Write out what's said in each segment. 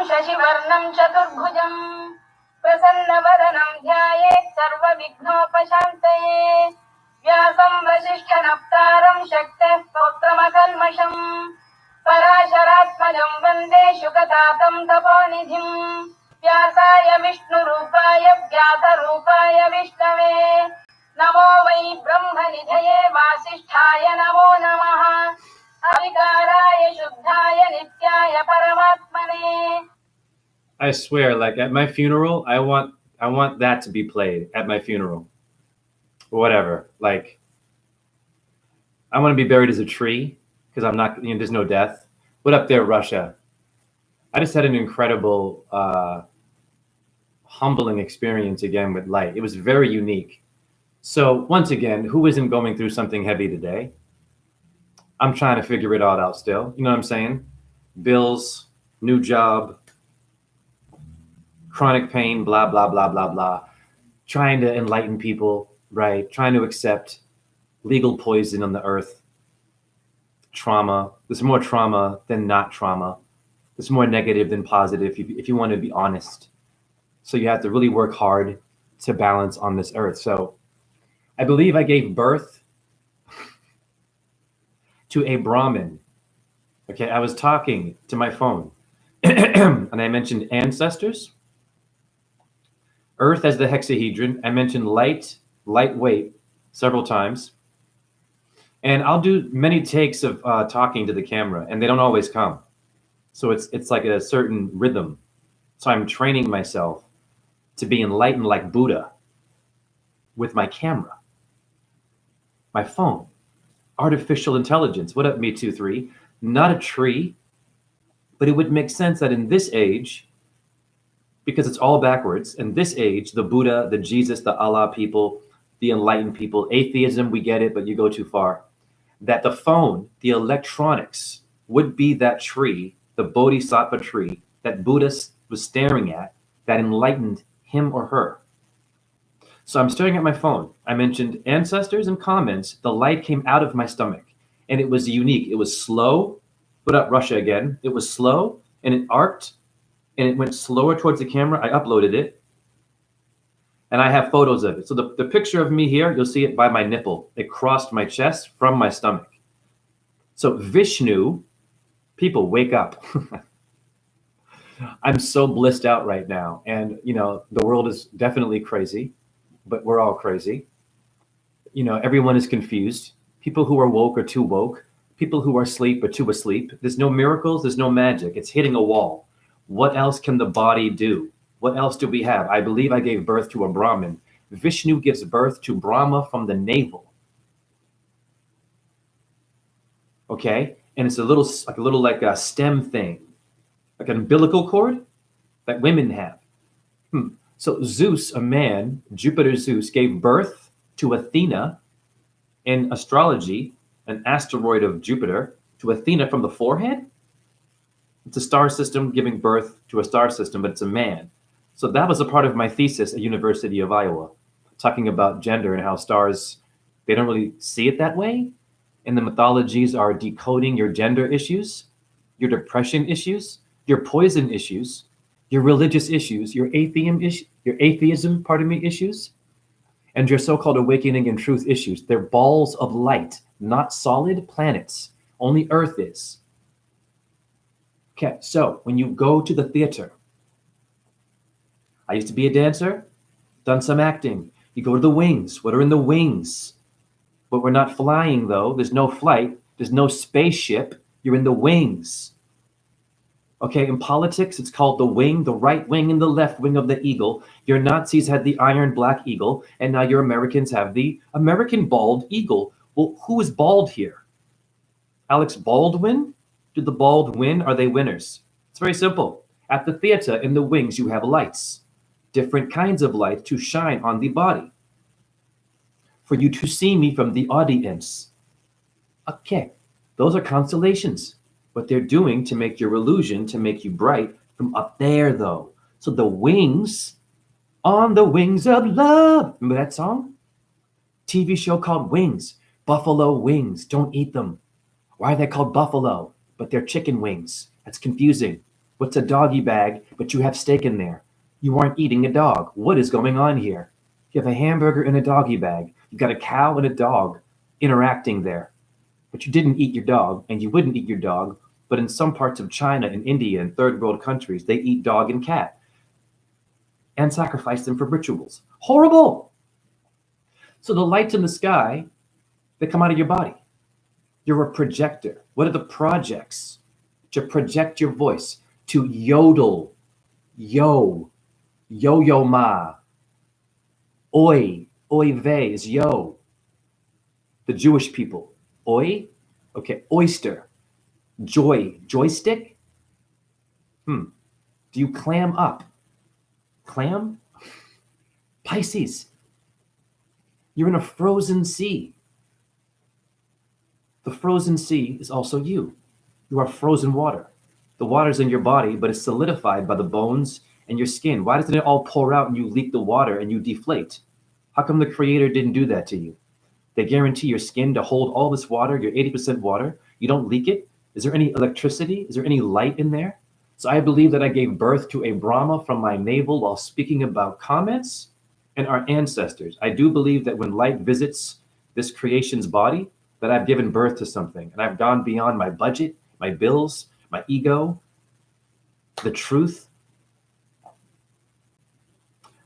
शशिवर्णं चतुर्भुजं प्रसन्नवदनं ध्यायेत् सर्वविघ्नोपशान्तये व्यासं वसिष्ठनप्तारं शक्तेः स्तोत्रमकल्मषम् पराशरात्मजं वन्दे शुकतातं तपोनिधिं व्यासाय विष्णुरूपाय व्यासरूपाय विष्णवे नमो वै ब्रह्मनिधये वासिष्ठाय नमो नमः अविकाराय शुद्धाय नित्याय परमात्मने. I swear, like at my funeral, I want that to be played at my funeral. Whatever. Like, I want to be buried as a tree because I'm not, there's no death. What up there, Russia? I just had an incredible, humbling experience again with light. It was very unique. So once again, who isn't going through something heavy today? I'm trying to figure it all out still. You know what I'm saying? Bills, new job, chronic pain, blah, blah, blah, blah, blah. Trying to enlighten people, right? Trying to accept legal poison on the earth. Trauma. There's more trauma than not trauma. There's more negative than positive if you want to be honest. So you have to really work hard to balance on this earth. So I believe I gave birth to a Brahmin. Okay, I was talking to my phone and I mentioned ancestors, earth as the hexahedron. I mentioned lightweight several times. And I'll do many takes of talking to the camera and they don't always come. So it's like a certain rhythm. So I'm training myself to be enlightened like Buddha with my camera, my phone, artificial intelligence. What up, Me23? Not a tree, but it would make sense that in this age, because it's all backwards, in this age, the Buddha, the Jesus, the Allah people, the enlightened people, atheism, we get it, but you go too far, that the phone, the electronics would be that tree, the Bodhisattva tree that Buddha was staring at, that enlightened him or her. So I'm staring at my phone. I mentioned ancestors and comments. The light came out of my stomach and it was unique. It was slow. Put up Russia again. It was slow and it arced and it went slower towards the camera. I uploaded it and I have photos of it. So the picture of me here, you'll see it by my nipple. It crossed my chest from my stomach. So Vishnu, people wake up. I'm so blissed out right now. And, the world is definitely crazy, but we're all crazy. Everyone is confused. People who are woke are too woke. People who are asleep are too asleep. There's no miracles. There's no magic. It's hitting a wall. What else can the body do? What else do we have? I believe I gave birth to a Brahmin. Vishnu gives birth to Brahma from the navel. Okay? And it's a little like a stem thing. Like an umbilical cord that women have. So Zeus, a man, Jupiter Zeus, gave birth to Athena in astrology, an asteroid of Jupiter, to Athena from the forehead. It's a star system giving birth to a star system, but it's a man. So that was a part of my thesis at University of Iowa, talking about gender and how stars, they don't really see it that way. And the mythologies are decoding your gender issues, your depression issues, your poison issues, your religious issues, your atheism issues, and your so-called awakening and truth issues. They're balls of light, not solid planets. Only Earth is. Okay, so when you go to the theater, I used to be a dancer, done some acting. You go to the wings. What are in the wings? But we're not flying though. There's no flight. There's no spaceship. You're in the wings. Okay, in politics, it's called the wing, the right wing and the left wing of the eagle. Your Nazis had the iron black eagle, and now your Americans have the American bald eagle. Well, who is bald here? Alex Baldwin? Did the bald win? Are they winners? It's very simple. At the theater, in the wings, you have lights, different kinds of light to shine on the body for you to see me from the audience. Okay, those are constellations. What they're doing to make your illusion, to make you bright from up there though. So the wings, on the wings of love. Remember that song? TV show called Wings. Buffalo wings, don't eat them. Why are they called buffalo? But they're chicken wings. That's confusing. What's a doggy bag, but you have steak in there? You aren't eating a dog. What is going on here? You have a hamburger in a doggy bag. You've got a cow and a dog interacting there. But you didn't eat your dog, and you wouldn't eat your dog. But in some parts of China and India and third world countries, they eat dog and cat and sacrifice them for rituals. Horrible! So the lights in the sky, they come out of your body. You're a projector. What are the projects? To project your voice, to yodel, yo, yo ma, oi vey is yo. The Jewish people, oi, okay, oyster, joystick. Do you clam up? Clam? Pisces. You're in a frozen sea. The frozen sea is also you. You are frozen water. The water's in your body, but it's solidified by the bones and your skin. Why doesn't it all pour out and you leak the water and you deflate? How come the Creator didn't do that to you? They guarantee your skin to hold all this water, your 80% water. You don't leak it. Is there any electricity? Is there any light in there? So I believe that I gave birth to a Brahma from my navel while speaking about comets and our ancestors. I do believe that when light visits this creation's body, that I've given birth to something and I've gone beyond my budget, my bills, my ego, the truth.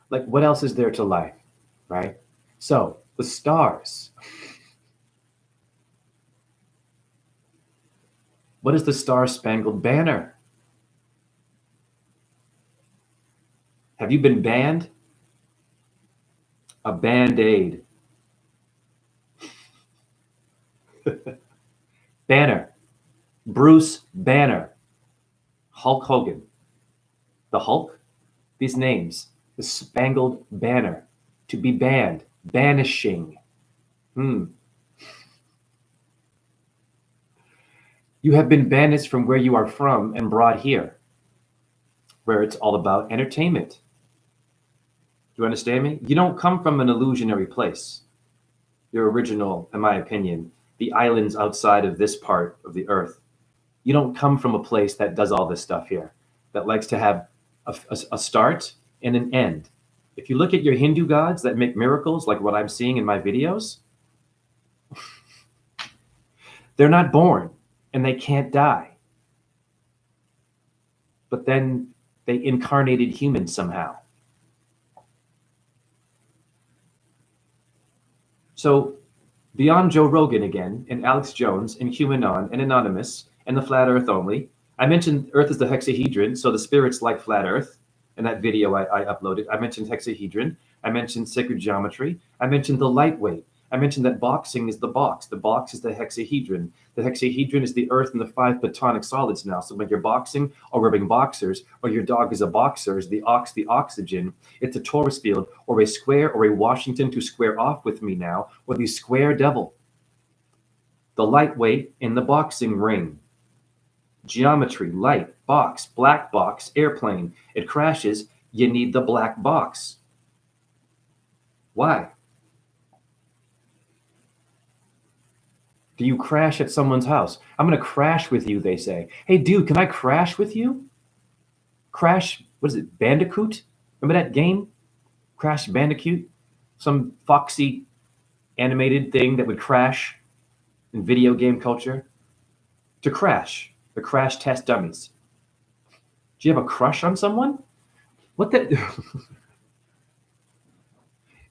Like, what else is there to life, right? So, the stars. What is the Star-Spangled Banner? Have you been banned? A Band-Aid. Banner. Bruce Banner. Hulk Hogan. The Hulk? These names. The Spangled Banner. To be banned. Banishing. You have been banished from where you are from and brought here, where it's all about entertainment. Do you understand me? You don't come from an illusionary place. Your original, in my opinion, the islands outside of this part of the earth. You don't come from a place that does all this stuff here, that likes to have a start and an end. If you look at your Hindu gods that make miracles, like what I'm seeing in my videos, they're not born and they can't die. But then they incarnated humans somehow. So beyond Joe Rogan again, and Alex Jones, and QAnon, and Anonymous, and the Flat Earth Only, I mentioned Earth is the hexahedron, so the spirits like Flat Earth. In that video I uploaded, I mentioned hexahedron. I mentioned sacred geometry. I mentioned the lightweight. I mentioned that boxing is the box. The box is the hexahedron. The hexahedron is the earth and the 5 platonic solids now. So when you're boxing or rubbing boxers, or your dog is a boxer, is the ox the oxygen, it's a torus field, or a square, or a Washington to square off with me now, or the square devil. The lightweight in the boxing ring. Geometry, light, box, black box, airplane. It crashes, you need the black box. Why? Do you crash at someone's house? I'm going to crash with you, they say. Hey, dude, can I crash with you? Crash, what is it, Bandicoot? Remember that game? Crash Bandicoot? Some foxy animated thing that would crash in video game culture? To crash. The crash test dummies. Do you have a crush on someone? What the?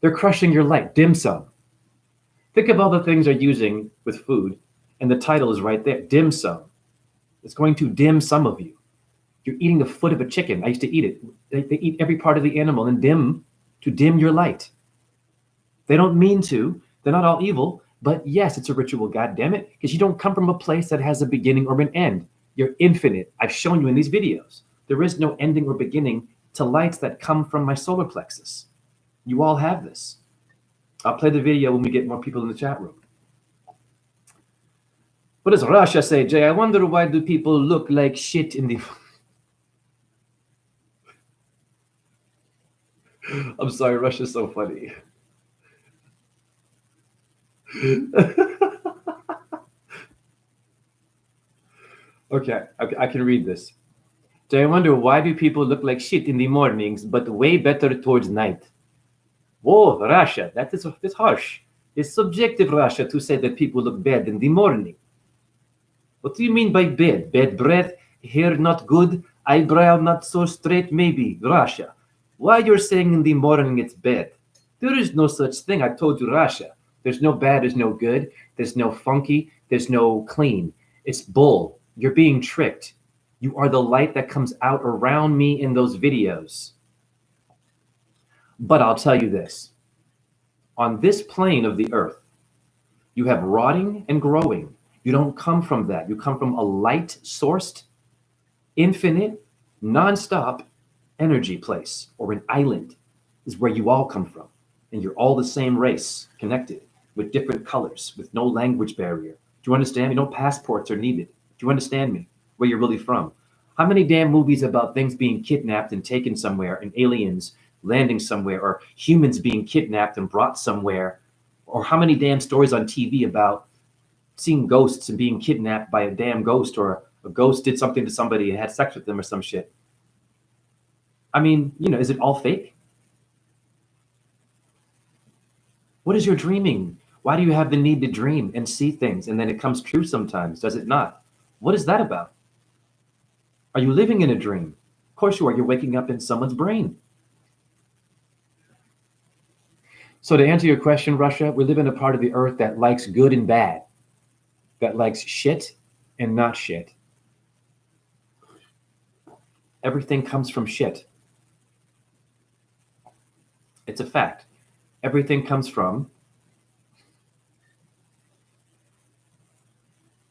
They're crushing your light. Dim sum. Think of all the things they're using with food, and the title is right there. Dim sum. It's going to dim some of you. You're eating the foot of a chicken. I used to eat it. They eat every part of the animal and to dim your light. They don't mean to. They're not all evil. But yes, it's a ritual, God damn it, because you don't come from a place that has a beginning or an end. You're infinite. I've shown you in these videos. There is no ending or beginning to lights that come from my solar plexus. You all have this. I'll play the video when we get more people in the chat room. What does Russia say, Jay? I wonder why do people look like shit in the... I'm sorry, Russia's so funny. Okay, I can read this. So I wonder, why do people look like shit in the mornings, but way better towards night? Whoa, Russia, that's harsh. It's subjective, Russia, to say that people look bad in the morning. What do you mean by bad? Bad breath, hair not good, eyebrow not so straight, maybe. Russia, why you're saying in the morning it's bad? There is no such thing. I told you, Russia. There's no bad, there's no good, there's no funky, there's no clean. It's bull. You're being tricked. You are the light that comes out around me in those videos. But I'll tell you this. On this plane of the earth, you have rotting and growing. You don't come from that. You come from a light sourced, infinite, non-stop energy place, or an island is where you all come from. And you're all the same race, connected with different colors, with no language barrier. Do you understand me? No passports are needed. Do you understand me? Where you're really from? How many damn movies about things being kidnapped and taken somewhere, and aliens landing somewhere, or humans being kidnapped and brought somewhere? Or how many damn stories on TV about seeing ghosts and being kidnapped by a damn ghost, or a ghost did something to somebody and had sex with them or some shit? I mean, is it all fake? What is your dreaming? Why do you have the need to dream and see things and then it comes true sometimes? Does it not? What is that about? Are you living in a dream? Of course you are. You're waking up in someone's brain. So to answer your question, Russia, we live in a part of the earth that likes good and bad, that likes shit and not shit. Everything comes from shit. It's a fact. Everything comes from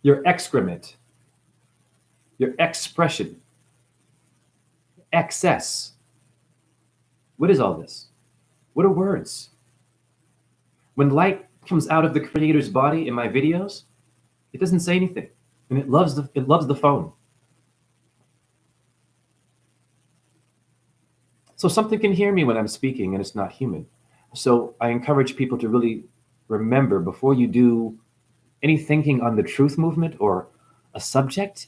your excrement, your expression, excess. What is all this? What are words? When light comes out of the creator's body in my videos, it doesn't say anything, and it loves the phone. So something can hear me when I'm speaking, and it's not human. So I encourage people to really remember, before you do any thinking on the truth movement or a subject,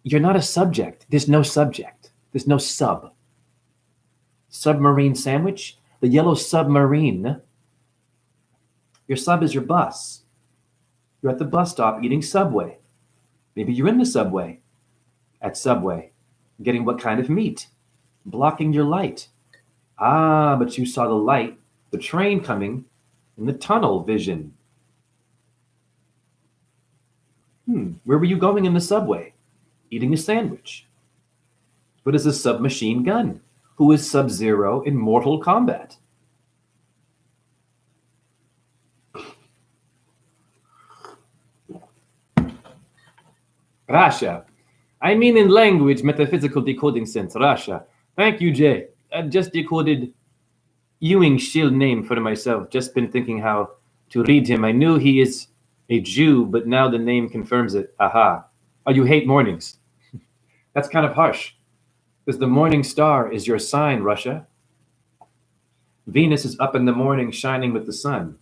you're not a subject. There's no subject. There's no sub. Submarine sandwich, the yellow submarine. Your sub is your bus. You're at the bus stop eating Subway. Maybe you're in the subway. At Subway, getting what kind of meat? Blocking your light. Ah, but you saw the light, the train coming, in the tunnel vision. Where were you going in the subway? Eating a sandwich. What is a submachine gun? Who is Sub-Zero in Mortal Kombat? Russia. I mean in language, metaphysical decoding sense. Russia. Thank you, Jay. I just decoded Ewing's shield name for myself. Just been thinking how to read him. I knew he is a Jew, but now the name confirms it. Aha. Oh, you hate mornings. That's kind of harsh, because the morning star is your sign, Russia. Venus is up in the morning shining with the sun.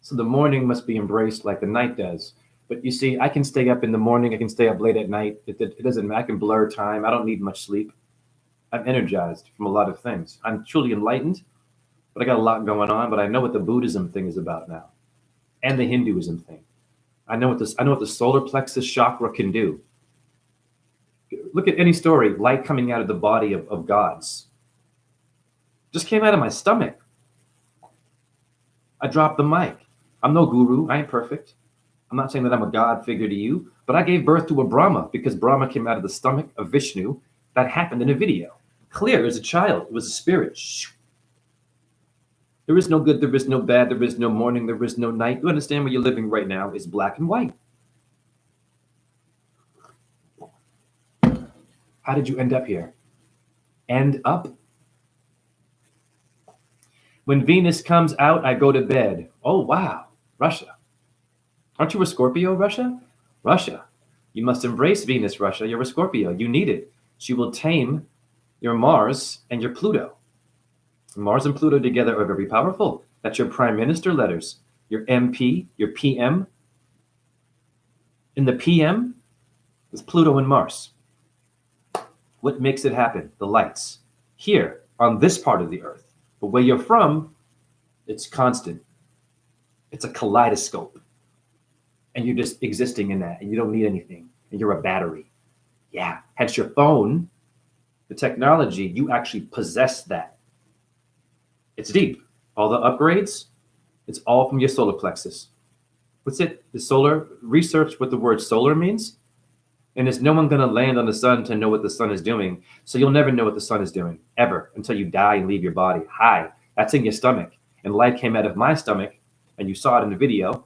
So the morning must be embraced like the night does. But you see, I can stay up in the morning. I can stay up late at night. It doesn't matter. I can blur time. I don't need much sleep. I'm energized from a lot of things. I'm truly enlightened, but I got a lot going on. But I know what the Buddhism thing is about now, and the Hinduism thing. I know what the solar plexus chakra can do. Look at any story, light coming out of the body of gods. Just came out of my stomach. I dropped the mic. I'm no guru. I ain't perfect. I'm not saying that I'm a god figure to you, but I gave birth to a Brahma because Brahma came out of the stomach of Vishnu. That happened in a video. Clear as a child. It was a spirit. There is no good, there is no bad, there is no morning, there is no night. You understand where you're living right now is black and white. How did you end up here? End up? When Venus comes out, I go to bed. Oh, wow. Russia. Aren't you a Scorpio, Russia? Russia. You must embrace Venus, Russia. You're a Scorpio. You need it. She will tame your Mars and your Pluto. Mars and Pluto together are very powerful. That's your prime minister letters, your MP, your PM. In the PM is Pluto and Mars. What makes it happen? The lights. Here, on this part of the earth. But where you're from, it's constant. It's a kaleidoscope. And you're just existing in that, and you don't need anything. And you're a battery. Yeah. Hence your phone, the technology, you actually possess that. It's deep. All the upgrades, it's all from your solar plexus. What's it? The solar, research what the word solar means. And there's no one going to land on the sun to know what the sun is doing. So you'll never know what the sun is doing, ever, until you die and leave your body. Hi, that's in your stomach. And light came out of my stomach, and you saw it in the video.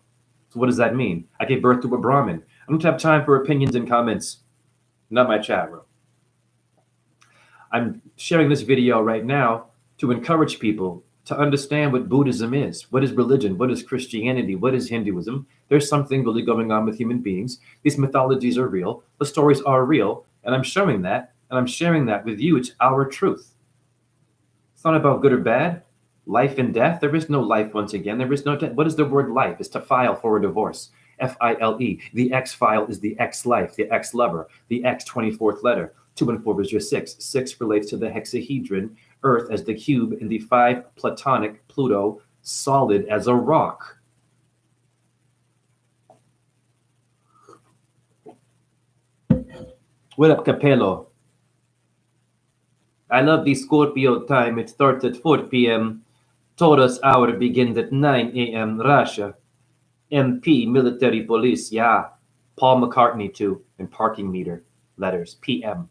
So what does that mean? I gave birth to a Brahmin. I don't have time for opinions and comments. Not my chat room. I'm sharing this video right now to encourage people to understand what Buddhism is. What is religion? What is Christianity? What is Hinduism? There's something really going on with human beings. These mythologies are real. The stories are real. And I'm showing that. And I'm sharing that with you. It's our truth. It's not about good or bad. Life and death. There is no life once again. There is no death. What is the word life? It's to file for a divorce. F-I-L-E. The X file is the ex-life, the ex-lover, the X 24th letter. 2 and 4 is your 6. 6 relates to the hexahedron, Earth as the cube, and the 5 platonic, Pluto, solid as a rock. What up, Capello? I love the Scorpio time. It starts at 4 p.m. Taurus hour begins at 9 a.m. Russia. MP, military police, yeah. Paul McCartney too, and parking meter letters, PM.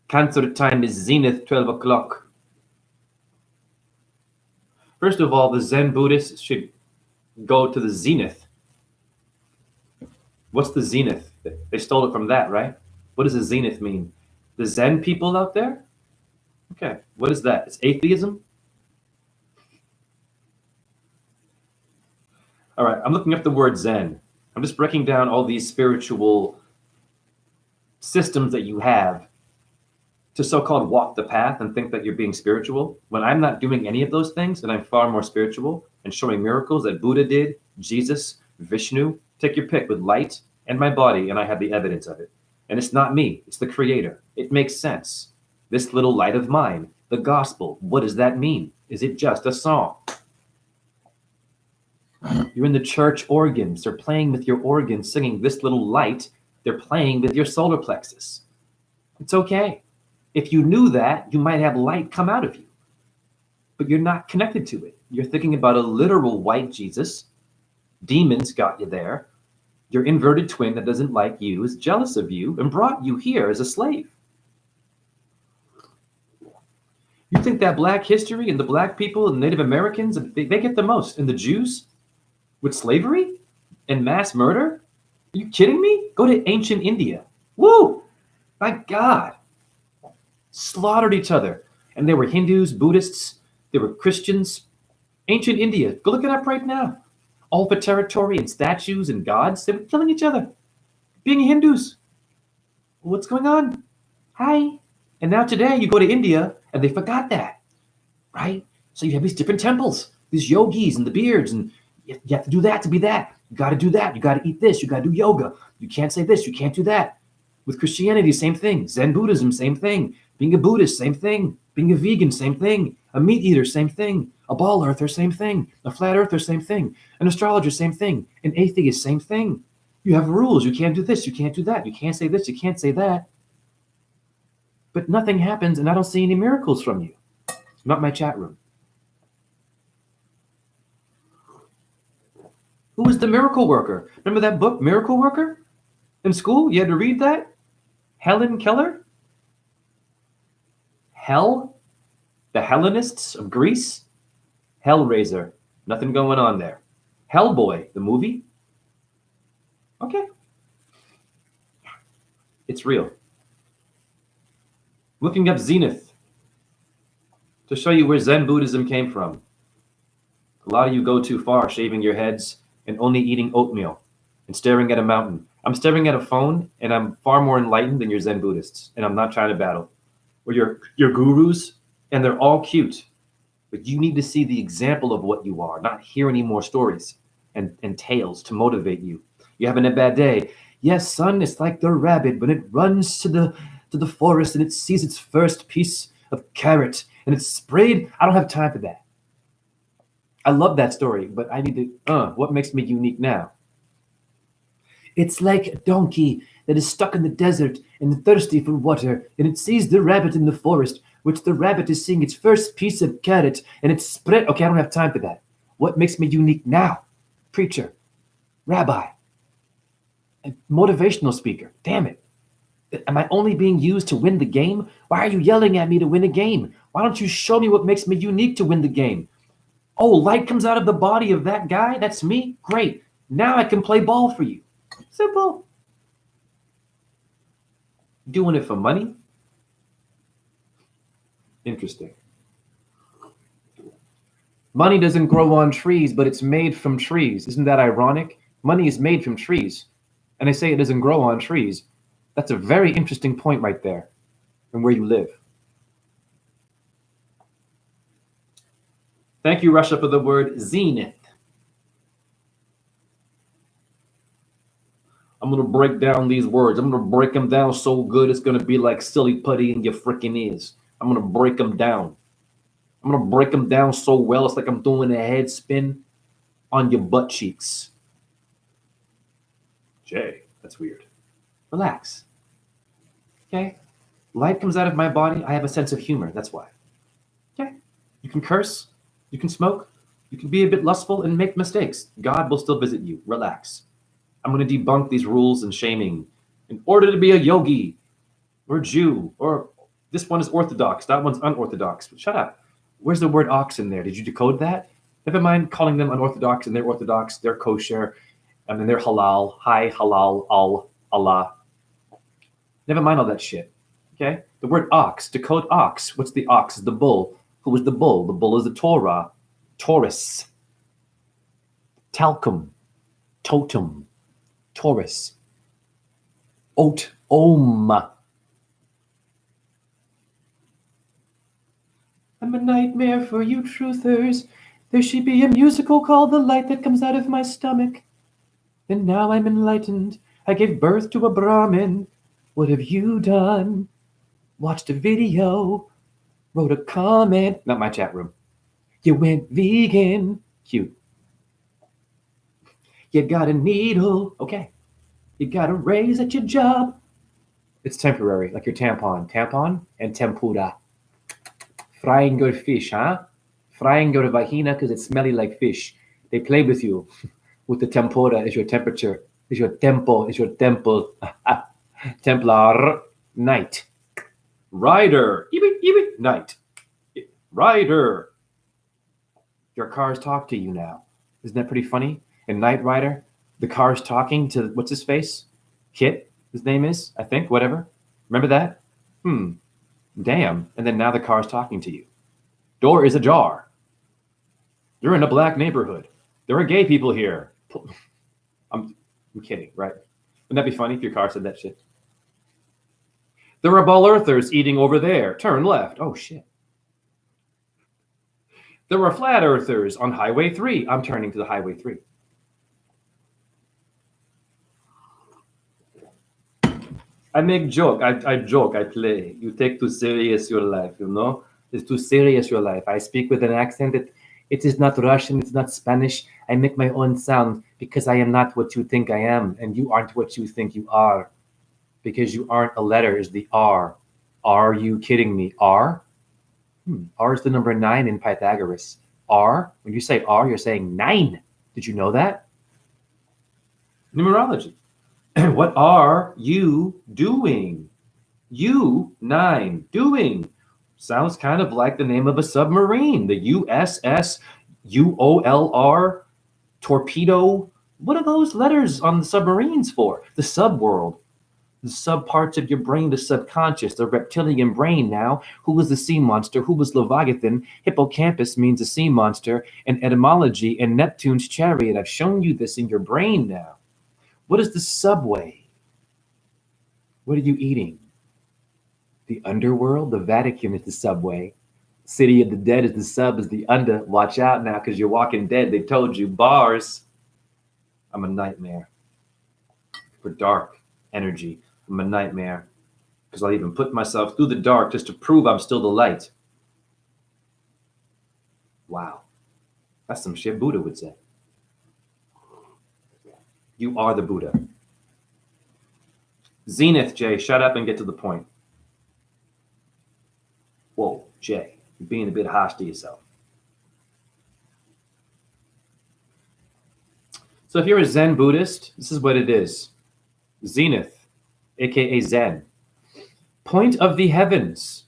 Cancer time is zenith, 12 o'clock. First of all, the Zen Buddhists should go to the zenith. What's the zenith? They stole it from that, right? What does the zenith mean? The Zen people out there? Okay, what is that? It's atheism? All right, I'm looking up the word Zen. I'm just breaking down all these spiritual systems that you have to so-called walk the path and think that you're being spiritual, when I'm not doing any of those things, and I'm far more spiritual and showing miracles that Buddha did, Jesus, Vishnu, take your pick, with light and my body, and I have the evidence of it. And it's not me, it's the creator. It makes sense. This little light of mine, the gospel, what does that mean? Is it just a song? You're in the church organs. They're playing with your organs, singing this little light. They're playing with your solar plexus. It's okay. If you knew that, you might have light come out of you. But you're not connected to it. You're thinking about a literal white Jesus. Demons got you there. Your inverted twin that doesn't like you is jealous of you and brought you here as a slave. You think that black history and the black people and Native Americans, they get the most, and the Jews with slavery and mass murder? Are you kidding me? Go to ancient India. Woo! My God. Slaughtered each other. And they were Hindus, Buddhists, they were Christians. Ancient India. Go look it up right now. All for territory and statues and gods. They were killing each other. Being Hindus. What's going on? Hi. And now today you go to India and they forgot that. Right? So you have these different temples, these yogis and the beards, and you have to do that to be that. You got to do that. You got to eat this. You got to do yoga. You can't say this. You can't do that. With Christianity, same thing. Zen Buddhism, same thing. Being a Buddhist, same thing. Being a vegan, same thing. A meat eater, same thing. A ball earther, same thing. A flat earther, same thing. An astrologer, same thing. An atheist, same thing. You have rules. You can't do this. You can't do that. You can't say this. You can't say that. But nothing happens, and I don't see any miracles from you. Not my chat room. Who is the miracle worker? Remember that book, Miracle Worker? In school, you had to read that? Helen Keller? Hell? The Hellenists of Greece? Hellraiser. Nothing going on there. Hellboy, the movie? Okay. It's real. Looking up Zenith to show you where Zen Buddhism came from. A lot of you go too far, shaving your heads and only eating oatmeal and staring at a mountain. I'm staring at a phone, and I'm far more enlightened than your Zen Buddhists, and I'm not trying to battle. Or your gurus, and they're all cute. But you need to see the example of what you are, not hear any more stories and tales to motivate you. You're having a bad day. Yes, son, it's like the rabbit when it runs to the forest and it sees its first piece of carrot and it's sprayed. I don't have time for that. I love that story, but I need to, what makes me unique now? It's like a donkey that is stuck in the desert and thirsty for water, and it sees the rabbit in the forest, which the rabbit is seeing its first piece of carrot, and it's spread. Okay, I don't have time for that. What makes me unique now? Preacher, rabbi, a motivational speaker. Damn it. Am I only being used to win the game? Why are you yelling at me to win a game? Why don't you show me what makes me unique to win the game? Oh, light comes out of the body of that guy? That's me? Great. Now I can play ball for you. Simple. Doing it for money? Interesting. Money doesn't grow on trees, but it's made from trees. Isn't that ironic? Money is made from trees. And they say it doesn't grow on trees. That's a very interesting point right there and where you live. Thank you, Russia, for the word zenith. I'm going to break down these words. I'm going to break them down so good it's going to be like silly putty in your freaking ears. I'm going to break them down. I'm going to break them down so well it's like I'm doing a head spin on your butt cheeks. Jay, that's weird. Relax. Okay? Light comes out of my body. I have a sense of humor. That's why. Okay? You can curse. You can smoke. You can be a bit lustful and make mistakes. God will still visit you. Relax. I'm going to debunk these rules and shaming. In order to be a yogi or Jew, or this one is orthodox, that one's unorthodox. But shut up. Where's the word ox in there? Did you decode that? Never mind calling them unorthodox and they're orthodox, they're kosher, and then they're halal. Hi, halal, Allah. Never mind all that shit. Okay? The word ox, decode ox. What's the ox? Is the bull. Who is the bull? The bull is the Torah. Taurus. Talcum. Totem. Taurus. Om. I'm a nightmare for you truthers. There should be a musical called The Light That Comes Out of My Stomach. And now I'm enlightened. I gave birth to a Brahmin. What have you done? Watched a video. Wrote a comment. Not my chat room. You went vegan. Cute. You got a needle. Okay. You got a raise at your job. It's temporary, like your tampon. Tampon and tempura. Frying your fish, huh? Frying your vagina because it's smelly like fish. They play with you. With the tempura is your temperature. Is your tempo. Is your temple. Templar. Night. Rider. Night. Rider. Your cars talk to you now. Isn't that pretty funny? In Knight Rider, the car's talking to, what's his face? Kit, his name is, I think, whatever. Remember that? Damn. And then now the car's talking to you. Door is ajar. You're in a black neighborhood. There are gay people here. I'm kidding, right? Wouldn't that be funny if your car said that shit? There are ball earthers eating over there. Turn left. Oh, shit. There are flat earthers on Highway 3. I'm turning to the Highway 3. I make joke. I joke. I play. You take too serious your life, you know? It's too serious your life. I speak with an accent. It is not Russian. It's not Spanish. I make my own sound because I am not what you think I am, and you aren't what you think you are. Because you aren't a letter is the R. Are you kidding me? R? R is the number 9 in Pythagoras. R, when you say R, you're saying 9. Did you know that? Numerology. What are you doing? You, 9, doing. Sounds kind of like the name of a submarine. The USS UOLR torpedo. What are those letters on the submarines for? The subworld. The sub parts of your brain, the subconscious, the reptilian brain now. Who was the sea monster? Who was Leviathan? Hippocampus means a sea monster. And etymology and Neptune's chariot. I've shown you this in your brain now. What is the subway? What are you eating? The underworld? The Vatican is the subway. City of the Dead is the sub, is the under. Watch out now because you're walking dead. They told you. Bars. I'm a nightmare. for dark energy. I'm a nightmare because I'll even put myself through the dark just to prove I'm still the light. Wow. That's some shit Buddha would say. You are the Buddha. Zenith, Jay, shut up and get to the point. Whoa, Jay, you're being a bit harsh to yourself. So if you're a Zen Buddhist, this is what it is. Zenith, aka Zen. Point of the heavens,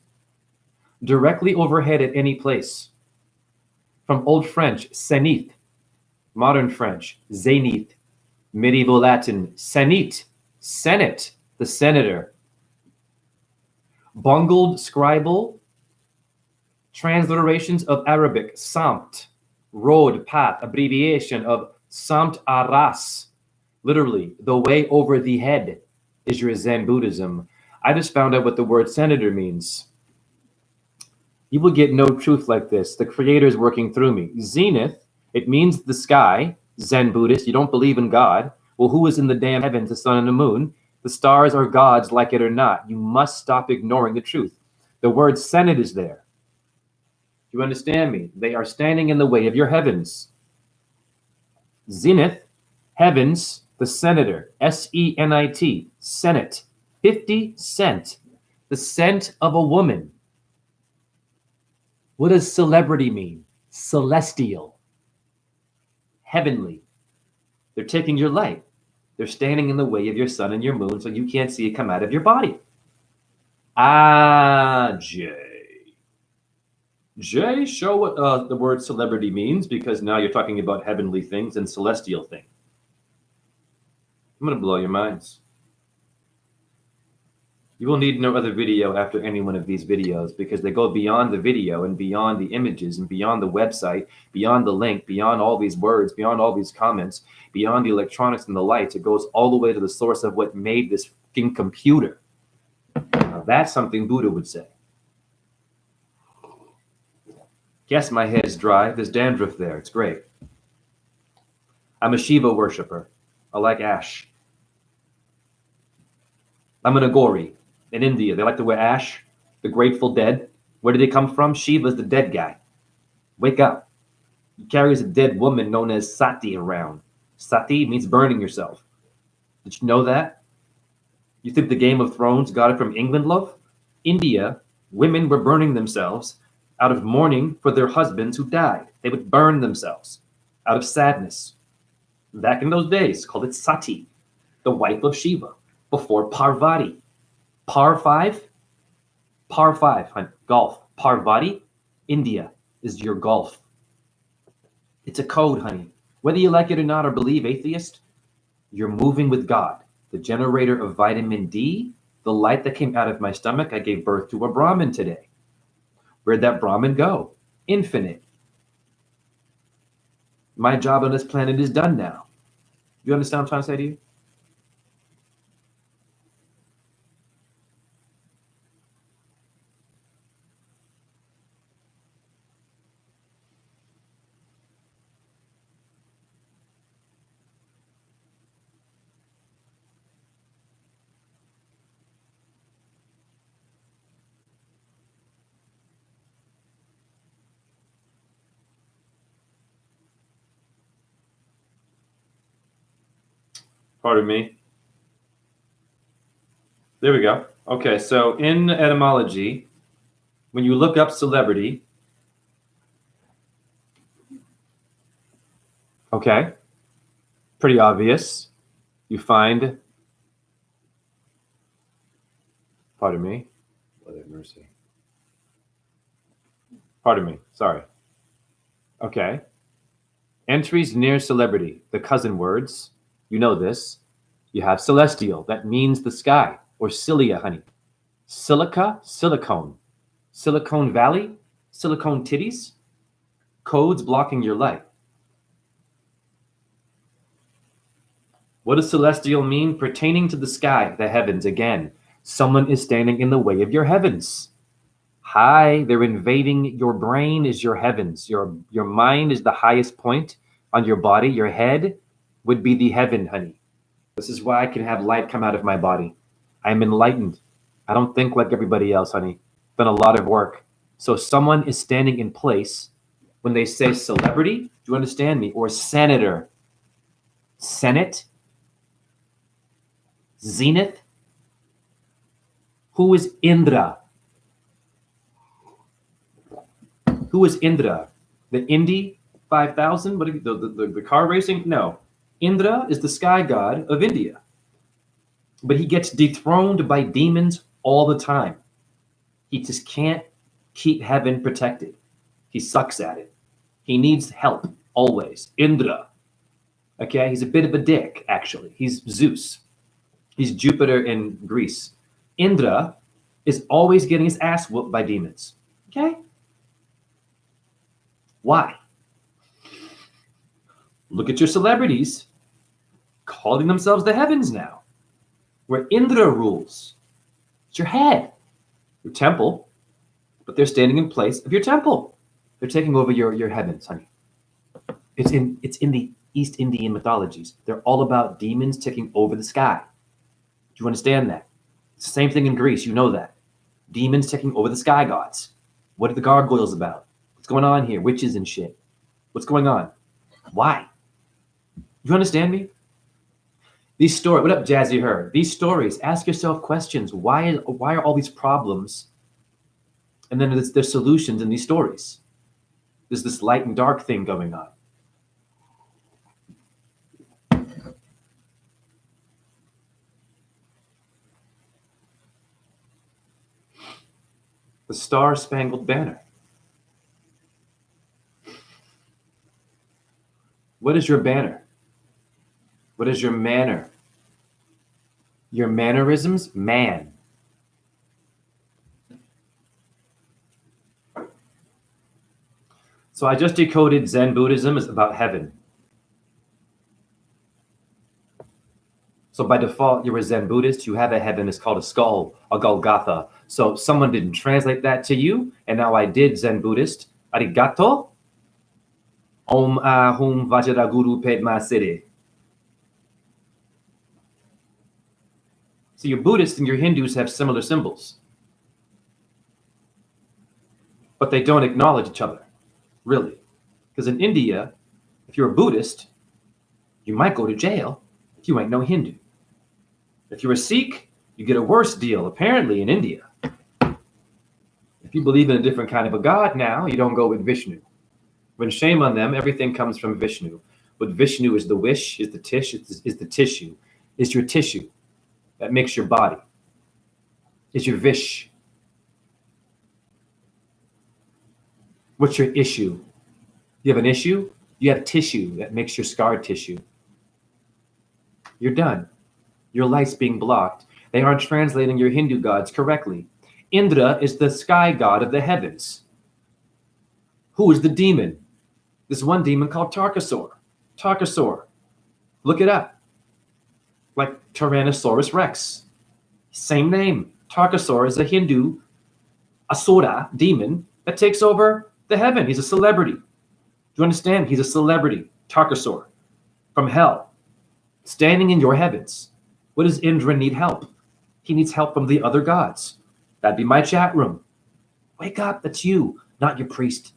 directly overhead at any place. From Old French, zenith, modern French, zénith, medieval Latin, senit, senate, the senator. Bungled scribal, transliterations of Arabic, samt, road, path, abbreviation of samt aras, literally, the way over the head is your Zen Buddhism. I just found out what the word senator means. You will get no truth like this. The Creator is working through me. Zenith, it means the sky. Zen Buddhist, you don't believe in God. Well, who is in the damn heavens, the sun and the moon? The stars are gods, like it or not. You must stop ignoring the truth. The word senate is there. Do you understand me? They are standing in the way of your heavens. Zenith, heavens, the senator, S-E-N-I-T, Senate, 50 cent, the scent of a woman. What does celebrity mean? Celestial, heavenly. They're taking your light. They're standing in the way of your sun and your moon so you can't see it come out of your body. Ah, Jay. Jay, show what the word celebrity means, because now you're talking about heavenly things and celestial things. I'm going to blow your minds. You will need no other video after any one of these videos, because they go beyond the video and beyond the images and beyond the website, beyond the link, beyond all these words, beyond all these comments, beyond the electronics and the lights. It goes all the way to the source of what made this fucking computer. Now, that's something Buddha would say. Yes, my head is dry. There's dandruff there. It's great. I'm a Shiva worshiper. I like ash. I'm an Agori. In India, they like to wear ash, the Grateful Dead. Where did they come from? Shiva's the dead guy. Wake up. He carries a dead woman known as Sati around. Sati means burning yourself. Did you know that? You think the Game of Thrones got it from England, love? India, women were burning themselves out of mourning for their husbands who died. They would burn themselves out of sadness. Back in those days, called it Sati, the wife of Shiva, before Parvati. Par 5? Par 5, honey. Golf. Parvati, India, is your golf. It's a code, honey. Whether you like it or not or believe, atheist, you're moving with God. The generator of vitamin D, the light that came out of my stomach, I gave birth to a Brahmin today. Where'd that Brahmin go? Infinite. My job on this planet is done now. You understand what I'm trying to say to you? Pardon me. There we go. Okay, so in etymology, when you look up celebrity, okay, pretty obvious. You find, pardon me, Mother mercy. Pardon me, sorry. Okay. Entries near celebrity, the cousin words, you know this. You have celestial, that means the sky, or cilia, honey. Silica, silicone. Silicon Valley, silicone titties. Codes blocking your light. What does celestial mean? Pertaining to the sky, the heavens. Again, someone is standing in the way of your heavens. Hi, they're invading your brain is your heavens. Your mind is the highest point on your body. Your head would be the heaven, honey. This is why I can have light come out of my body. I'm enlightened. I don't think like everybody else, honey. Done a lot of work. So someone is standing in place when they say celebrity, do you understand me? Or senator, Senate, Zenith. Who is Indra? Who is Indra? The Indy 5000? What, the car racing? No. Indra is the sky god of India. But he gets dethroned by demons all the time. He just can't keep heaven protected. He sucks at it. He needs help always. Indra. Okay, he's a bit of a dick, actually. He's Zeus. He's Jupiter in Greece. Indra is always getting his ass whooped by demons. Okay? Why? Look at your celebrities calling themselves the heavens now, where Indra rules. It's your head, your temple, but they're standing in place of your temple. They're taking over your heavens, honey. It's in the East Indian mythologies. They're all about demons taking over the sky. Do you understand that? It's the same thing in Greece. You know that. Demons taking over the sky gods. What are the gargoyles about? What's going on here? Witches and shit. What's going on? Why? You understand me? These stories, what up, Jazzy Her? These stories, ask yourself questions. Why are all these problems? And then there's solutions in these stories. There's this light and dark thing going on. The Star-Spangled Banner. What is your banner? What is your manner? Your mannerisms? Man. So I just decoded Zen Buddhism is about heaven. So by default, you're a Zen Buddhist. You have a heaven. It's called a skull, a Golgotha. So someone didn't translate that to you, and now I did, Zen Buddhist. Arigato. Om Ahum Vajraguru Padma Siddhi. So your Buddhists and your Hindus have similar symbols. But they don't acknowledge each other, really. Because in India, if you're a Buddhist, you might go to jail if you ain't no Hindu. If you're a Sikh, you get a worse deal, apparently, in India. If you believe in a different kind of a god now, you don't go with Vishnu. When shame on them, everything comes from Vishnu. But Vishnu is the wish, is the tish, is the tissue, is your tissue that makes your body. Is your vish. What's your issue? You have an issue? You have tissue that makes your scar tissue. You're done. Your light's being blocked. They aren't translating your Hindu gods correctly. Indra is the sky god of the heavens. Who is the demon? There's one demon called Tarkasaur. Tarkasaur. Look it up. Like Tyrannosaurus Rex. Same name. Tarkasaur is a Hindu asura demon that takes over the heaven. He's a celebrity. Do you understand? He's a celebrity. Tarkasaur. From hell. Standing in your heavens. What does Indra need help? He needs help from the other gods. That'd be my chat room. Wake up. That's you, not your priest.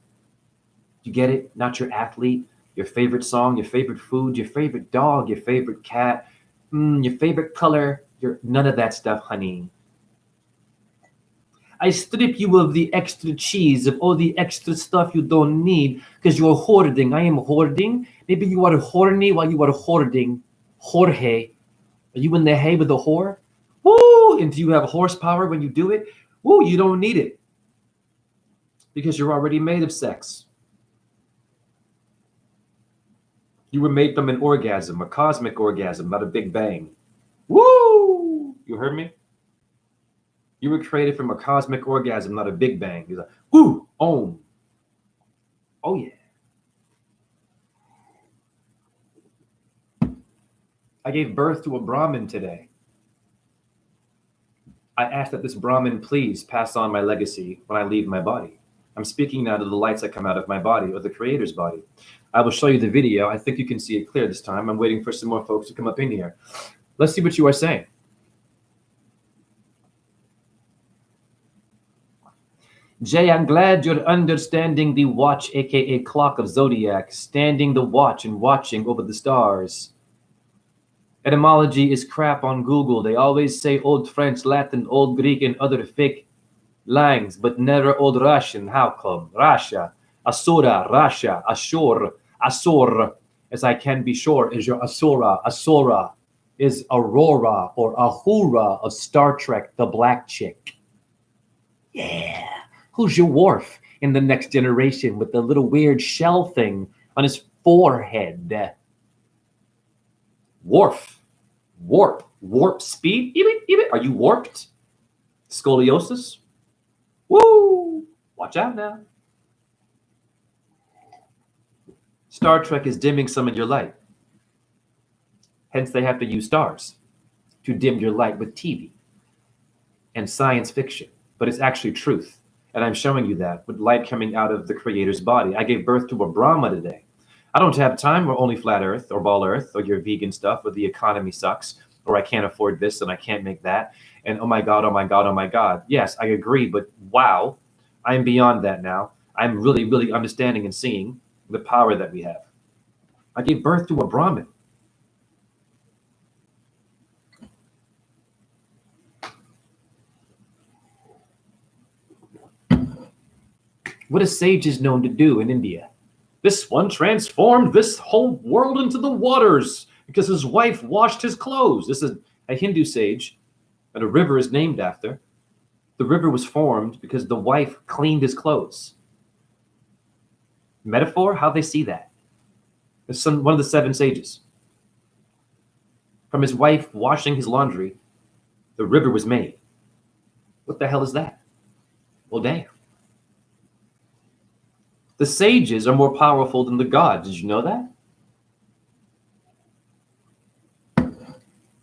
You get it? Not your athlete, your favorite song, your favorite food, your favorite dog, your favorite cat, your favorite color. None of that stuff, honey. I strip you of the extra cheese, of all the extra stuff you don't need, because you're hoarding. I am hoarding. Maybe you are horny while you are hoarding. Jorge. Are you in the hay with the whore? Woo! And do you have horsepower when you do it? Woo! You don't need it. Because you're already made of sex. You were made from an orgasm, a cosmic orgasm, not a big bang. Woo! You heard me? You were created from a cosmic orgasm, not a big bang. He's like, woo! Om. Oh, yeah. I gave birth to a Brahmin today. I asked that this Brahmin please pass on my legacy when I leave my body. I'm speaking now to the lights that come out of my body, or the Creator's body. I will show you the video. I think you can see it clear this time. I'm waiting for some more folks to come up in here. Let's see what you are saying. Jay, I'm glad you're understanding the watch, aka clock of zodiac, standing the watch and watching over the stars. Etymology is crap on Google. They always say Old French, Latin, Old Greek, and other fake languages, but never Old Russian. How come? Russia, Asura, Russia, Ashur, Asur, as I can be sure, is your Asura. Asura is Aurora or Ahura of Star Trek, the black chick. Yeah. Who's your Worf in the next generation with the little weird shell thing on his forehead? Worf. Warp. Warp speed? Are you warped? Scoliosis? Woo! Watch out now. Star Trek is dimming some of your light. Hence, they have to use stars to dim your light with TV and science fiction. But it's actually truth. And I'm showing you that with light coming out of the creator's body. I gave birth to a Brahma today. I don't have time for only flat earth or ball earth or your vegan stuff or the economy sucks or I can't afford this and I can't make that. And oh my God, oh my God, oh my God. Yes, I agree, but wow, I'm beyond that now. I'm really, really understanding and seeing the power that we have. I gave birth to a Brahmin. What a sage is known to do in India. This one transformed this whole world into the waters because his wife washed his clothes. This is a Hindu sage that a river is named after. The river was formed because the wife cleaned his clothes. Metaphor, how they see that. It's one of the 7 sages. From his wife washing his laundry, the river was made. What the hell is that? Well, damn. The sages are more powerful than the gods. Did you know that?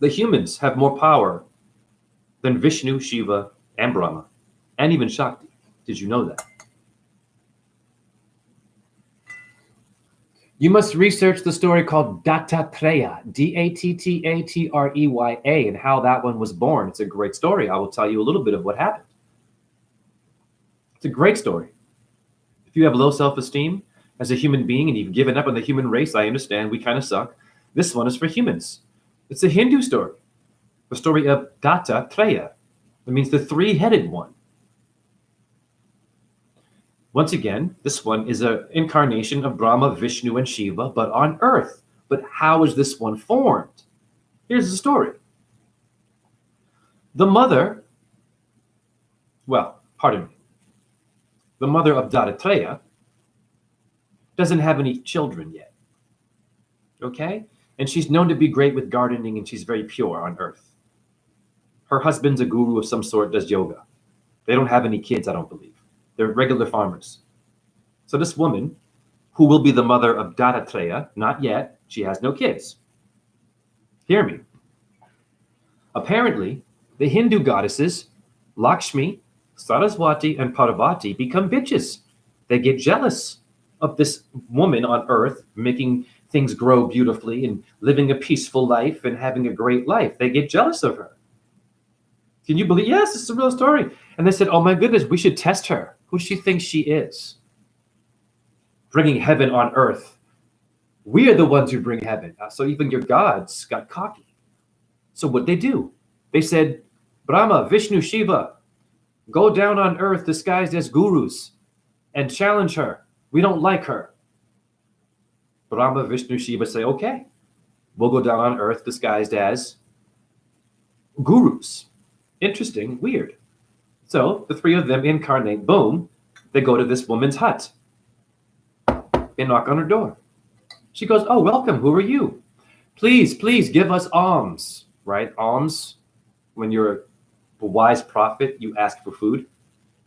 The humans have more power than Vishnu, Shiva, and Brahma, and even Shakti. Did you know that? You must research the story called Dattatreya, Dattatraya, and how that one was born. It's a great story. I will tell you a little bit of what happened. It's a great story. If you have low self-esteem as a human being and you've given up on the human race, I understand we kind of suck. This one is for humans. It's a Hindu story. The story of Dattatreya. That means the 3-headed one. Once again, this one is an incarnation of Brahma, Vishnu, and Shiva, but on earth. But how is this one formed? Here's the story. The mother, the mother of Dattatreya doesn't have any children yet. Okay? And she's known to be great with gardening and she's very pure on earth. Her husband's a guru of some sort, does yoga. They don't have any kids, I don't believe. They're regular farmers. So this woman, who will be the mother of Dattatreya, not yet, she has no kids. Hear me. Apparently, the Hindu goddesses, Lakshmi, Saraswati, and Parvati, become bitches. They get jealous of this woman on earth making things grow beautifully and living a peaceful life and having a great life. They get jealous of her. Can you believe? Yes, it's a real story. And they said, oh my goodness, we should test her. Who she thinks she is. Bringing heaven on earth. We are the ones who bring heaven. So even your gods got cocky. So what they do? They said, Brahma, Vishnu, Shiva, go down on earth disguised as gurus and challenge her. We don't like her. Brahma, Vishnu, Shiva say, okay, we'll go down on earth disguised as gurus. Interesting, weird. So the 3 of them incarnate, boom, they go to this woman's hut. They knock on her door. She goes, oh, welcome, who are you? Please, please give us alms, right? Alms, when you're a wise prophet, you ask for food.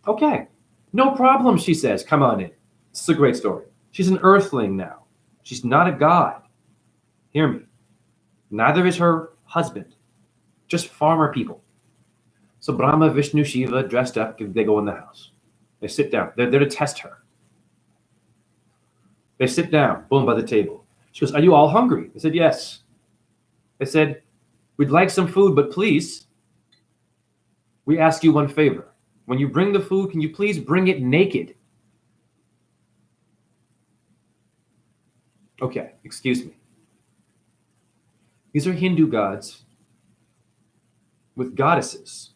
Okay, no problem, she says, come on in. This is a great story. She's an earthling now. She's not a god. Hear me. Neither is her husband. Just farmer people. So Brahma, Vishnu, Shiva, dressed up, they go in the house. They sit down. They're there to test her. They sit down, boom, by the table. She goes, are you all hungry? They said, yes. They said, We'd like some food, but please, we ask you one favor. When you bring the food, can you please bring it naked? Okay, excuse me. These are Hindu gods with goddesses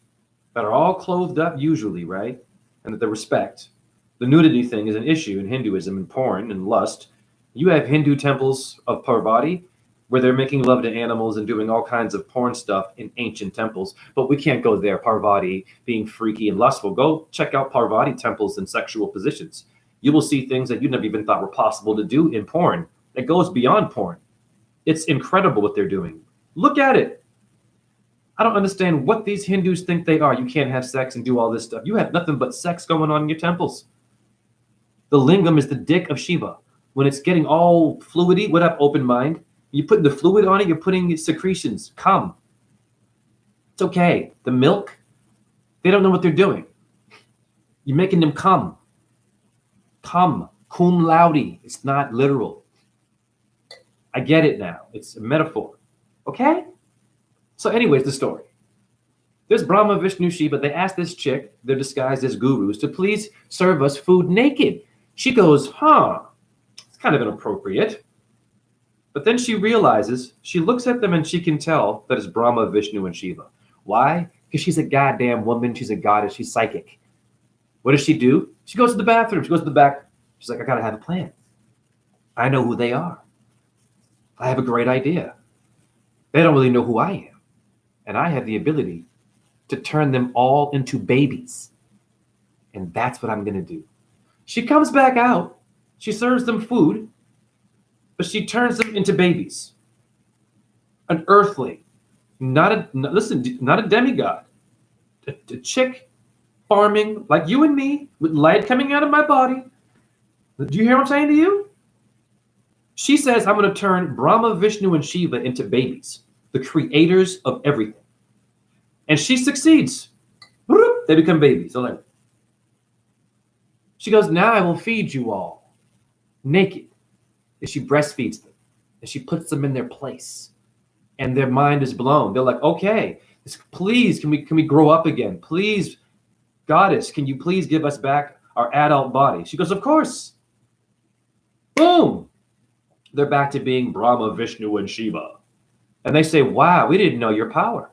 that are all clothed up usually, right? And that they respect. The nudity thing is an issue in Hinduism and porn and lust. You have Hindu temples of Parvati where they're making love to animals and doing all kinds of porn stuff in ancient temples, but we can't go there, Parvati being freaky and lustful. Go check out Parvati temples in sexual positions. You will see things that you never even thought were possible to do in porn. That goes beyond porn. It's incredible what they're doing. Look at it. I don't understand what these Hindus think they are. You can't have sex and do all this stuff. You have nothing but sex going on in your temples. The lingam is the dick of Shiva. When it's getting all fluidy, what up, open mind? You put the fluid on it, you're putting secretions, cum. It's okay. The milk, they don't know what they're doing. You're making them cum. Cum, cum laude. It's not literal. I get it now. It's a metaphor. Okay? So anyways, the story. There's Brahma, Vishnu, Shiva. They asked this chick, they're disguised as gurus, to please serve us food naked. She goes, it's kind of inappropriate. But then she realizes, she looks at them and she can tell that it's Brahma, Vishnu, and Shiva. Why? Because she's a goddamn woman. She's a goddess. She's psychic. What does she do? She goes to the bathroom. She goes to the back. She's like, I got to have a plan. I know who they are. I have a great idea. They don't really know who I am. And I have the ability to turn them all into babies. And that's what I'm going to do. She comes back out. She serves them food. But she turns them into babies. An earthling. Not a demigod. A chick farming like you and me with light coming out of my body. Do you hear what I'm saying to you? She says, I'm going to turn Brahma, Vishnu, and Shiva into babies. The creators of everything. And she succeeds. They become babies. She goes, now I will feed you all naked. And she breastfeeds them. And she puts them in their place. And their mind is blown. They're like, okay, please, can we grow up again? Please, goddess, can you please give us back our adult body? She goes, of course. Boom. They're back to being Brahma, Vishnu, and Shiva. And they say, wow, we didn't know your power.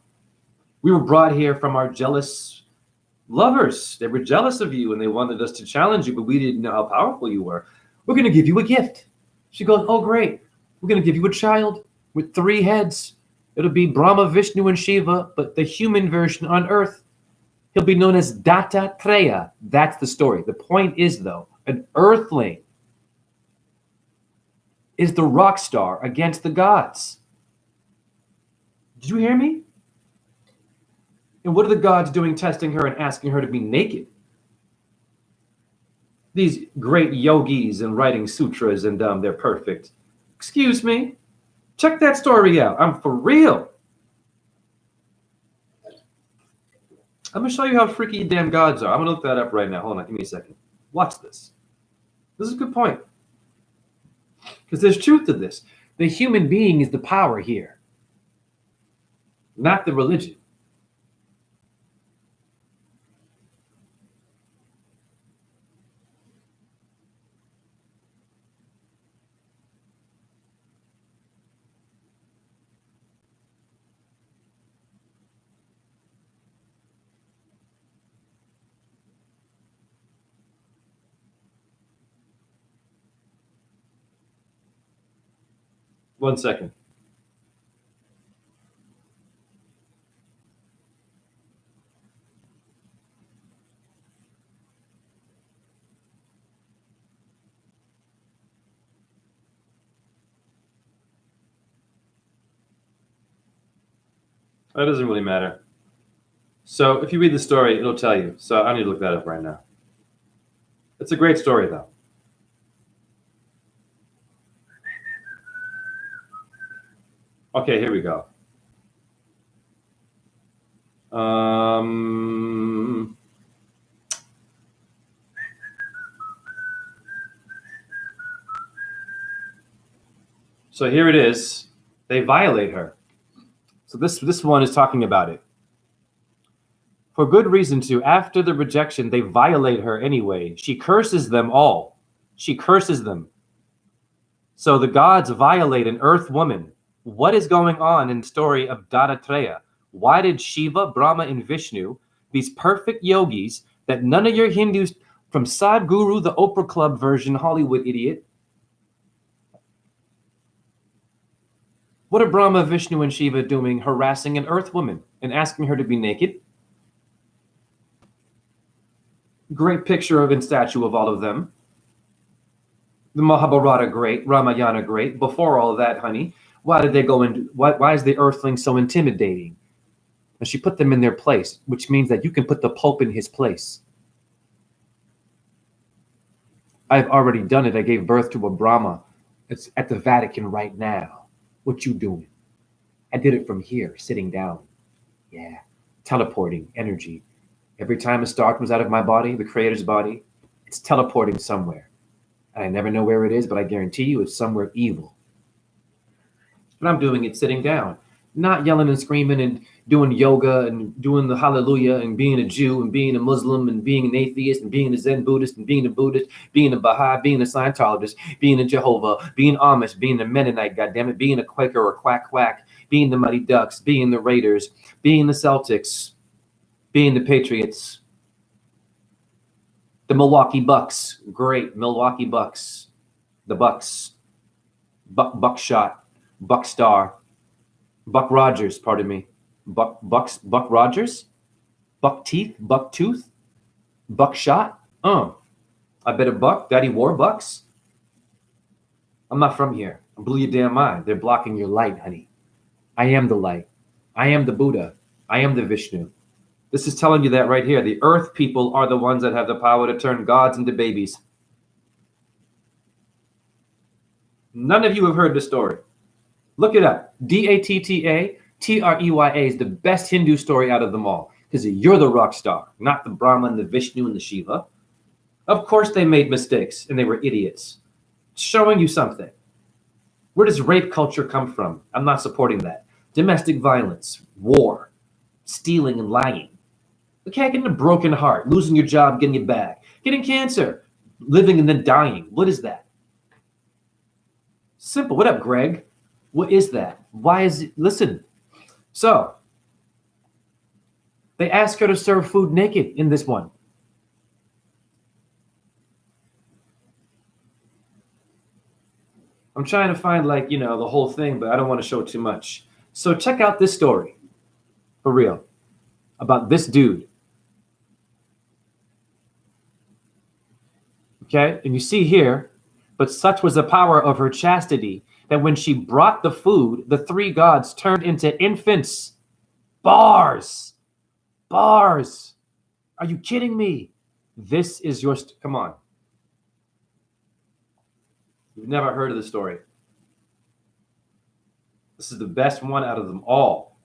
We were brought here from our jealous lovers. They were jealous of you and they wanted us to challenge you, but we didn't know how powerful you were. We're going to give you a gift. She goes, oh, great. We're going to give you a child with 3 heads. It'll be Brahma, Vishnu, and Shiva, but the human version on Earth. He'll be known as Dattatreya. That's the story. The point is, though, an earthling is the rock star against the gods. Did you hear me? And what are the gods doing, testing her and asking her to be naked? These great yogis and writing sutras and they're perfect. Excuse me? Check that story out. I'm for real. I'm going to show you how freaky damn gods are. I'm going to look that up right now. Hold on. Give me a second. Watch this. This is a good point. Because there's truth to this. The human being is the power here, not the religion. One second. That doesn't really matter. So if you read the story, it'll tell you. So I need to look that up right now. It's a great story, though. Okay, here we go. So here it is. They violate her. So this one is talking about it. For good reason too. After the rejection, they violate her anyway. She curses them all. She curses them. So the gods violate an earth woman. What is going on in the story of Dattatreya? Why did Shiva, Brahma, and Vishnu, these perfect yogis that none of your Hindus from Sadhguru, the Oprah Club version, Hollywood idiot, what are Brahma, Vishnu, and Shiva doing harassing an earth woman and asking her to be naked? Great picture of and statue of all of them. The Mahabharata great, Ramayana great. Before all of that, honey, why did they go into, why is the earthling so intimidating? And she put them in their place, which means that you can put the Pope in his place. I've already done it. I gave birth to a Brahma. It's at the Vatican right now. What you doing? I did it from here, sitting down. Yeah, teleporting energy. Every time a star comes out of my body, the Creator's body, it's teleporting somewhere. I never know where it is, but I guarantee you it's somewhere evil. But I'm doing it sitting down, not yelling and screaming and doing yoga and doing the hallelujah and being a Jew and being a Muslim and being an atheist and being a Zen Buddhist and being a Buddhist, being a Baha'i, being a Scientologist, being a Jehovah, being Amish, being a Mennonite, goddammit, being a Quaker or quack quack, being the Muddy Ducks, being the Raiders, being the Celtics, being the Patriots. The Milwaukee Bucks, great Milwaukee Bucks, the Bucks, Buckshot, Buckstar, Buck Rogers, pardon me, Buck Rogers, Bucktooth, Buckshot. I bet a buck, Daddy wore bucks. I'm not from here. I blew your damn mind. They're blocking your light, honey. I am the light. I am the Buddha. I am the Vishnu. This is telling you that right here. The earth people are the ones that have the power to turn gods into babies. None of you have heard the story. Look it up. Datta Treya is the best Hindu story out of them all. Because you're the rock star, not the Brahma and the Vishnu and the Shiva. Of course they made mistakes and they were idiots. Showing you something. Where does rape culture come from? I'm not supporting that. Domestic violence, war, stealing and lying. Okay, getting a broken heart, losing your job, getting it back, getting cancer, living and then dying. What is that? Simple. What up, Greg? What is that? Why is it? Listen. So, they ask her to serve food naked in this one. I'm trying to find the whole thing, but I don't want to show too much. So check out this story, for real, about this dude. Okay, and you see here, but such was the power of her chastity that when she brought the food, the three gods turned into infants. Bars. Are you kidding me? This is your, come on. You've never heard of the story. This is the best one out of them all.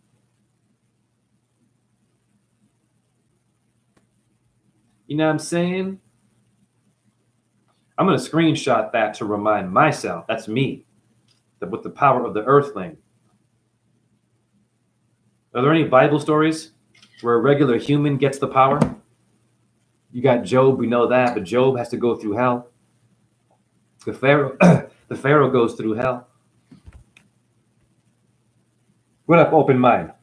You know what I'm saying? I'm going to screenshot that to remind myself. That's me. That with the power of the earthling. Are there any Bible stories where a regular human gets the power? You got Job, we know that, but Job has to go through hell. The Pharaoh goes through hell. What up, open mind?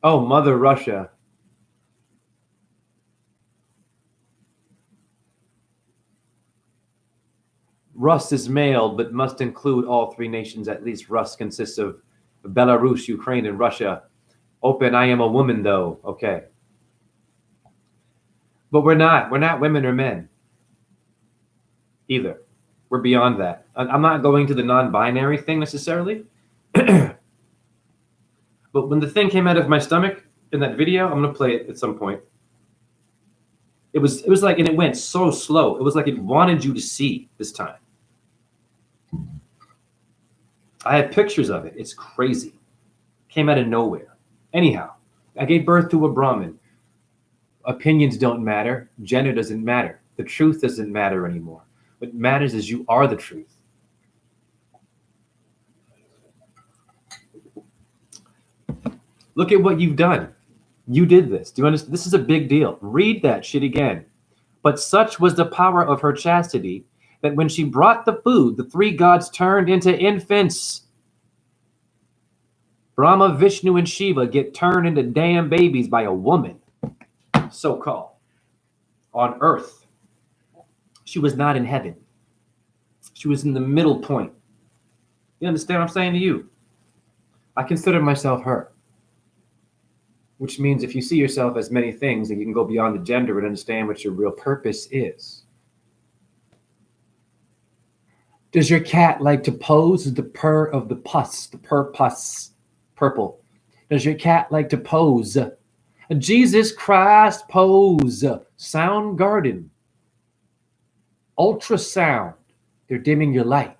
Oh, Mother Russia. Rus is male, but must include all three nations. At least Rus consists of Belarus, Ukraine, and Russia. Open, I am a woman, though. Okay. But we're not. We're not women or men. Either. We're beyond that. I'm not going to the non-binary thing necessarily. But when the thing came out of my stomach in that video, I'm going to play it at some point. It was like, and it went so slow. It was like it wanted you to see this time. I have pictures of it. It's crazy. Came out of nowhere. Anyhow, I gave birth to a Brahmin. Opinions don't matter. Gender doesn't matter. The truth doesn't matter anymore. What matters is you are the truth. Look at what you've done. You did this. Do you understand? This is a big deal. Read that shit again. But such was the power of her chastity that when she brought the food, the three gods turned into infants. Brahma, Vishnu, and Shiva get turned into damn babies by a woman, so-called, on earth. She was not in heaven. She was in the middle point. You understand what I'm saying to you? I consider myself her. Which means if you see yourself as many things, then you can go beyond the gender and understand what your real purpose is. Does your cat like to pose the purr of the pus, the pus, purple? Does your cat like to pose? Jesus Christ pose. Soundgarden. Ultrasound. They're dimming your light.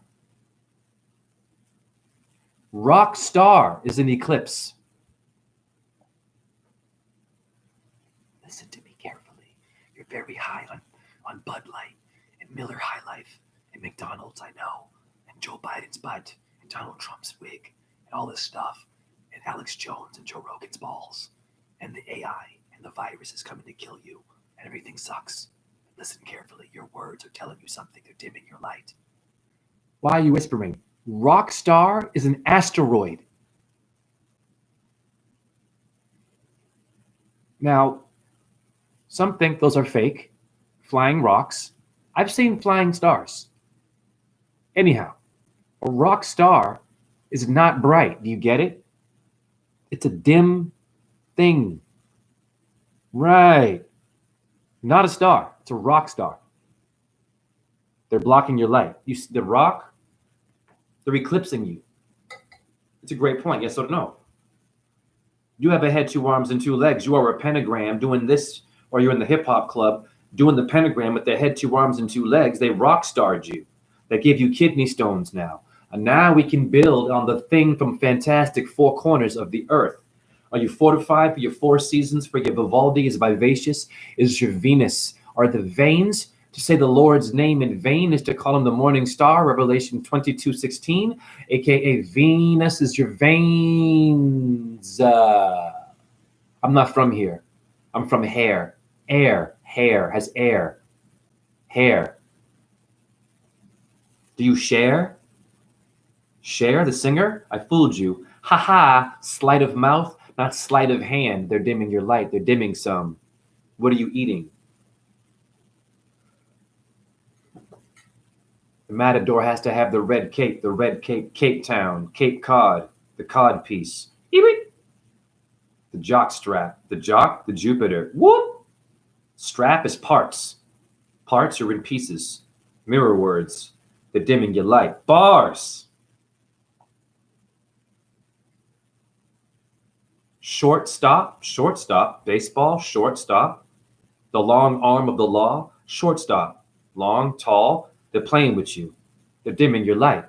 Rock star is an eclipse. Listen to me carefully. You're very high on Bud Light and Miller High Life and McDonald's, I know, and Joe Biden's butt and Donald Trump's wig and all this stuff and Alex Jones and Joe Rogan's balls and the AI and the virus is coming to kill you and everything sucks. Listen carefully. Your words are telling you something. They're dimming your light. Why are you whispering? Rock star is an asteroid. Now, some think those are fake, flying rocks. I've seen flying stars. Anyhow, a rock star is not bright. Do you get it? It's a dim thing. Right. Not a star. It's a rock star. They're blocking your light. You see the rock? They're eclipsing you. It's a great point. Yes or no? You have a head, 2 arms, and 2 legs. You are a pentagram doing this, or you're in the hip hop club doing the pentagram with the head, 2 arms, and 2 legs. They rock starred you. They gave you kidney stones now. And now we can build on the thing from fantastic 4 corners of the earth. Are you fortified for your 4 seasons? For your Vivaldi is vivacious, is your Venus. Are the veins? To say the Lord's name in vain is to call him the morning star, Revelation 22:16, aka Venus is your veins. I'm not from here. I'm from hair. Air. Hair has air. Hair. Do you share? Share, the singer? I fooled you. Ha ha, sleight of mouth, not sleight of hand. They're dimming your light. They're dimming some. What are you eating? The matador has to have the red cape, Cape Town, Cape Cod, the cod piece. The jock strap, the jock, the Jupiter. Whoop! Strap is parts. Parts are in pieces. Mirror words. They're dimming your light. Bars. Shortstop, baseball, shortstop. The long arm of the law, shortstop. Long, tall. They're playing with you. They're dimming your light.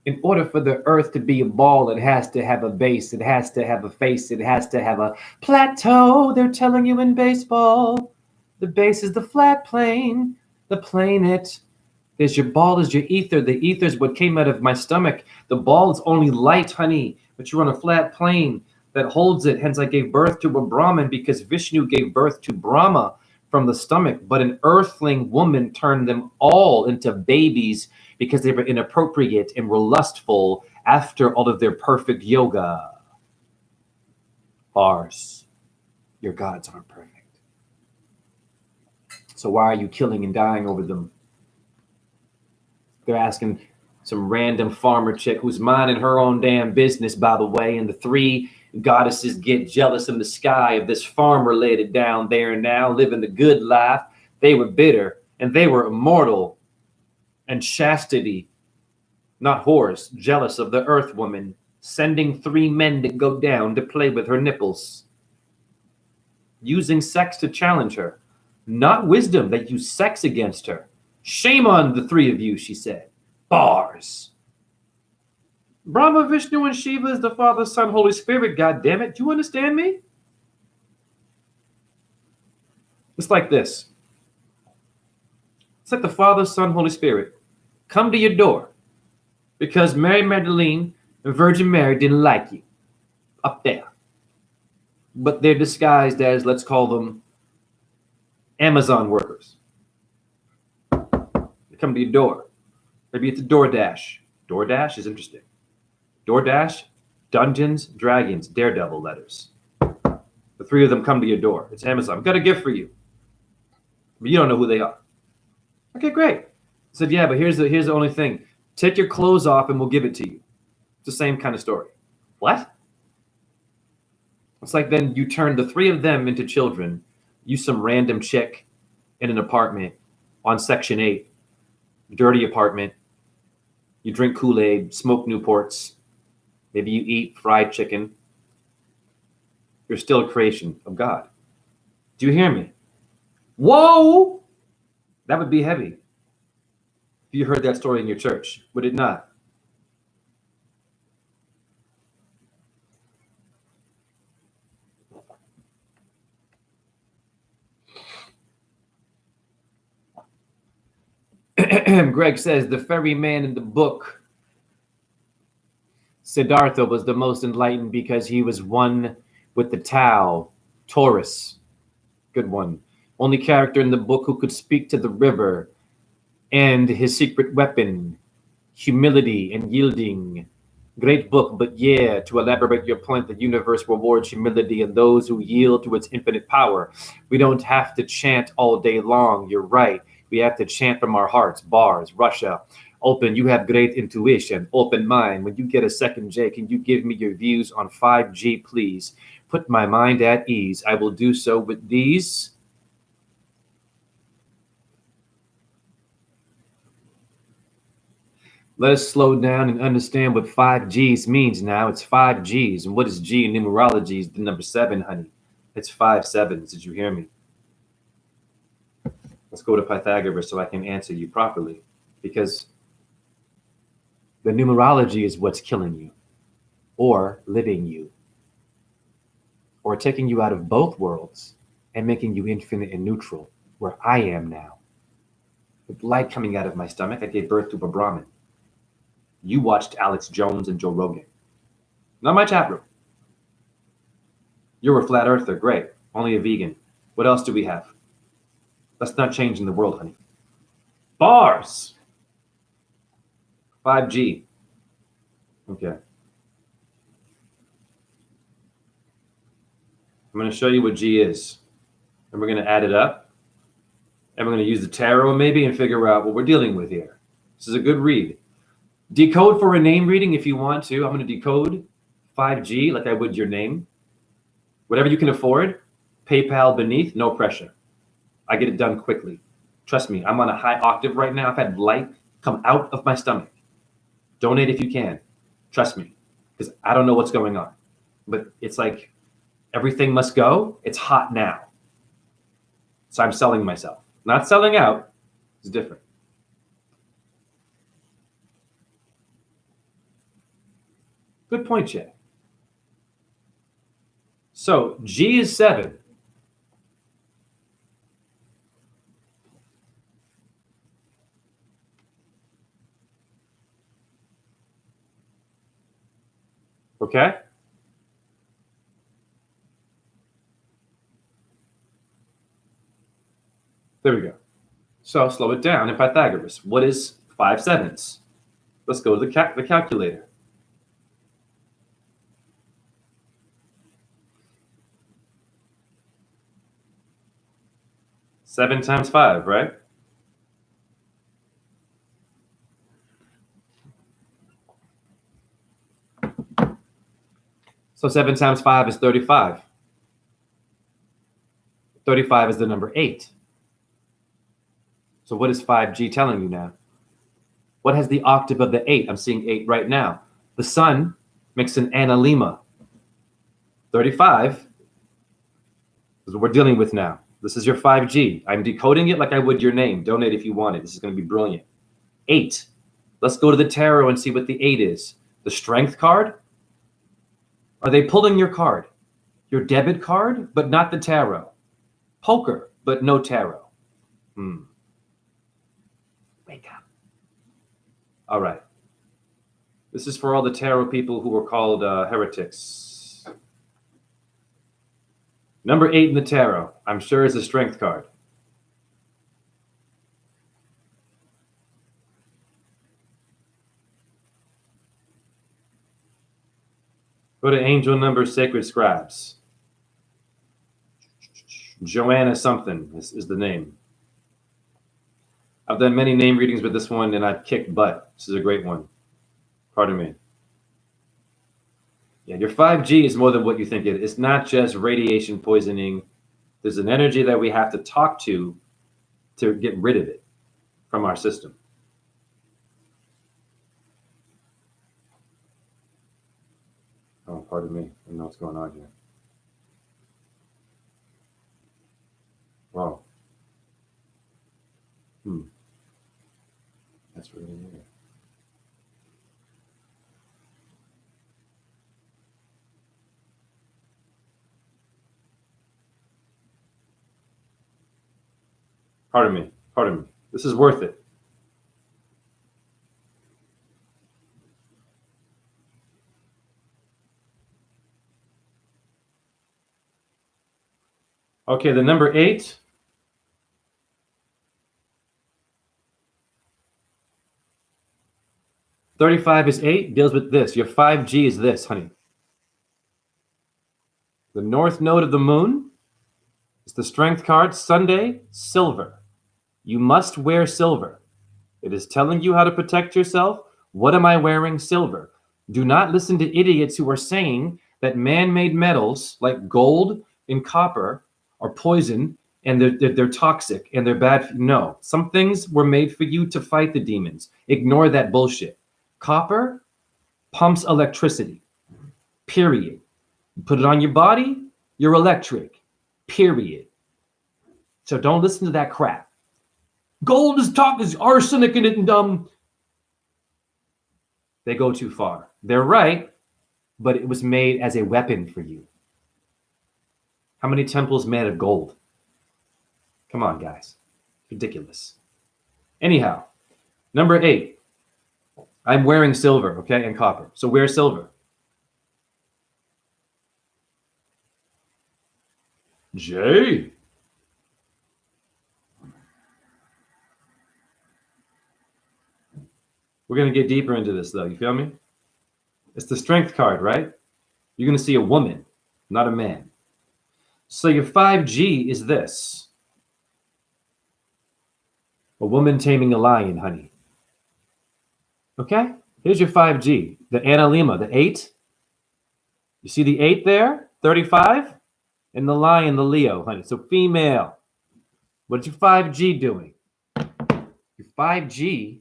In order for the earth to be a ball, it has to have a base. It has to have a face. It has to have a plateau. They're telling you in baseball. The base is the flat plane. The planet. There's your ball, is your ether. The ether is what came out of my stomach. The ball is only light, honey. But you're on a flat plane that holds it. Hence, I gave birth to a Brahmin because Vishnu gave birth to Brahma from the stomach. But an earthling woman turned them all into babies because they were inappropriate and were lustful after all of their perfect yoga. Bars. Your gods aren't perfect. So why are you killing and dying over them? They're asking some random farmer chick who's minding her own damn business, by the way, and the 3 goddesses get jealous in the sky of this farmer laid it down there and now living the good life. They were bitter and they were immortal. And chastity, not whores, jealous of the earth woman, sending 3 men to go down to play with her nipples, using sex to challenge her. not wisdom, that use sex against her. Shame on the three of you, she said. Bars. Brahma, Vishnu, and Shiva is the Father, Son, Holy Spirit, God damn it. Do you understand me? It's like this. It's like the Father, Son, Holy Spirit come to your door because Mary Magdalene and Virgin Mary didn't like you up there. But they're disguised as, let's call them, Amazon workers. They come to your door. Maybe it's a DoorDash. DoorDash is interesting. DoorDash, Dungeons, Dragons, Daredevil letters. The three of them come to your door. It's Amazon. I've got a gift for you. But you don't know who they are. Okay, great. I said, yeah, but here's the only thing. Take your clothes off and we'll give it to you. It's the same kind of story. What? It's like then you turn the three of them into children. You some random chick in an apartment on Section 8, dirty apartment. You drink Kool-Aid, smoke Newports. Maybe you eat fried chicken. You're still a creation of God. Do you hear me? Whoa! That would be heavy. If you heard that story in your church, would it not? Greg says the ferryman in the book Siddhartha was the most enlightened because he was one with the Tao, Taurus. Good one. Only character in the book who could speak to the river, and his secret weapon, humility and yielding. Great book, but yeah, to elaborate your point, the universe rewards humility and those who yield to its infinite power. We don't have to chant all day long. You're right. We have to chant from our hearts. Bars, Russia. Open, you have great intuition. Open mind. When you get a second, Jay, can you give me your views on 5G, please? Put my mind at ease. I will do so with these. Let us slow down and understand what 5Gs means now. It's 5Gs. And what is G in numerology? Is the number 7, honey. It's 5 sevens. Did you hear me? Let's go to Pythagoras so I can answer you properly. Because the numerology is what's killing you, or living you, or taking you out of both worlds and making you infinite and neutral, where I am now. With light coming out of my stomach, I gave birth to a Brahmin. You watched Alex Jones and Joe Rogan. Not my chat room. You're a flat earther, great. Only a vegan. What else do we have? That's not changing the world, honey. Bars! 5G. Okay. I'm going to show you what G is. And we're going to add it up. And we're going to use the tarot maybe and figure out what we're dealing with here. This is a good read. Decode for a name reading if you want to. I'm going to decode 5G like I would your name. Whatever you can afford. PayPal beneath, no pressure. I get it done quickly. Trust me, I'm on a high octave right now. I've had light come out of my stomach. Donate if you can. Trust me, because I don't know what's going on. But it's like everything must go. It's hot now. So I'm selling myself. Not selling out. It's different. Good point, Jay. So G is 7. Okay? There we go. So slow it down in Pythagoras. What is 5 sevens? Let's go to the calculator. Seven times 5, right? So 7 times 5 is 35. 35 is the number 8. So what is 5G telling you now? What has the octave of the 8? I'm seeing 8 right now. The sun makes an analemma. 35 is what we're dealing with now. This is your 5G. I'm decoding it like I would your name. Donate if you want it. This is going to be brilliant. 8. Let's go to the tarot and see what the 8 is. The strength card? Are they pulling your card? Your debit card, but not the tarot. Poker, but no tarot. Wake up. All right. This is for all the tarot people who were called heretics. Number 8 in the tarot, I'm sure, is a strength card. Go to angel number sacred scribes. Joanna something is the name. I've done many name readings with this one, and I've kicked butt. This is a great one. Pardon me. Yeah, your 5G is more than what you think it is. It's not just radiation poisoning. There's an energy that we have to talk to get rid of it from our system. Oh, pardon me. I don't know what's going on here. Wow. That's really weird. Pardon me. Pardon me. This is worth it. Okay, the number 8. $35 is 8, deals with this. Your 5G is this, honey. The north node of the moon is the strength card. Sunday, silver. You must wear silver. It is telling you how to protect yourself. What am I wearing? Silver. Do not listen to idiots who are saying that man-made metals like gold and copper are poison and they're toxic and they're bad. No, some things were made for you to fight the demons. Ignore that bullshit. Copper pumps electricity, period. You put it on your body, you're electric, period. So don't listen to that crap. Gold is arsenic in it and dumb. They go too far. They're right, but it was made as a weapon for you. How many temples made of gold? Come on, guys. Ridiculous. Anyhow, number 8. I'm wearing silver, okay, and copper. So wear silver. Jay. We're going to get deeper into this, though. You feel me? It's the strength card, right? You're going to see a woman, not a man. So your 5G is this. A woman taming a lion, honey. Okay? Here's your 5G. The Analema, the 8. You see the 8 there? 35? And the lion, the Leo, honey. So female. What's your 5G doing? Your 5G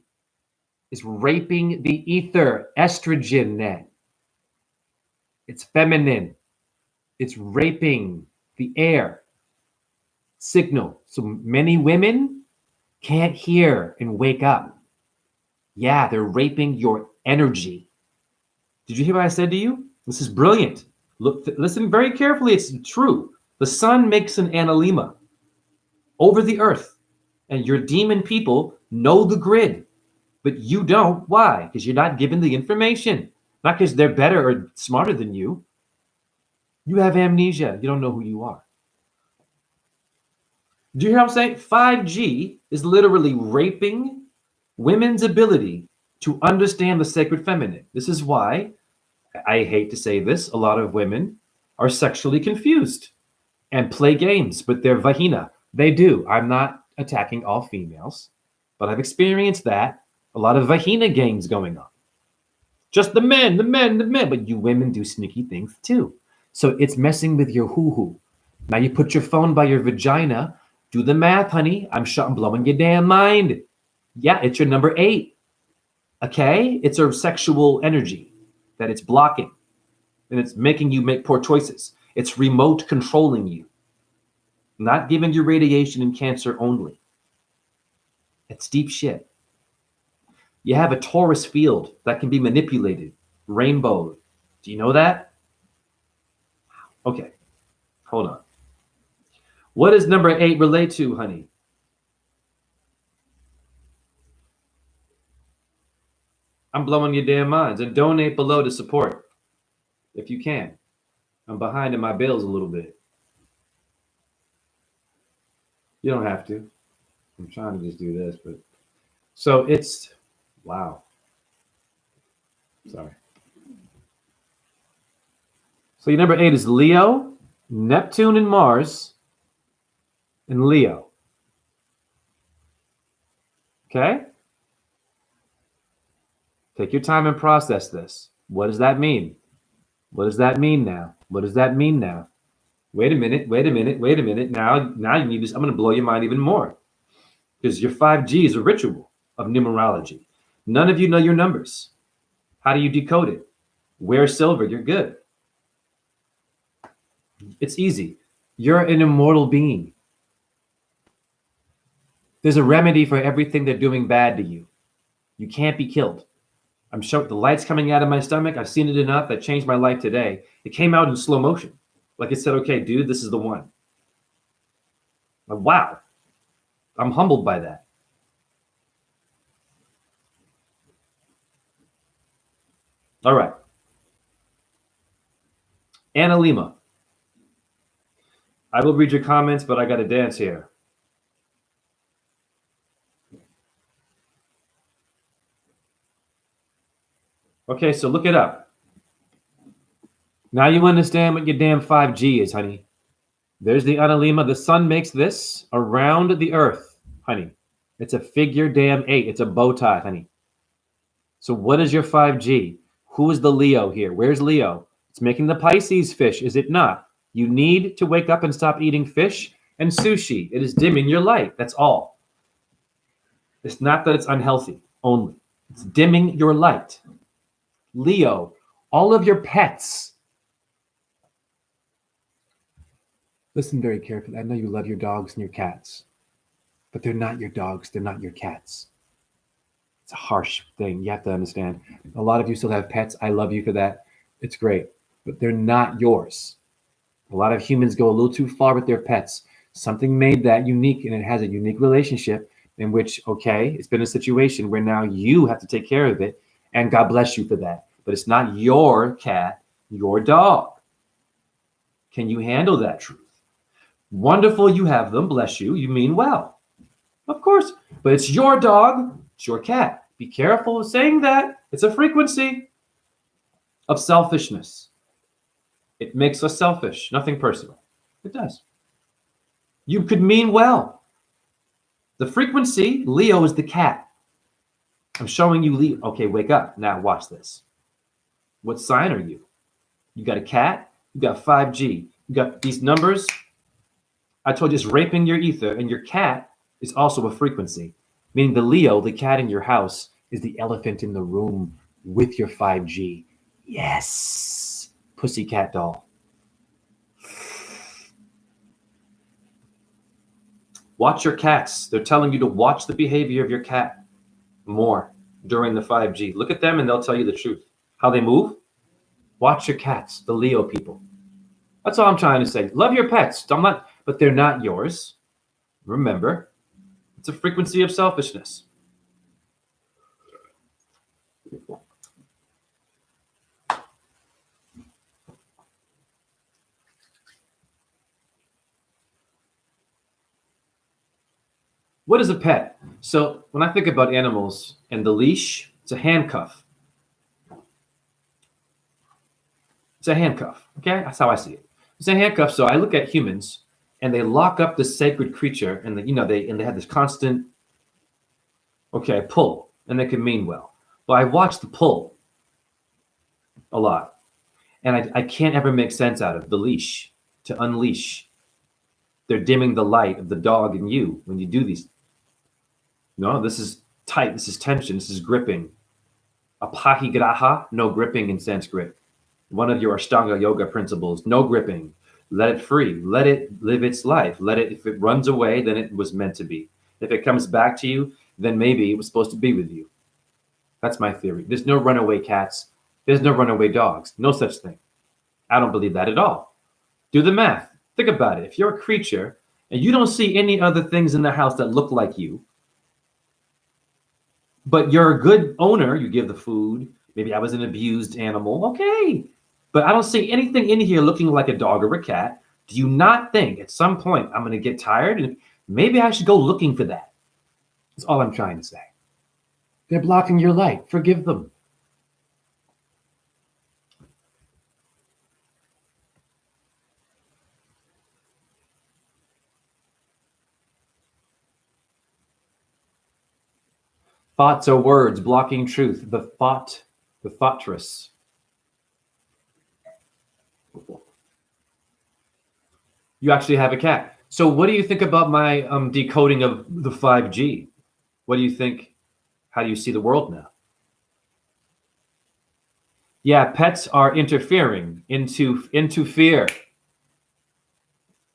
is raping the ether, estrogen net. It's feminine. It's raping the air signal. So many women can't hear and wake up. Yeah, they're raping your energy. Did you hear what I said to you? This is brilliant. Look, listen very carefully. It's true. The sun makes an analema over the earth, and your demon people know the grid, but you don't. Why? Because you're not given the information. Not because they're better or smarter than you. You have amnesia. You don't know who you are. Do you hear what I'm saying? 5G is literally raping women's ability to understand the sacred feminine. This is why, I hate to say this, a lot of women are sexually confused and play games with their vagina. They do. I'm not attacking all females, but I've experienced that. A lot of vagina games going on. Just the men, but you women do sneaky things too. So it's messing with your hoo-hoo. Now you put your phone by your vagina. Do the math, honey. I'm blowing your damn mind. Yeah, it's your number 8. Okay? It's a sexual energy that it's blocking. And it's making you make poor choices. It's remote controlling you. Not giving you radiation and cancer only. It's deep shit. You have a torus field that can be manipulated, rainbow. Do you know that? Okay, hold on. What does number 8 relate to, honey? I'm blowing your damn minds. And donate below to support if you can. I'm behind in my bills a little bit. You don't have to. I'm trying to just do this, but so it's wow. Sorry. So your number 8 is Leo, Neptune, and Mars, and Leo. Okay? Take your time and process this. What does that mean? What does that mean now? What does that mean now? Wait a minute. Now you need to, I'm going to blow your mind even more. Because your 5G is a ritual of numerology. None of you know your numbers. How do you decode it? Wear silver, you're good. It's easy. You're an immortal being. There's a remedy for everything they're doing bad to you. You can't be killed. I'm showing the light's coming out of my stomach. I've seen it enough. That changed my life today. It came out in slow motion. Like it said, okay, dude, this is the one. Like, wow. I'm humbled by that. All right. Anna Lima. I will read your comments, but I got to dance here. Okay, so look it up. Now you understand what your damn 5G is, honey. There's the Anna Lima. The sun makes this around the earth, honey. It's a figure damn 8. It's a bow tie, honey. So what is your 5G? Who is the Leo here? Where's Leo? It's making the Pisces fish, is it not? You need to wake up and stop eating fish and sushi. It is dimming your light. That's all. It's not that it's unhealthy only. It's dimming your light. Leo, all of your pets. Listen very carefully. I know you love your dogs and your cats, but they're not your dogs. They're not your cats. It's a harsh thing. You have to understand. A lot of you still have pets. I love you for that. It's great, but they're not yours. A lot of humans go a little too far with their pets. Something made that unique, and it has a unique relationship in which, okay, it's been a situation where now you have to take care of it, and God bless you for that. But it's not your cat, your dog. Can you handle that truth? Wonderful you have them, bless you. You mean well. Of course, but it's your dog, it's your cat. Be careful of saying that. It's a frequency of selfishness. It makes us selfish, nothing personal. It does. You could mean well. The frequency, Leo is the cat. I'm showing you Leo. Okay, wake up. Now watch this. What sign are you? You got a cat, you got 5G, you got these numbers. I told you it's raping your ether, and your cat is also a frequency, meaning the Leo, the cat in your house, is the elephant in the room with your 5G. Yes, pussycat doll. Watch your cats. They're telling you to watch the behavior of your cat more during the 5G. Look at them and they'll tell you the truth. How they move. Watch your cats, the Leo people. That's all I'm trying to say. Love your pets. I'm not, but they're not yours. Remember, it's a frequency of selfishness. What is a pet? So when I think about animals and the leash, it's a handcuff. It's a handcuff. Okay, that's how I see it. It's a handcuff. So I look at humans, and they lock up this sacred creature, and they have this constant, pull, and they can mean well. But I watch the pull a lot, and I can't ever make sense out of the leash to unleash. They're dimming the light of the dog in you when you do these. No, this is tight. This is tension. This is gripping. Aparigraha, no gripping in Sanskrit. One of your Ashtanga yoga principles, no gripping. Let it free. Let it live its life. Let it, if it runs away, then it was meant to be. If it comes back to you, then maybe it was supposed to be with you. That's my theory. There's no runaway cats. There's no runaway dogs. No such thing. I don't believe that at all. Do the math. Think about it. If you're a creature and you don't see any other things in the house that look like you, but you're a good owner, you give the food. Maybe I was an abused animal. Okay. But I don't see anything in here looking like a dog or a cat. Do you not think at some point I'm going to get tired and maybe I should go looking for that? That's all I'm trying to say. They're blocking your light. Forgive them. Thoughts are words blocking truth. The thoughtress. You actually have a cat. So what do you think about my decoding of the 5G? What do you think? How do you see the world now? Yeah, pets are interfering into fear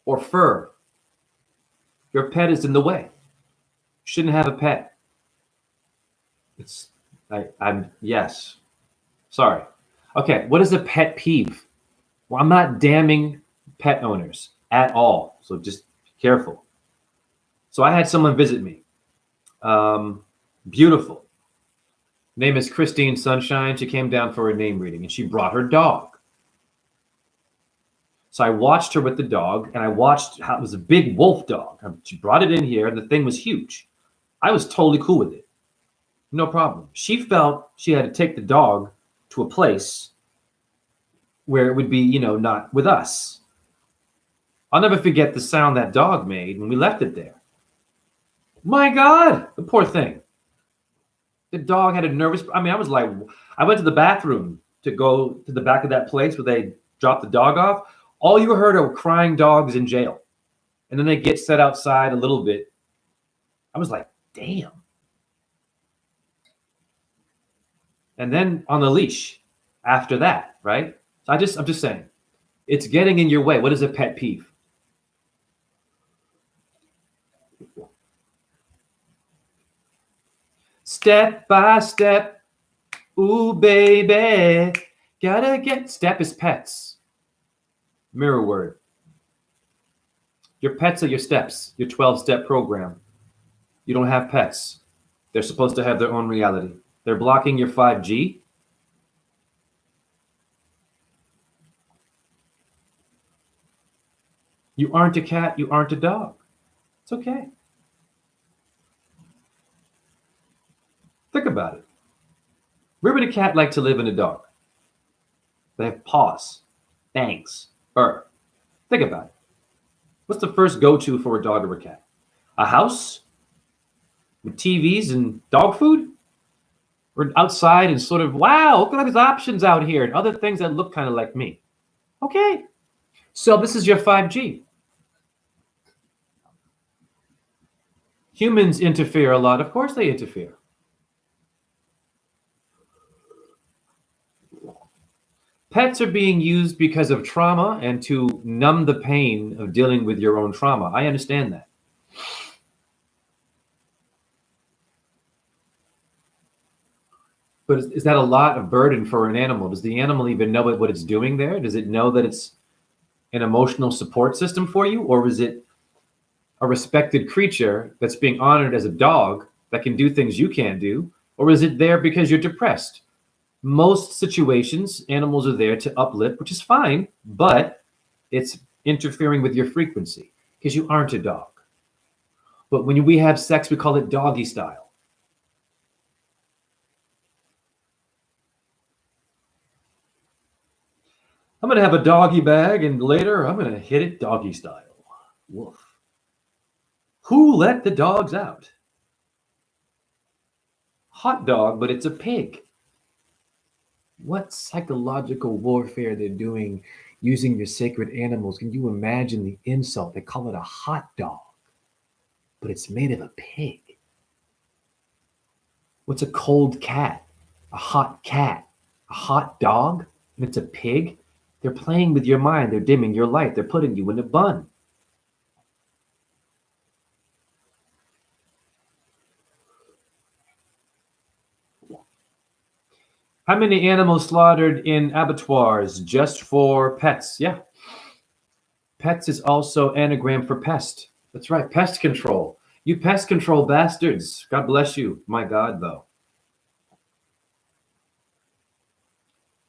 or fur. Your pet is in the way. Shouldn't have a pet. I'm yes. Sorry. Okay, what is a pet peeve? Well, I'm not damning pet owners at all. So just be careful. So I had someone visit me. Beautiful. Name is Christine Sunshine. She came down for a name reading and she brought her dog. So I watched her with the dog and I watched how it was a big wolf dog. She brought it in here and the thing was huge. I was totally cool with it. No problem. She felt she had to take the dog to a place where it would be, not with us. I'll never forget the sound that dog made when we left it there. My God, the poor thing. The dog had a nervous, I was like, I went to the bathroom to go to the back of that place where they dropped the dog off. All you heard are crying dogs in jail. And then they get set outside a little bit. I was like, damn. And then on the leash after that, right? So I'm just saying, it's getting in your way. What is a pet peeve? Step by step, ooh baby, gotta get, step is pets. Mirror word. Your pets are your steps, your 12-step program. You don't have pets. They're supposed to have their own reality. They're blocking your 5G. You aren't a cat, you aren't a dog. It's okay. Think about it. Where would a cat like to live and a dog? They have paws, fangs, fur. Think about it. What's the first go-to for a dog or a cat? A house with TVs and dog food? Or outside and sort of, wow, look at all these options out here and other things that look kind of like me. Okay. So this is your 5G. Humans interfere a lot. Of course they interfere. Pets are being used because of trauma and to numb the pain of dealing with your own trauma. I understand that. But is that a lot of burden for an animal? Does the animal even know what it's doing there? Does it know that it's an emotional support system for you? Or is it a respected creature that's being honored as a dog that can do things you can't do? Or is it there because you're depressed? Most situations, animals are there to uplift, which is fine, but it's interfering with your frequency because you aren't a dog. But when we have sex, we call it doggy style. I'm going to have a doggy bag and later I'm going to hit it doggy style. Woof. Who let the dogs out? Hot dog, but it's a pig. What psychological warfare they're doing using your sacred animals. Can you imagine the insult? They call it a hot dog, but it's made of a pig. What's a cold cat? A hot dog, and it's a pig? They're playing with your mind. They're dimming your light. They're putting you in a bun. How many animals slaughtered in abattoirs just for pets? Yeah. Pets is also anagram for pest. That's right, pest control. You pest control bastards. God bless you. My God, though.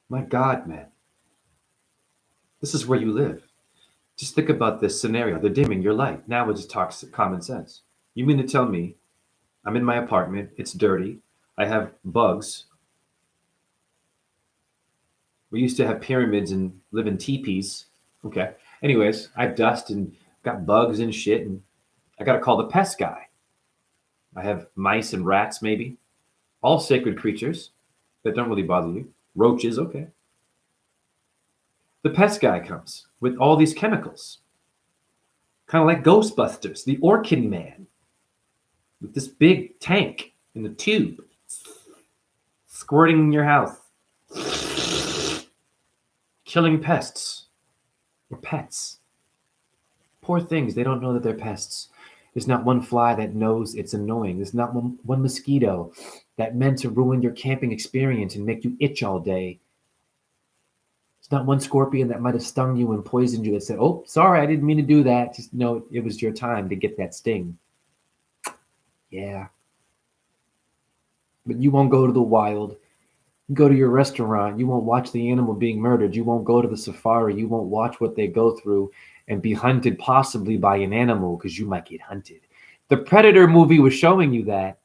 My God, man. This is where you live. Just think about this scenario. They're dimming your light. Now it just talks common sense. You mean to tell me I'm in my apartment, it's dirty, I have bugs. We used to have pyramids and live in teepees. Okay. Anyways, I have dust and got bugs and shit, and I got to call the pest guy. I have mice and rats, maybe. All sacred creatures that don't really bother you. Roaches, okay. The pest guy comes with all these chemicals, kind of like Ghostbusters, the Orchid Man, with this big tank in the tube, squirting in your house, killing pests or pets. Poor things, they don't know that they're pests. There's not one fly that knows it's annoying. There's not one mosquito that meant to ruin your camping experience and make you itch all day. There's not one scorpion that might have stung you and poisoned you that said, "Oh, sorry, I didn't mean to do that. Just know it was your time to get that sting." Yeah. But you won't go to the wild. You go to your restaurant. You won't watch the animal being murdered. You won't go to the safari. You won't watch what they go through and be hunted possibly by an animal because you might get hunted. The Predator movie was showing you that.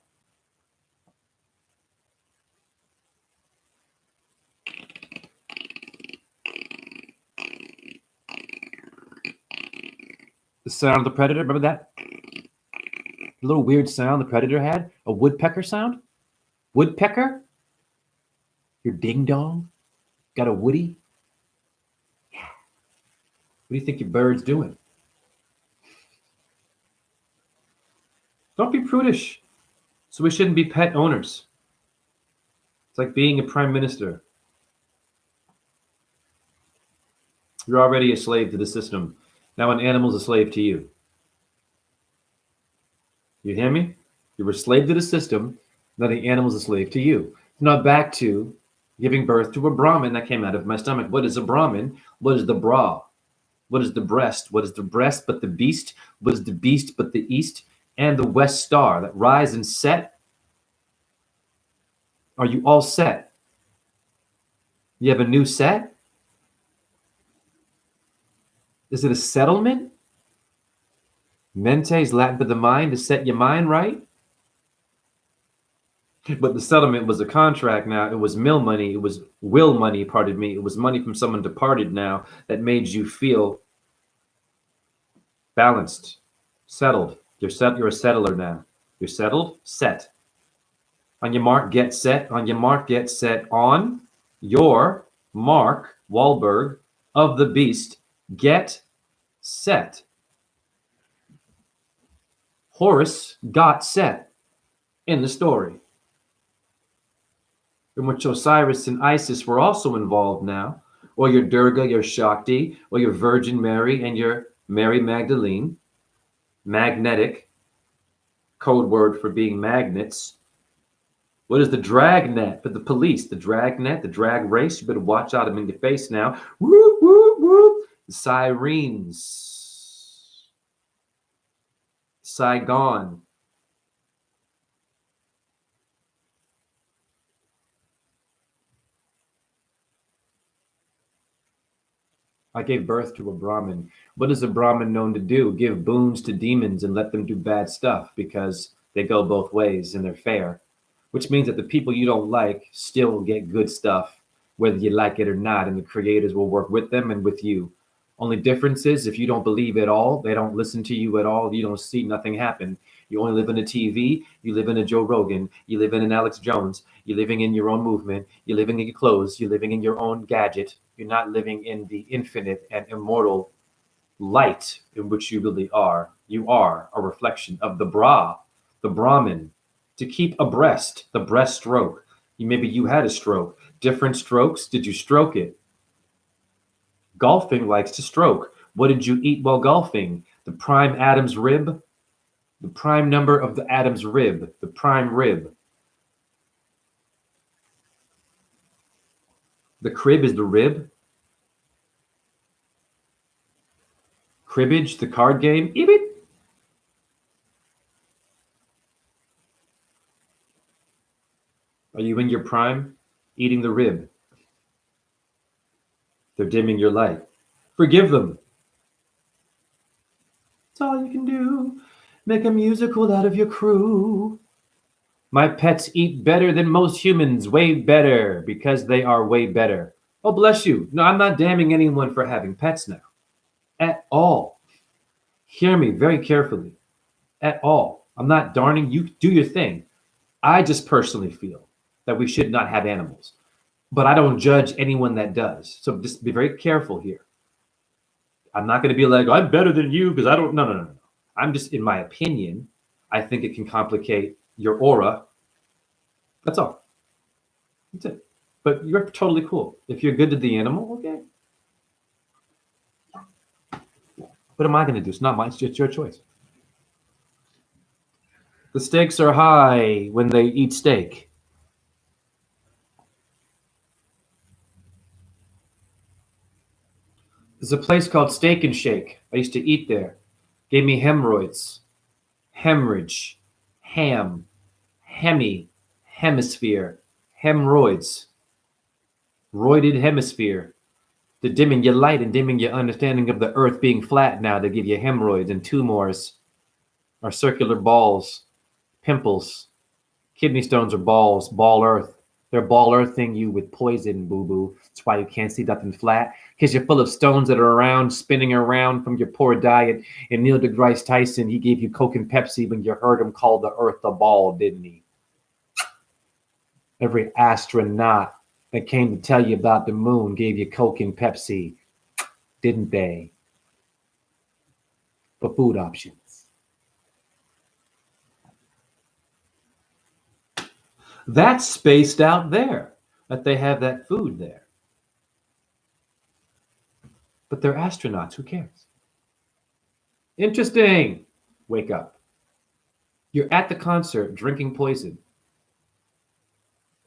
The sound of the Predator, remember that? The little weird sound the Predator had? A woodpecker sound? Woodpecker? Your ding dong? Got a woody? Yeah. What do you think your bird's doing? Don't be prudish. So we shouldn't be pet owners. It's like being a prime minister. You're already a slave to the system. Now an animal's a slave to you. You hear me? You were a slave to the system. Now the animal's a slave to you. Now back to giving birth to a Brahmin that came out of my stomach. What is a Brahmin? What is the bra? What is the breast? What is the breast but the beast? What is the beast but the east? And the west star that rise and set? Are you all set? You have a new set? Is it a settlement? Mente is Latin for the mind, to set your mind right. But the settlement was a contract now. It was mill money. It was will money, pardon me. It was money from someone departed now that made you feel balanced, settled. You're a settler now. You're settled, set. On your mark, get set. On your mark, get set. On your mark, Wahlberg, of the beast, get set. Horus got set in the story, in which Osiris and Isis were also involved now, or your Durga, your Shakti, or your Virgin Mary and your Mary Magdalene, magnetic, code word for being magnets. What is the drag net for the police? The drag net, the drag race. You better watch out. I'm in your face now. Whoop, whoop, whoop. The sirens. Saigon. I gave birth to a Brahmin. What is a Brahmin known to do? Give boons to demons and let them do bad stuff because they go both ways and they're fair. Which means that the people you don't like still get good stuff, whether you like it or not, and the creators will work with them and with you. Only difference is if you don't believe at all, they don't listen to you at all, you don't see nothing happen. You only live in a TV, you live in a Joe Rogan, you live in an Alex Jones, you're living in your own movement, you're living in your clothes, you're living in your own gadget. You're not living in the infinite and immortal light in which you really are. You are a reflection of the the Brahmin. To keep abreast, the breaststroke. Maybe you had a stroke. Different strokes. Did you stroke it? Golfing likes to stroke. What did you eat while golfing? The prime Adam's rib? The prime number of the Adam's rib. The prime rib. The crib is the rib. Cribbage, the card game. Eep, eep. Are you in your prime? Eating the rib. They're dimming your light. Forgive them. That's all you can do. Make a musical out of your crew. My pets eat better than most humans, way better, because they are way better. Oh, bless you. No, I'm not damning anyone for having pets now. At all. Hear me very carefully. At all. I'm not darning you. Do your thing. I just personally feel that we should not have animals. But I don't judge anyone that does. So just be very careful here. I'm not going to be like, I'm better than you because I don't. No. I'm just, in my opinion, I think it can complicate your aura. That's all. That's it. But you're totally cool. If you're good to the animal, okay. What am I going to do? It's not mine. It's your choice. The stakes are high when they eat steak. There's a place called Steak and Shake. I used to eat there. Gave me hemorrhoids, hemorrhage, ham, hemi, hemisphere, hemorrhoids, roided hemisphere. The dimming your light and dimming your understanding of the earth being flat now. They give you hemorrhoids and tumors are circular balls, pimples. Kidney stones are balls, ball earth. They're ball earthing you with poison, boo-boo. That's why you can't see nothing flat, because you're full of stones that are around, spinning around from your poor diet. And Neil deGrasse Tyson, he gave you Coke and Pepsi when you heard him call the earth a ball, didn't he? Every astronaut that came to tell you about the moon gave you Coke and Pepsi, didn't they? For food options. That's spaced out there, that they have that food there. But they're astronauts. Who cares? Interesting. Wake up. You're at the concert drinking poison.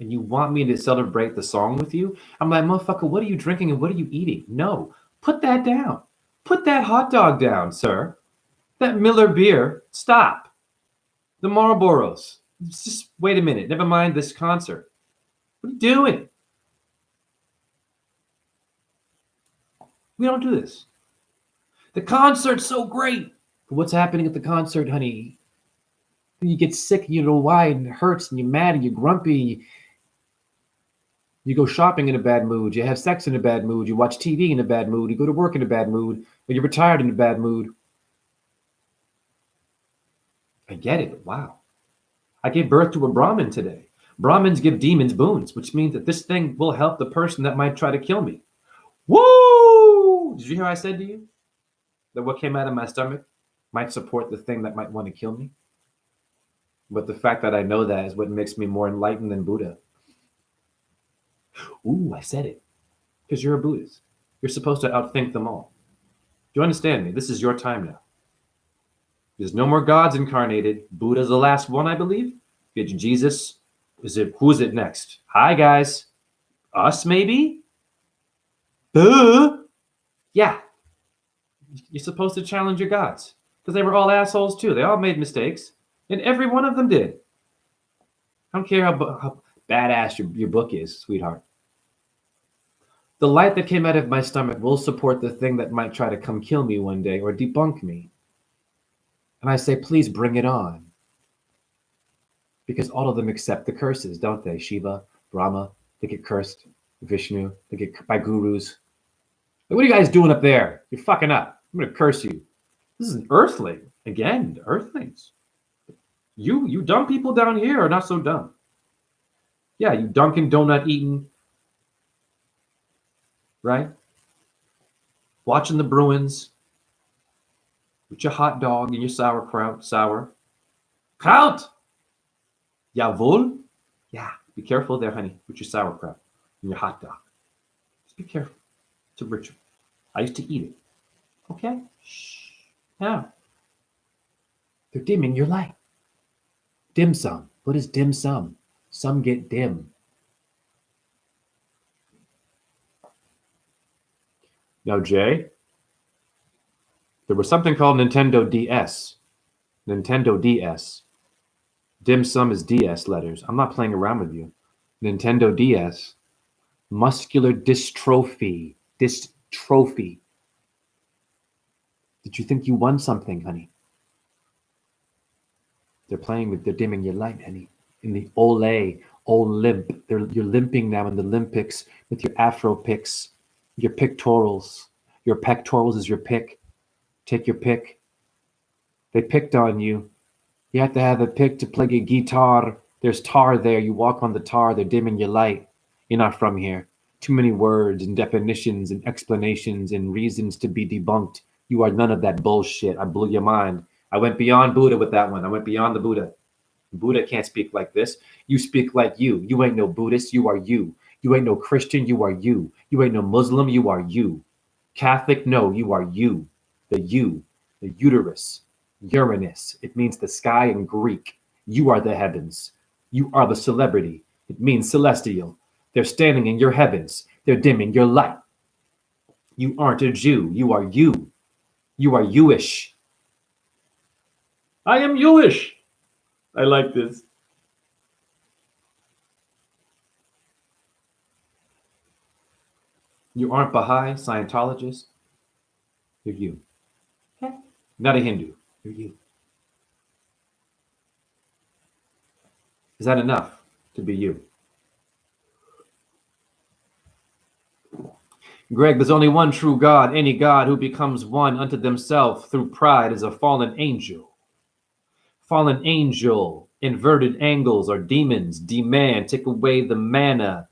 And you want me to celebrate the song with you? I'm like, motherfucker, what are you drinking and what are you eating? No, put that down. Put that hot dog down, sir. That Miller beer, stop. The Marlboros. Just wait a minute. Never mind this concert. What are you doing? We don't do this. The concert's so great. But what's happening at the concert, honey? You get sick, you know why, and it hurts, and you're mad, and you're grumpy. You go shopping in a bad mood. You have sex in a bad mood. You watch TV in a bad mood. You go to work in a bad mood. Or you're retired in a bad mood. I get it. Wow. I gave birth to a Brahmin today. Brahmins give demons boons, which means that this thing will help the person that might try to kill me. Woo! Did you hear what I said to you? That what came out of my stomach might support the thing that might want to kill me? But the fact that I know that is what makes me more enlightened than Buddha. Ooh, I said it. Because you're a Buddhist. You're supposed to outthink them all. Do you understand me? This is your time now. There's no more gods incarnated. Buddha's the last one, I believe. Get you Jesus. Who's it next? Hi, guys. Us, maybe? Yeah. You're supposed to challenge your gods. Because they were all assholes too. They all made mistakes. And every one of them did. I don't care how badass your book is, sweetheart. The light that came out of my stomach will support the thing that might try to come kill me one day or debunk me. And I say, please bring it on. Because all of them accept the curses, don't they? Shiva, Brahma, they get cursed. Vishnu, they get by gurus. Like, what are you guys doing up there? You're fucking up. I'm going to curse you. This is an earthling. Again, the earthlings. You dumb people down here are not so dumb. Yeah, you Dunkin' Donut eating, right? Watching the Bruins with your hot dog and your sauerkraut. Kraut! Jawohl? Yeah, be careful there, honey, with your sauerkraut and your hot dog. Just be careful. It's a ritual. I used to eat it. Okay? Shh. Yeah. They're dimming your light. Dim sum. What is dim sum? Some get dim. Now, Jay, there was something called Nintendo DS. Nintendo DS. Dim sum is DS letters. I'm not playing around with you. Nintendo DS. Muscular dystrophy. Dystrophy. Did you think you won something, honey? They're dimming your light, honey. In the Olymp. You're limping now in the Olympics with your Afro picks, your pictorials. Your pectorals is your pick. Take your pick. They picked on you. You have to have a pick to play a guitar. There's tar there. You walk on the tar. They're dimming your light. You're not from here. Too many words and definitions and explanations and reasons to be debunked. You are none of that bullshit. I blew your mind. I went beyond Buddha with that one. I went beyond the Buddha. Buddha can't speak like this. You speak like you. You ain't no Buddhist. You are you. You ain't no Christian. You are you. You ain't no Muslim. You are you. Catholic, no, you are you. The uterus, Uranus. It means the sky in Greek. You are the heavens. You are the celebrity. It means celestial. They're standing in your heavens. They're dimming your light. You aren't a Jew. You are you. You are Jewish. I am Jewish. I like this. You aren't Baha'i, Scientologist. You're you. Okay. Not a Hindu. You're you. Is that enough to be you? Greg, there's only one true God. Any God who becomes one unto themselves through pride is a fallen angel. Fallen angel, inverted angles, or demons, demand, take away the manna.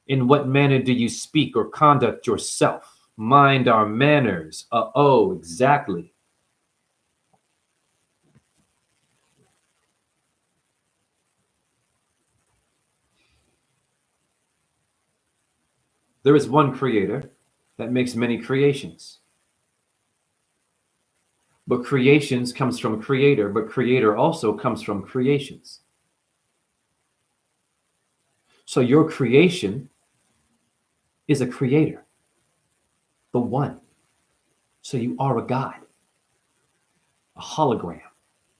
In what manner do you speak or conduct yourself? Mind our manners. Oh, exactly. There is one creator that makes many creations. But creations comes from creator, but creator also comes from creations. So your creation is a creator, the one. So you are a God, a hologram,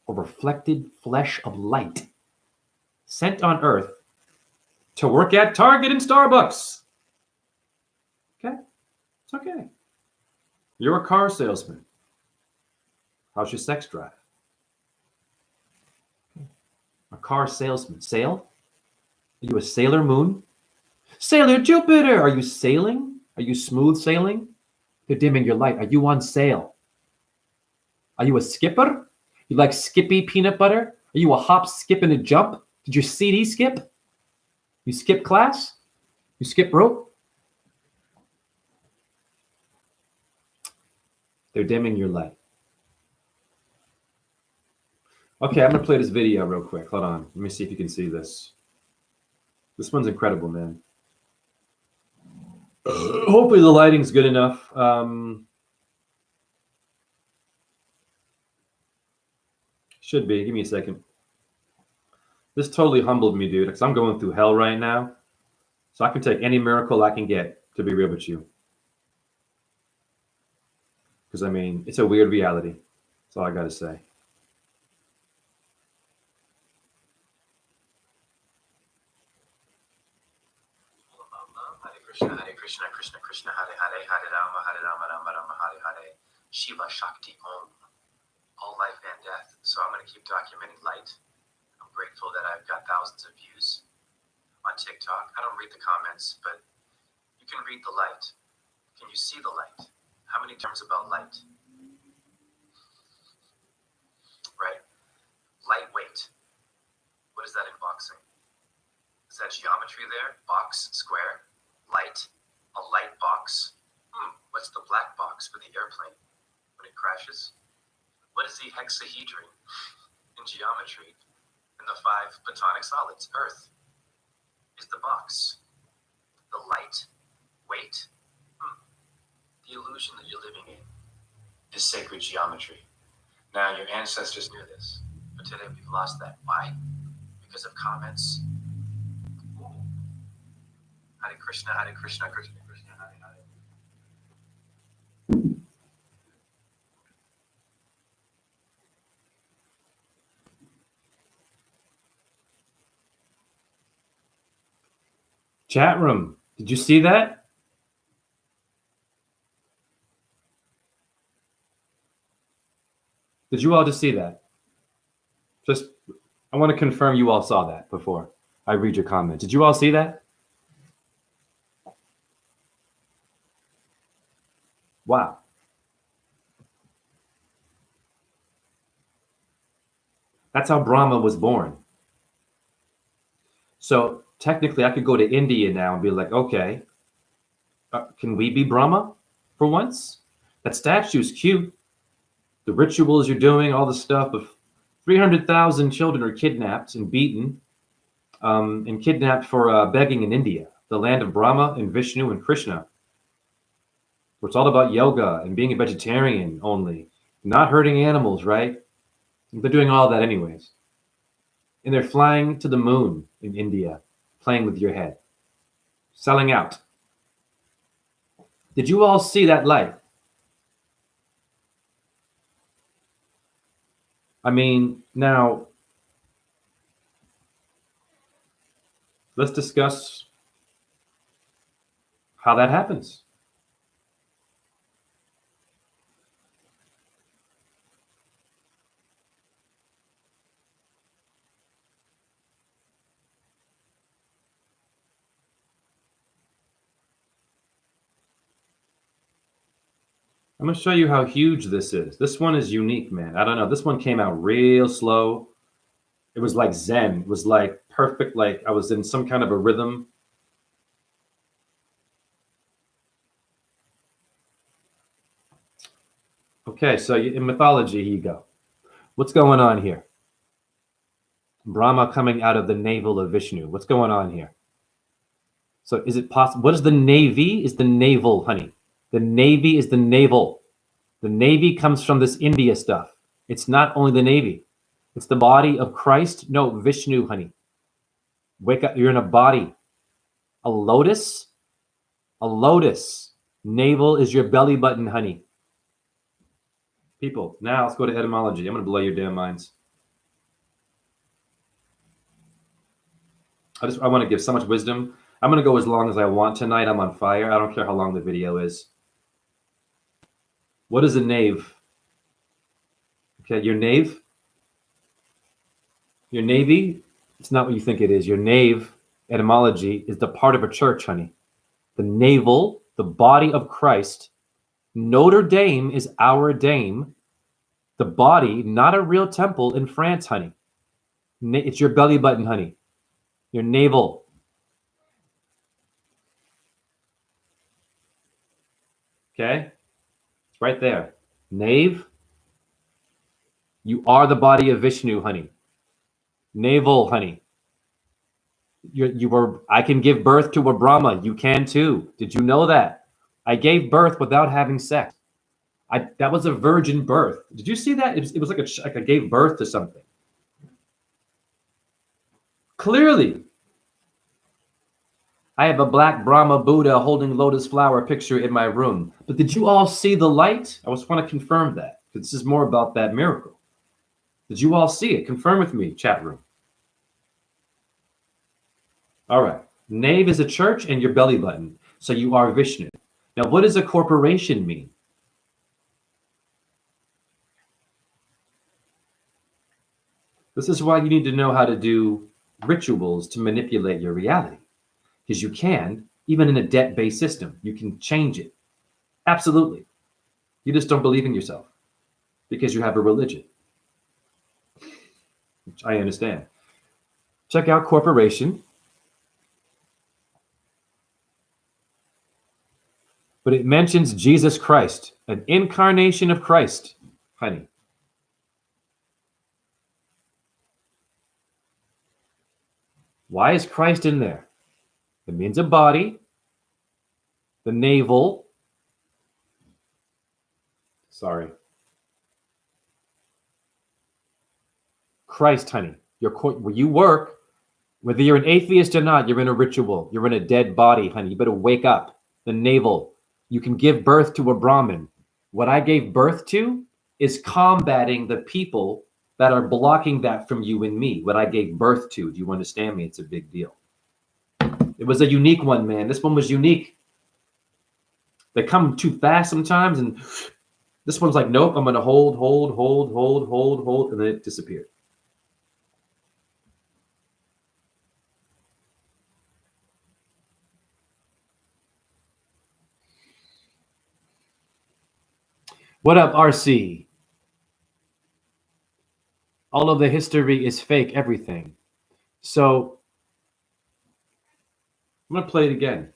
a reflected flesh of light sent on earth to work at Target and Starbucks. Okay? It's okay. You're a car salesman. How's your sex drive? A car salesman. Sail? Are you a Sailor Moon? Sailor Jupiter! Are you sailing? Are you smooth sailing? They're dimming your light. Are you on sail? Are you a skipper? You like Skippy peanut butter? Are you a hop, skip, and a jump? Did your CD skip? You skip class? You skip rope? They're dimming your light. Okay, I'm gonna play this video real quick. Hold on. Let me see if you can see this. This one's incredible, man. Hopefully the lighting's good enough. Should be. Give me a second. This totally humbled me, dude, because I'm going through hell right now. So I can take any miracle I can get, to be real with you. Because, I mean, it's a weird reality. That's all I got to say. Hare Krishna, Krishna Krishna, Hare Hare, Hare Rama, Rama Rama, Hare Hare, Shiva Shakti Om, all life and death. So I'm going to keep documenting light. I'm grateful that I've got thousands of views on TikTok. I don't read the comments, but you can read the light. Can you see the light? How many terms about light? Right? Lightweight. What is that in boxing? Is that geometry there? Box, square, light, a light box. What's the black box for the airplane when it crashes? What is the hexahedron in geometry? In the 5 platonic solids, Earth is the box. The light, weight, illusion that you're living in is sacred geometry. Now, your ancestors knew this, but today we've lost that. Why? Because of comments. Ooh. Hare Krishna, Hare Krishna, Krishna Krishna, Hare Hare. Chat room, did you see that? Did you all just see that? Just, I want to confirm you all saw that before I read your comment. Did you all see that? Wow. That's how Brahma was born. So technically, I could go to India now and be like, okay, can we be Brahma for once? That statue's cute. The rituals you're doing, all the stuff of 300,000 children are kidnapped and beaten and kidnapped for begging in India, the land of Brahma and Vishnu and Krishna, where it's all about yoga and being a vegetarian only, not hurting animals, right? They're doing all that anyways. And they're flying to the moon in India, playing with your head, selling out. Did you all see that light? I mean, now, let's discuss how that happens. I'm going to show you how huge this is. This one is unique, man. I don't know. This one came out real slow. It was like Zen. It was like perfect, like I was in some kind of a rhythm. Okay, so in mythology, here you go. What's going on here? Brahma coming out of the navel of Vishnu. What's going on here? So is it possible? What is the navy? Is the navel, honey. The navy is the navel. The navy comes from this India stuff. It's not only the navy. It's the body of Christ. No, Vishnu, honey. Wake up. You're in a body. A lotus. A lotus. Navel is your belly button, honey. People, now let's go to etymology. I'm going to blow your damn minds. I want to give so much wisdom. I'm going to go as long as I want tonight. I'm on fire. I don't care how long the video is. What is a knave? Okay, your knave. Your navy, it's not what you think it is. Your nave, etymology, is the part of a church, honey. The navel, the body of Christ. Notre Dame is our dame. The body, not a real temple in France, honey. It's your belly button, honey. Your navel. Okay? It's right there. Nave. You are the body of Vishnu, honey. Navel, honey. I can give birth to a Brahma. You can too. Did you know that? I gave birth without having sex. That was a virgin birth. Did you see that? It was like I gave birth to something. Clearly. I have a black Brahma Buddha holding lotus flower picture in my room. But did you all see the light? I just want to confirm that, because this is more about that miracle. Did you all see it? Confirm with me, chat room. All right. Nave is a church and your belly button. So you are Vishnu. Now, what does a corporation mean? This is why you need to know how to do rituals to manipulate your reality. Because you can, even in a debt-based system, you can change it. Absolutely. You just don't believe in yourself because you have a religion, which I understand. Check out corporation. But it mentions Jesus Christ, an incarnation of Christ, honey. Why is Christ in there? It means a body, the navel, Sorry. Christ, honey, where you work, whether you're an atheist or not, you're in a ritual. You're in a dead body, honey. You better wake up. The navel. You can give birth to a Brahmin. What I gave birth to is combating the people that are blocking that from you and me. What I gave birth to. Do you understand me? It's a big deal. It was a unique one, man. This one was unique. They come too fast sometimes, and this one's like, nope, I'm going to hold, and then it disappeared. What up, RC? All of the history is fake, everything. So I'm going to play it again.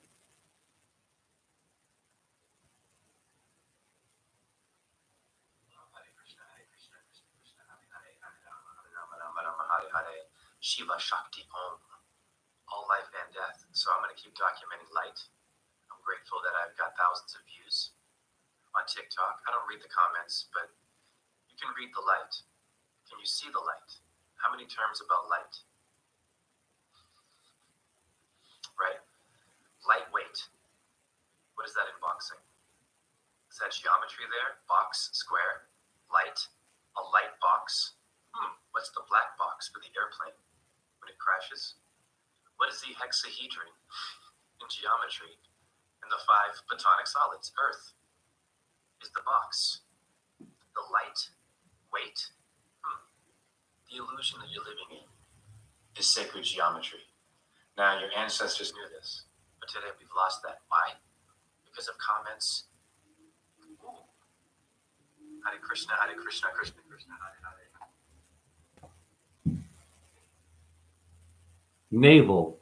Shiva Shakti Om, all life and death. So I'm going to keep documenting light. I'm grateful that I've got thousands of views on TikTok. I don't read the comments, but you can read the light. Can you see the light? How many terms about light? Right? Lightweight. What is that in boxing? Is that geometry there? Box, square, light, a light box. What's the black box for the airplane when it crashes? What is the hexahedron in geometry? And the 5 platonic solids, Earth is the box. The light, weight, the illusion that you're living in is sacred geometry. Now, your ancestors knew this, but today we've lost that. Why? Because of comments. Hare Krishna, Krishna Krishna, Hare Hare. Naval.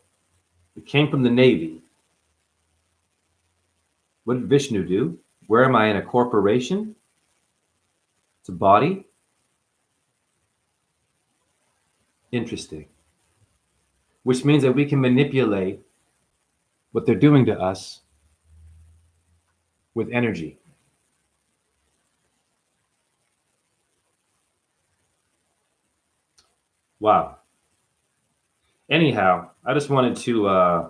It came from the Navy. What did Vishnu do? Where am I in a corporation? It's a body? Interesting. Which means that we can manipulate what they're doing to us with energy. Wow. Anyhow, I just wanted to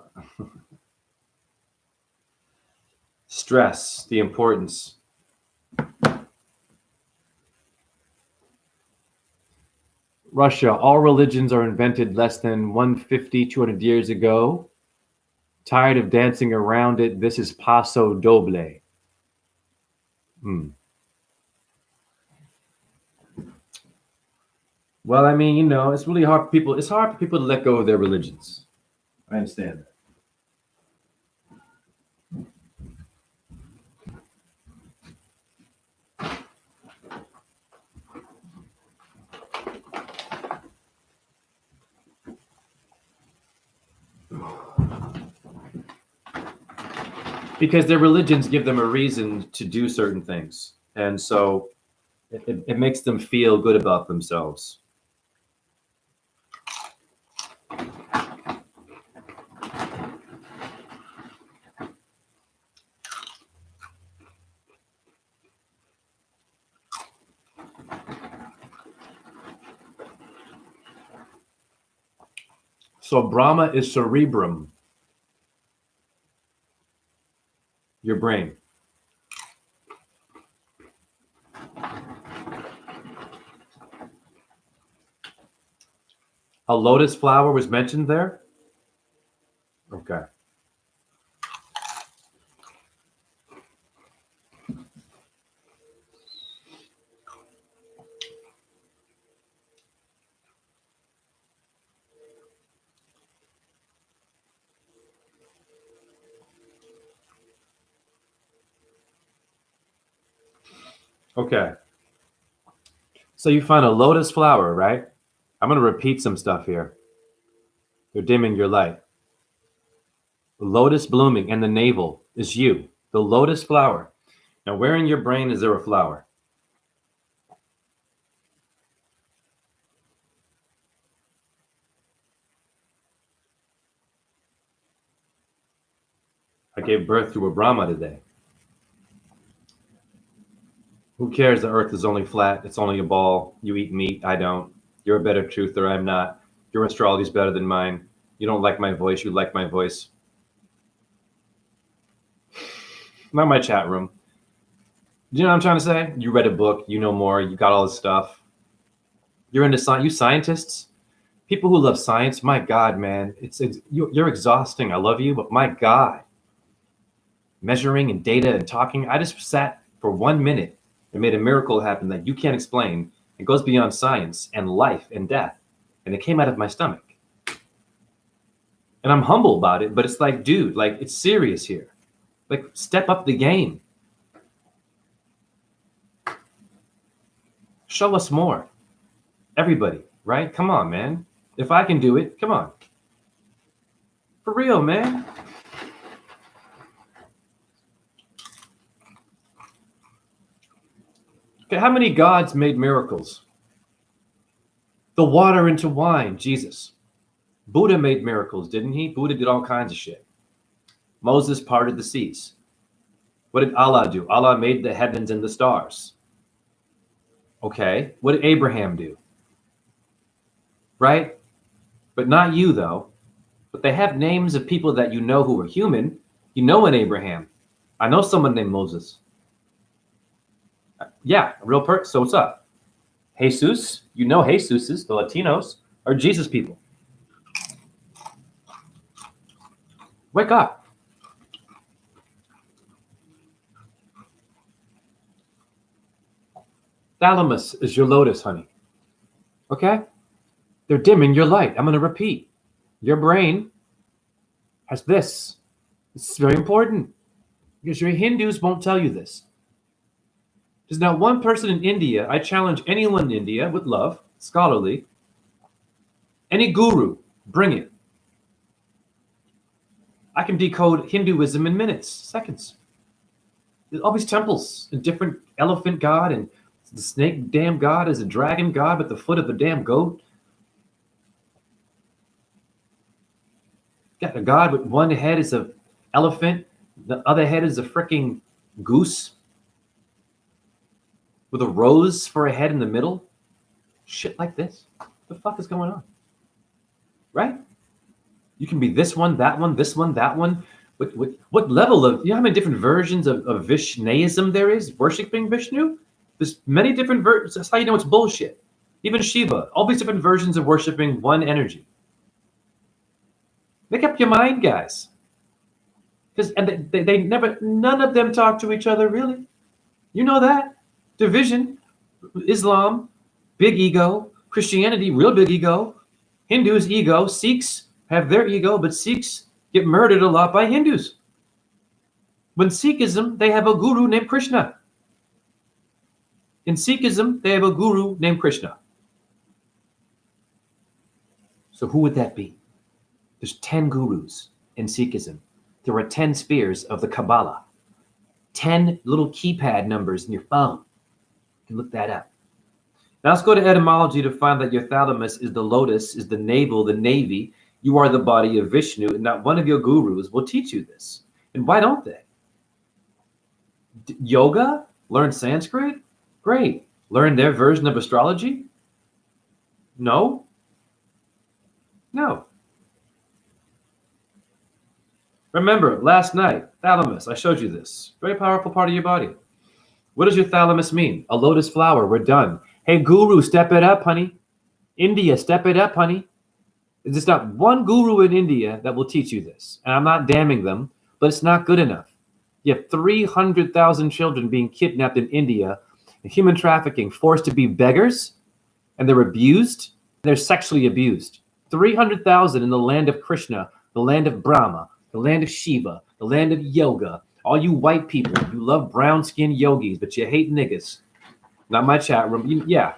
stress the importance Russia, all religions are invented less than 150, 200 years ago. Tired of dancing around it, this is paso doble. Well, I mean, you know, it's really hard for people. It's hard for people to let go of their religions. I understand that. Because their religions give them a reason to do certain things. And so it makes them feel good about themselves. So Brahma is cerebrum, your brain. A lotus flower was mentioned there? Okay. Okay. So you find a lotus flower, right? I'm going to repeat some stuff here. They're dimming your light. Lotus blooming and the navel is you, the lotus flower. Now, where in your brain is there a flower? I gave birth to a Brahma today. Who cares? The earth is only flat. It's only a ball. You eat meat. I don't. You're a better truther. I'm not. Your astrology is better than mine. You don't like my voice. You like my voice. Not my chat room. Do you know what I'm trying to say? You read a book. You know more. You got all this stuff. You're into science. You scientists, people who love science. My God, man, you're exhausting. I love you, but my God, measuring and data and talking. I just sat for 1 minute and made a miracle happen that you can't explain. It goes beyond science and life and death, and it came out of my stomach. And I'm humble about it, but it's like, dude, like it's serious here. Like, step up the game. Show us more. Everybody, right? Come on, man. If I can do it, come on. For real, man. Okay, how many gods made miracles? The water into wine, Jesus. Buddha made miracles, didn't he? Buddha did all kinds of shit. Moses parted the seas. What did Allah do? Allah made the heavens and the stars. Okay, what did Abraham do? Right? But not you, though. But they have names of people that you know who are human. You know an Abraham. I know someone named Moses. Yeah, a real person. So what's up? Jesus, you know Jesuses, the Latinos, are Jesus people. Wake up. Thalamus is your lotus, honey. Okay? They're dimming your light. I'm going to repeat. Your brain has this. This is very important because your Hindus won't tell you this. There's not one person in India. I challenge anyone in India with love, scholarly, any guru, bring it. I can decode Hinduism in minutes, seconds. There's all these temples, a different elephant god, and the snake damn god is a dragon god with the foot of a damn goat. Got a god with one head is an elephant, the other head is a freaking goose with a rose for a head in the middle. Shit like this. What the fuck is going on? Right? You can be this one, that one, this one, that one. What level of, you know how many different versions of Vishnaism there is? Worshipping Vishnu? There's many different versions. That's how you know it's bullshit. Even Shiva, all these different versions of worshiping one energy. Make up your mind, guys. And they never, none of them talk to each other, really. You know that. Division, Islam, big ego, Christianity, real big ego, Hindus, ego, Sikhs have their ego, but Sikhs get murdered a lot by Hindus. When Sikhism, they have a guru named Krishna. In Sikhism, they have a guru named Krishna. So who would that be? There's 10 gurus in Sikhism. There are 10 spheres of the Kabbalah. 10 little keypad numbers in your phone. You can look that up. Now let's go to etymology to find that your thalamus is the lotus, is the navel, the navy. You are the body of Vishnu, and not one of your gurus will teach you this. And why don't they? Yoga? Learn Sanskrit? Great. Learn their version of astrology? No. No. Remember, last night, thalamus, I showed you this. Very powerful part of your body. What does your thalamus mean? A lotus flower, we're done. Hey, guru, step it up, honey. India, step it up, honey. There's not one guru in India that will teach you this. And I'm not damning them, but it's not good enough. You have 300,000 children being kidnapped in India, and human trafficking, forced to be beggars, and they're abused. They're sexually abused. 300,000 in the land of Krishna, the land of Brahma, the land of Shiva, the land of yoga. All you white people, you love brown-skinned yogis, but you hate niggas. Not my chat room. You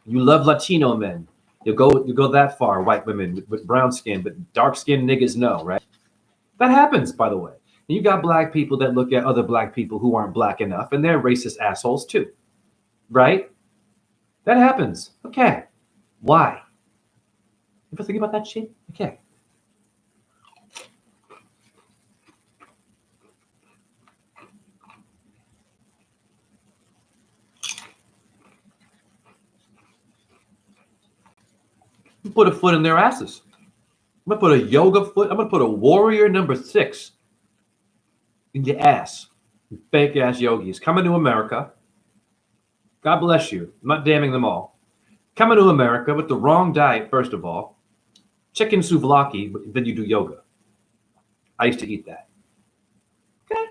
love Latino men. You go that far, white women with brown skin, but dark-skinned niggas no, right? That happens, by the way. And you got black people that look at other black people who aren't black enough, and they're racist assholes too, right? That happens. Okay. Why? Ever think about that shit? Okay. Put a foot in their asses. I'm gonna put a yoga foot. I'm gonna put a warrior number 6 in your ass. Fake ass yogis coming to America. God bless you. I'm not damning them all. Coming to America with the wrong diet, first of all. Chicken souvlaki, but then you do yoga. I used to eat that. Okay.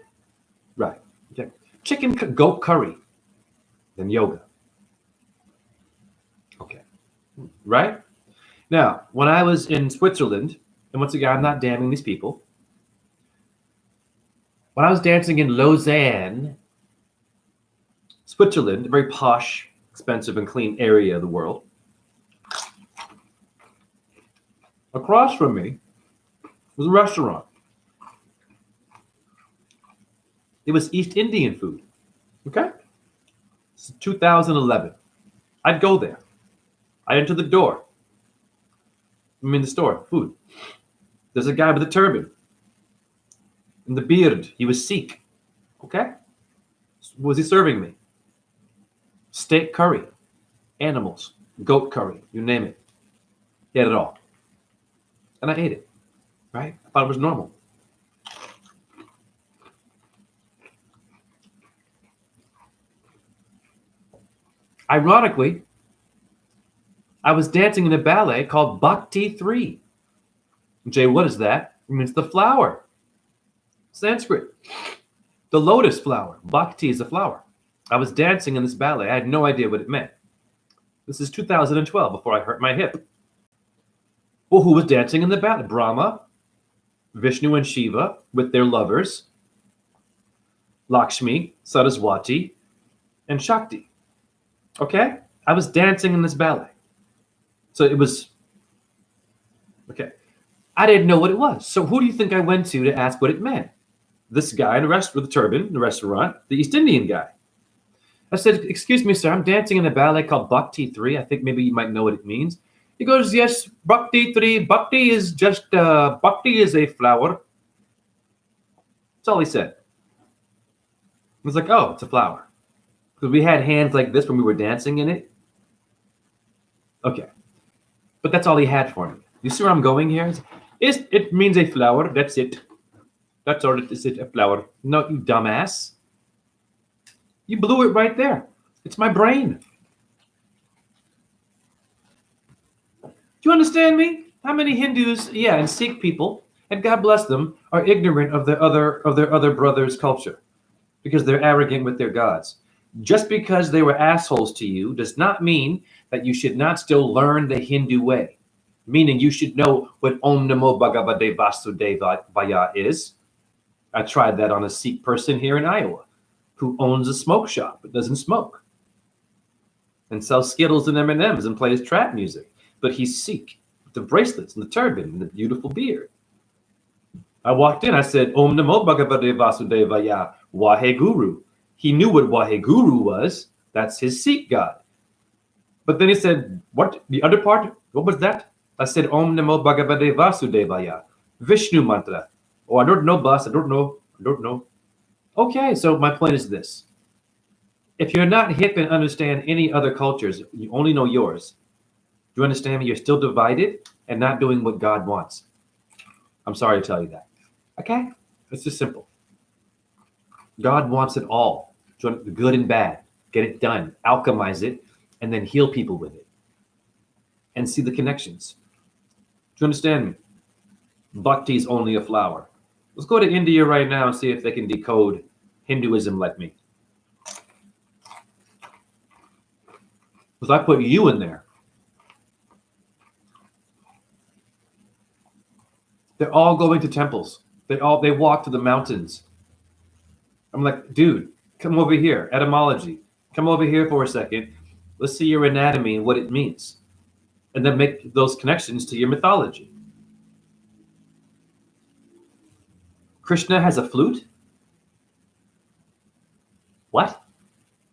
Right. Okay. Chicken goat curry, then yoga. Okay. Right? Now, when I was in Switzerland, and once again, I'm not damning these people. When I was dancing in Lausanne, Switzerland, a very posh, expensive, and clean area of the world, across from me was a restaurant. It was East Indian food. Okay? It's 2011. I'd go there. I enter the door. I'm in the store, food. There's a guy with a turban and the beard. He was Sikh. Okay? What was he serving me? Steak curry, animals, goat curry, you name it. He had it all. And I ate it. Right? I thought it was normal. Ironically, I was dancing in a ballet called Bhakti 3. Jay, what is that? It means the flower. Sanskrit. The lotus flower. Bhakti is a flower. I was dancing in this ballet. I had no idea what it meant. This is 2012, before I hurt my hip. Well, who was dancing in the ballet? Brahma, Vishnu and Shiva with their lovers, Lakshmi, Saraswati, and Shakti. Okay? I was dancing in this ballet. So it was, okay. I didn't know what it was. So who do you think I went to ask what it meant? This guy in the with the turban in the restaurant, the East Indian guy. I said, excuse me, sir, I'm dancing in a ballet called Bhakti 3. I think maybe you might know what it means. He goes, yes, Bhakti 3. Bhakti is just, Bhakti is a flower. That's all he said. I was like, oh, it's a flower. Because we had hands like this when we were dancing in it. Okay. But that's all he had for me. You see where I'm going here? It means a flower. That's it. That's all it is, a flower. No, you dumbass. You blew it right there. It's my brain. Do you understand me? How many Hindus, and Sikh people, and God bless them, are ignorant of their other brothers' culture because they're arrogant with their gods. Just because they were assholes to you does not mean that you should not still learn the Hindu way. Meaning you should know what Om Namo Bhagavate Vasudevaya is. I tried that on a Sikh person here in Iowa who owns a smoke shop but doesn't smoke and sells Skittles and M&Ms and plays trap music. But he's Sikh with the bracelets and the turban and the beautiful beard. I walked in, I said, Om Namo Bhagavate Vasudevaya, Waheguru. He knew what Waheguru was. That's his Sikh god. But then he said, what? The other part? What was that? I said, Om Namo Bhagavate Vasudevaya, Vishnu mantra. Oh, I don't know, boss. I don't know. Okay, so my point is this. If you're not hip and understand any other cultures, you only know yours. Do you understand me? You're still divided and not doing what God wants. I'm sorry to tell you that. Okay? It's just simple. God wants it all. The good and bad. Get it done. Alchemize it. And then heal people with it. And see the connections. Do you understand me? Bhakti is only a flower. Let's go to India right now and see if they can decode Hinduism like me. Because I put you in there. They're all going to temples. They walk to the mountains. I'm like, dude, come over here. Etymology. Come over here for a second. Let's see your anatomy and what it means. And then make those connections to your mythology. Krishna has a flute? What?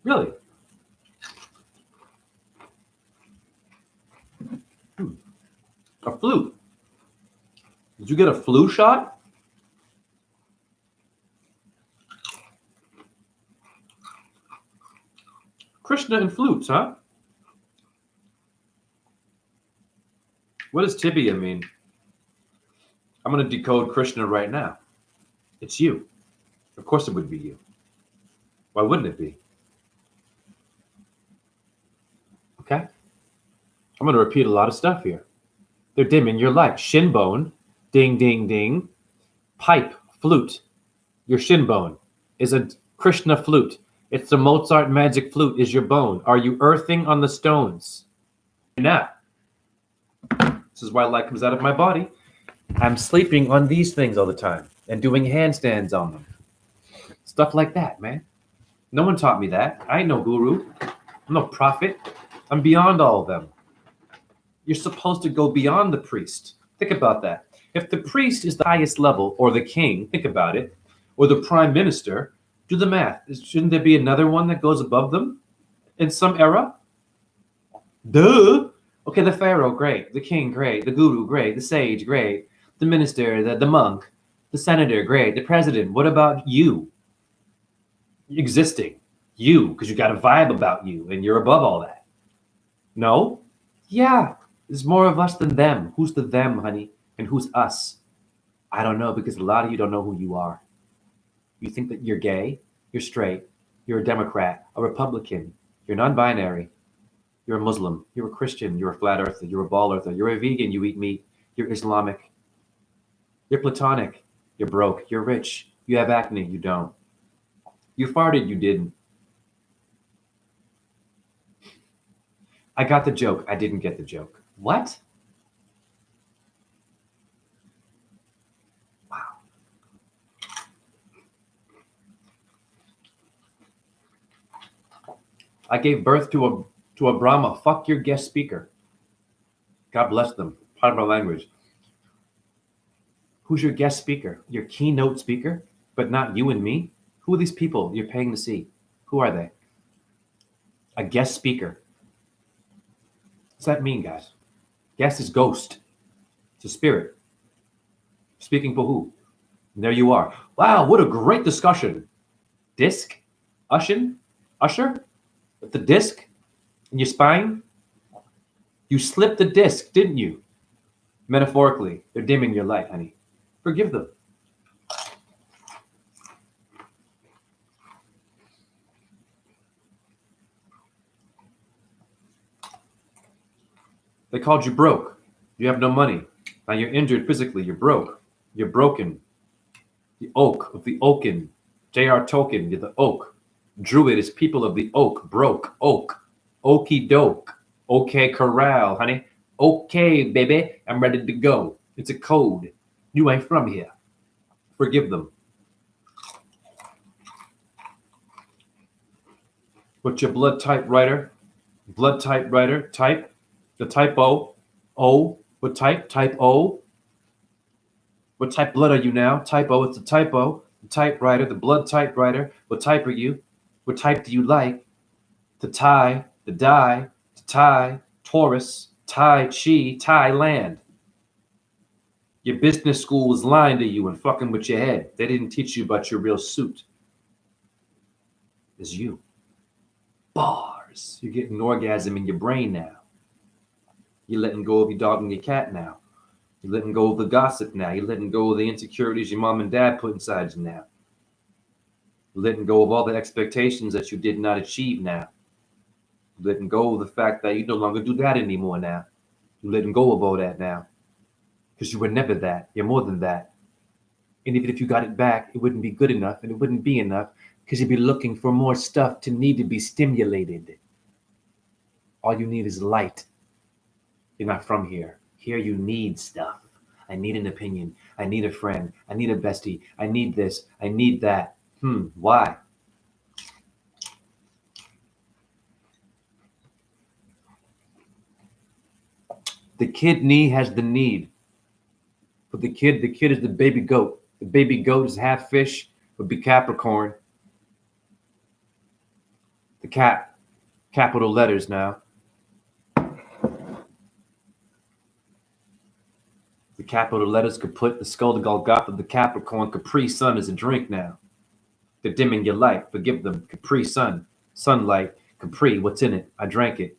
Really? A flute? Did you get a flu shot? Krishna and flutes, huh? What does tibia mean? I'm going to decode Krishna right now. It's you. Of course it would be you. Why wouldn't it be? Okay? I'm going to repeat a lot of stuff here. They're dimming your light. Shin bone, ding, ding, ding. Pipe, flute. Your shin bone is a Krishna flute. It's the Mozart magic flute is your bone. Are you earthing on the stones? You're not. This is why light comes out of my body. I'm sleeping on these things all the time and doing handstands on them. Stuff like that, man. No one taught me that. I ain't no guru. I'm no prophet. I'm beyond all of them. You're supposed to go beyond the priest. Think about that. If the priest is the highest level, or the king, think about it, or the prime minister, do the math. Shouldn't there be another one that goes above them in some era? Duh. Okay, the pharaoh, great. The king, great. The guru, great. The sage, great. The minister, the monk, the senator, great. The president. What about you? Existing. You, because you got a vibe about you, and you're above all that. No? Yeah. There's more of us than them. Who's the them, honey? And who's us? I don't know, because a lot of you don't know who you are. You think that you're gay, you're straight, you're a Democrat, a Republican, you're non-binary, you're a Muslim, you're a Christian, you're a flat earther, you're a ball earther, you're a vegan, you eat meat, you're Islamic, you're platonic, you're broke, you're rich, you have acne, you don't. You farted, you didn't. I got the joke, I didn't get the joke. What? Wow. I gave birth to a Brahma. Fuck your guest speaker. God bless them. Part of my language. Who's your guest speaker? Your keynote speaker? But not you and me? Who are these people you're paying to see? Who are they? A guest speaker. What's that mean, guys? Guest is ghost. It's a spirit. Speaking for who? And there you are. Wow, what a great discussion. Disc? Usher? With the disc in your spine? You slipped the disc, didn't you? Metaphorically, they're dimming your light, honey. Forgive them. They called you broke. You have no money. Now you're injured physically. You're broke. You're broken. The oak of the oaken. J.R. Tolkien, you're the oak. Druid is people of the oak. Broke. Oak. Okie doke. Okay, corral, honey. Okay, baby. I'm ready to go. It's a code. You ain't from here. Forgive them. What's your blood type, writer? Blood type, writer. Type. The typo. O. What type? Type O. What type blood are you now? Typo. It's a typo. The typewriter. The blood typewriter. What type are you? What type do you like? To tie. The die. To tie. Taurus. Tai Chi. Thailand. Your business school was lying to you and fucking with your head. They didn't teach you about your real suit. It's you. Bars. You're getting an orgasm in your brain now. You're letting go of your dog and your cat now. You're letting go of the gossip now. You're letting go of the insecurities your mom and dad put inside you now. You're letting go of all the expectations that you did not achieve now. You're letting go of the fact that you no longer do that anymore now. You're letting go of all that now. Because you were never that. You're more than that. And even if you got it back, it wouldn't be good enough, and it wouldn't be enough because you'd be looking for more stuff to need to be stimulated. All you need is light. You're not from here. Here you need stuff. I need an opinion. I need a friend. I need a bestie. I need this. I need that. Why? The kidney has the need. But the kid is the baby goat. The baby goat is half fish, would be Capricorn. The cap, capital letters now. The capital letters could put the skull to Golgotha. The Capricorn, Capri Sun is a drink now. They're dimming your light. Forgive them. Capri Sun, sunlight, Capri. What's in it? I drank it.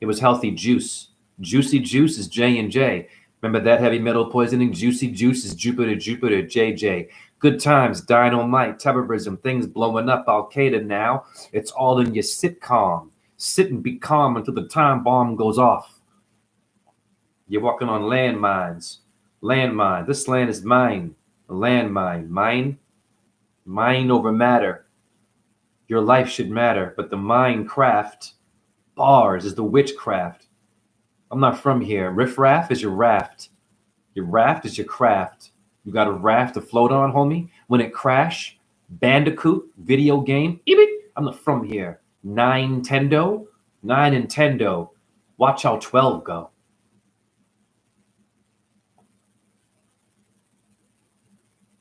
It was healthy juice. Juicy Juice is J&J. Remember that heavy metal poisoning? Juicy Juice is Jupiter, Jupiter, JJ. Good times, dynamite, terrorism, things blowing up, Al Qaeda now. It's all in your sitcom. Sit and be calm until the time bomb goes off. You're walking on landmines. Landmine. This land is mine. A landmine. Mine? Mine over matter. Your life should matter, but the Minecraft bars is the witchcraft. I'm not from here. Riffraff is your raft. Your raft is your craft. You got a raft to float on, homie? When it crash, Bandicoot, video game, I'm not from here. Nintendo. Watch how 12 go.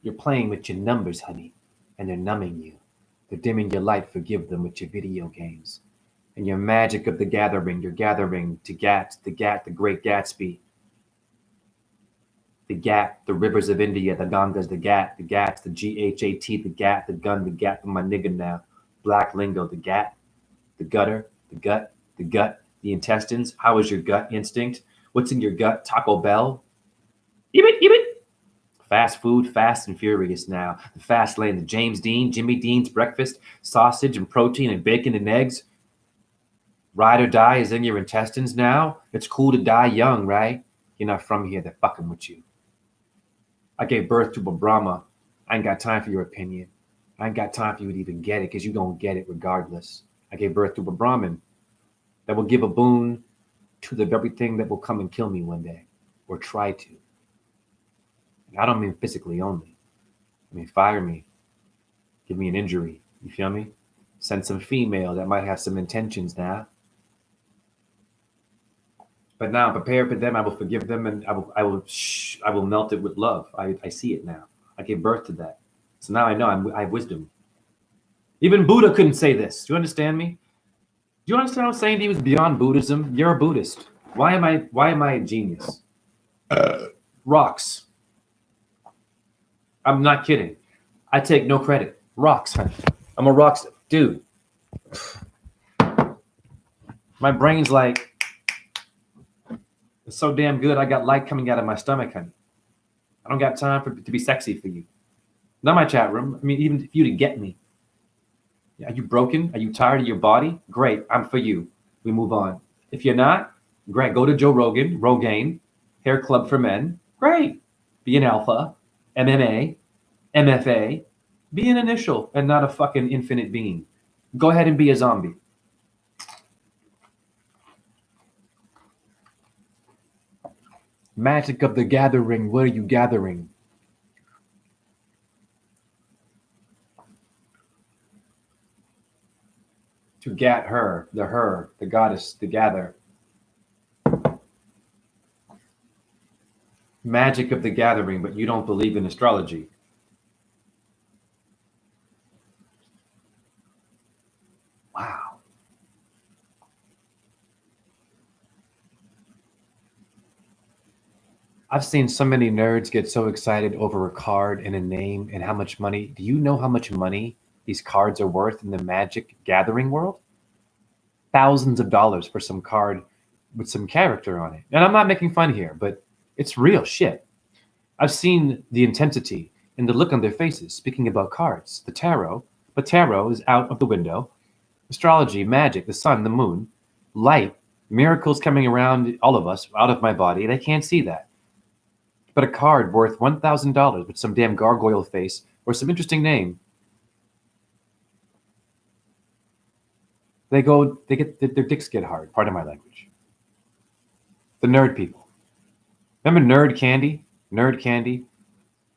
You're playing with your numbers, honey, and they're numbing you. They're dimming your light, forgive them with your video games. And your magic of the gathering, you're gathering to the Great Gatsby. The Gat, the rivers of India, the Gangas, the Gats, the GHAT, the Gat, the gun, the Gat for my nigga now. Black lingo, the Gat, the gutter, the gut, the intestines. How is your gut instinct? What's in your gut? Taco Bell? Ibit. Fast food, fast and furious now. The fast lane, the James Dean, Jimmy Dean's breakfast, sausage and protein and bacon and eggs. Ride or die is in your intestines now. It's cool to die young, right? You're not from here, they're fucking with you. I gave birth to a Brahma. I ain't got time for your opinion. I ain't got time for you to even get it, because you don't get it regardless. I gave birth to a Brahmin that will give a boon to the very thing that will come and kill me one day, or try to. I don't mean physically only. I mean fire me. Give me an injury. You feel me? Send some female that might have some intentions now. But now I'm prepared for them. I will forgive them, and I will melt it with love. I see it now. I gave birth to that. So now I know I have wisdom. Even Buddha couldn't say this. Do you understand me? Do you understand what I'm saying? He was beyond Buddhism. You're a Buddhist. Why am I a genius? Rocks. I'm not kidding. I take no credit. Rocks, honey. I'm a rock star. Dude. My brain's like, it's so damn good. I got light coming out of my stomach, honey. I don't got time to be sexy for you. Not my chat room. I mean, even for you to get me. Are you broken? Are you tired of your body? Great. I'm for you. We move on. If you're not, great. Go to Joe Rogan, Hair Club for Men. Great. Be an alpha. MMA, MFA, be an initial and not a fucking infinite being. Go ahead and be a zombie. Magic of the gathering, what are you gathering? To gat her, the goddess, to gather. Magic of the gathering, but you don't believe in astrology. Wow. I've seen so many nerds get so excited over a card and a name and how much money. Do you know how much money these cards are worth in the Magic Gathering world? Thousands of dollars for some card with some character on it. And I'm not making fun here, but it's real shit. I've seen the intensity and the look on their faces speaking about cards, the tarot, but tarot is out of the window. Astrology, magic, the sun, the moon, light, miracles coming around all of us, out of my body. They can't see that. But a card worth $1,000 with some damn gargoyle face or some interesting name, they get their dicks get hard. Pardon my language. The nerd people. Remember nerd candy? Nerd candy.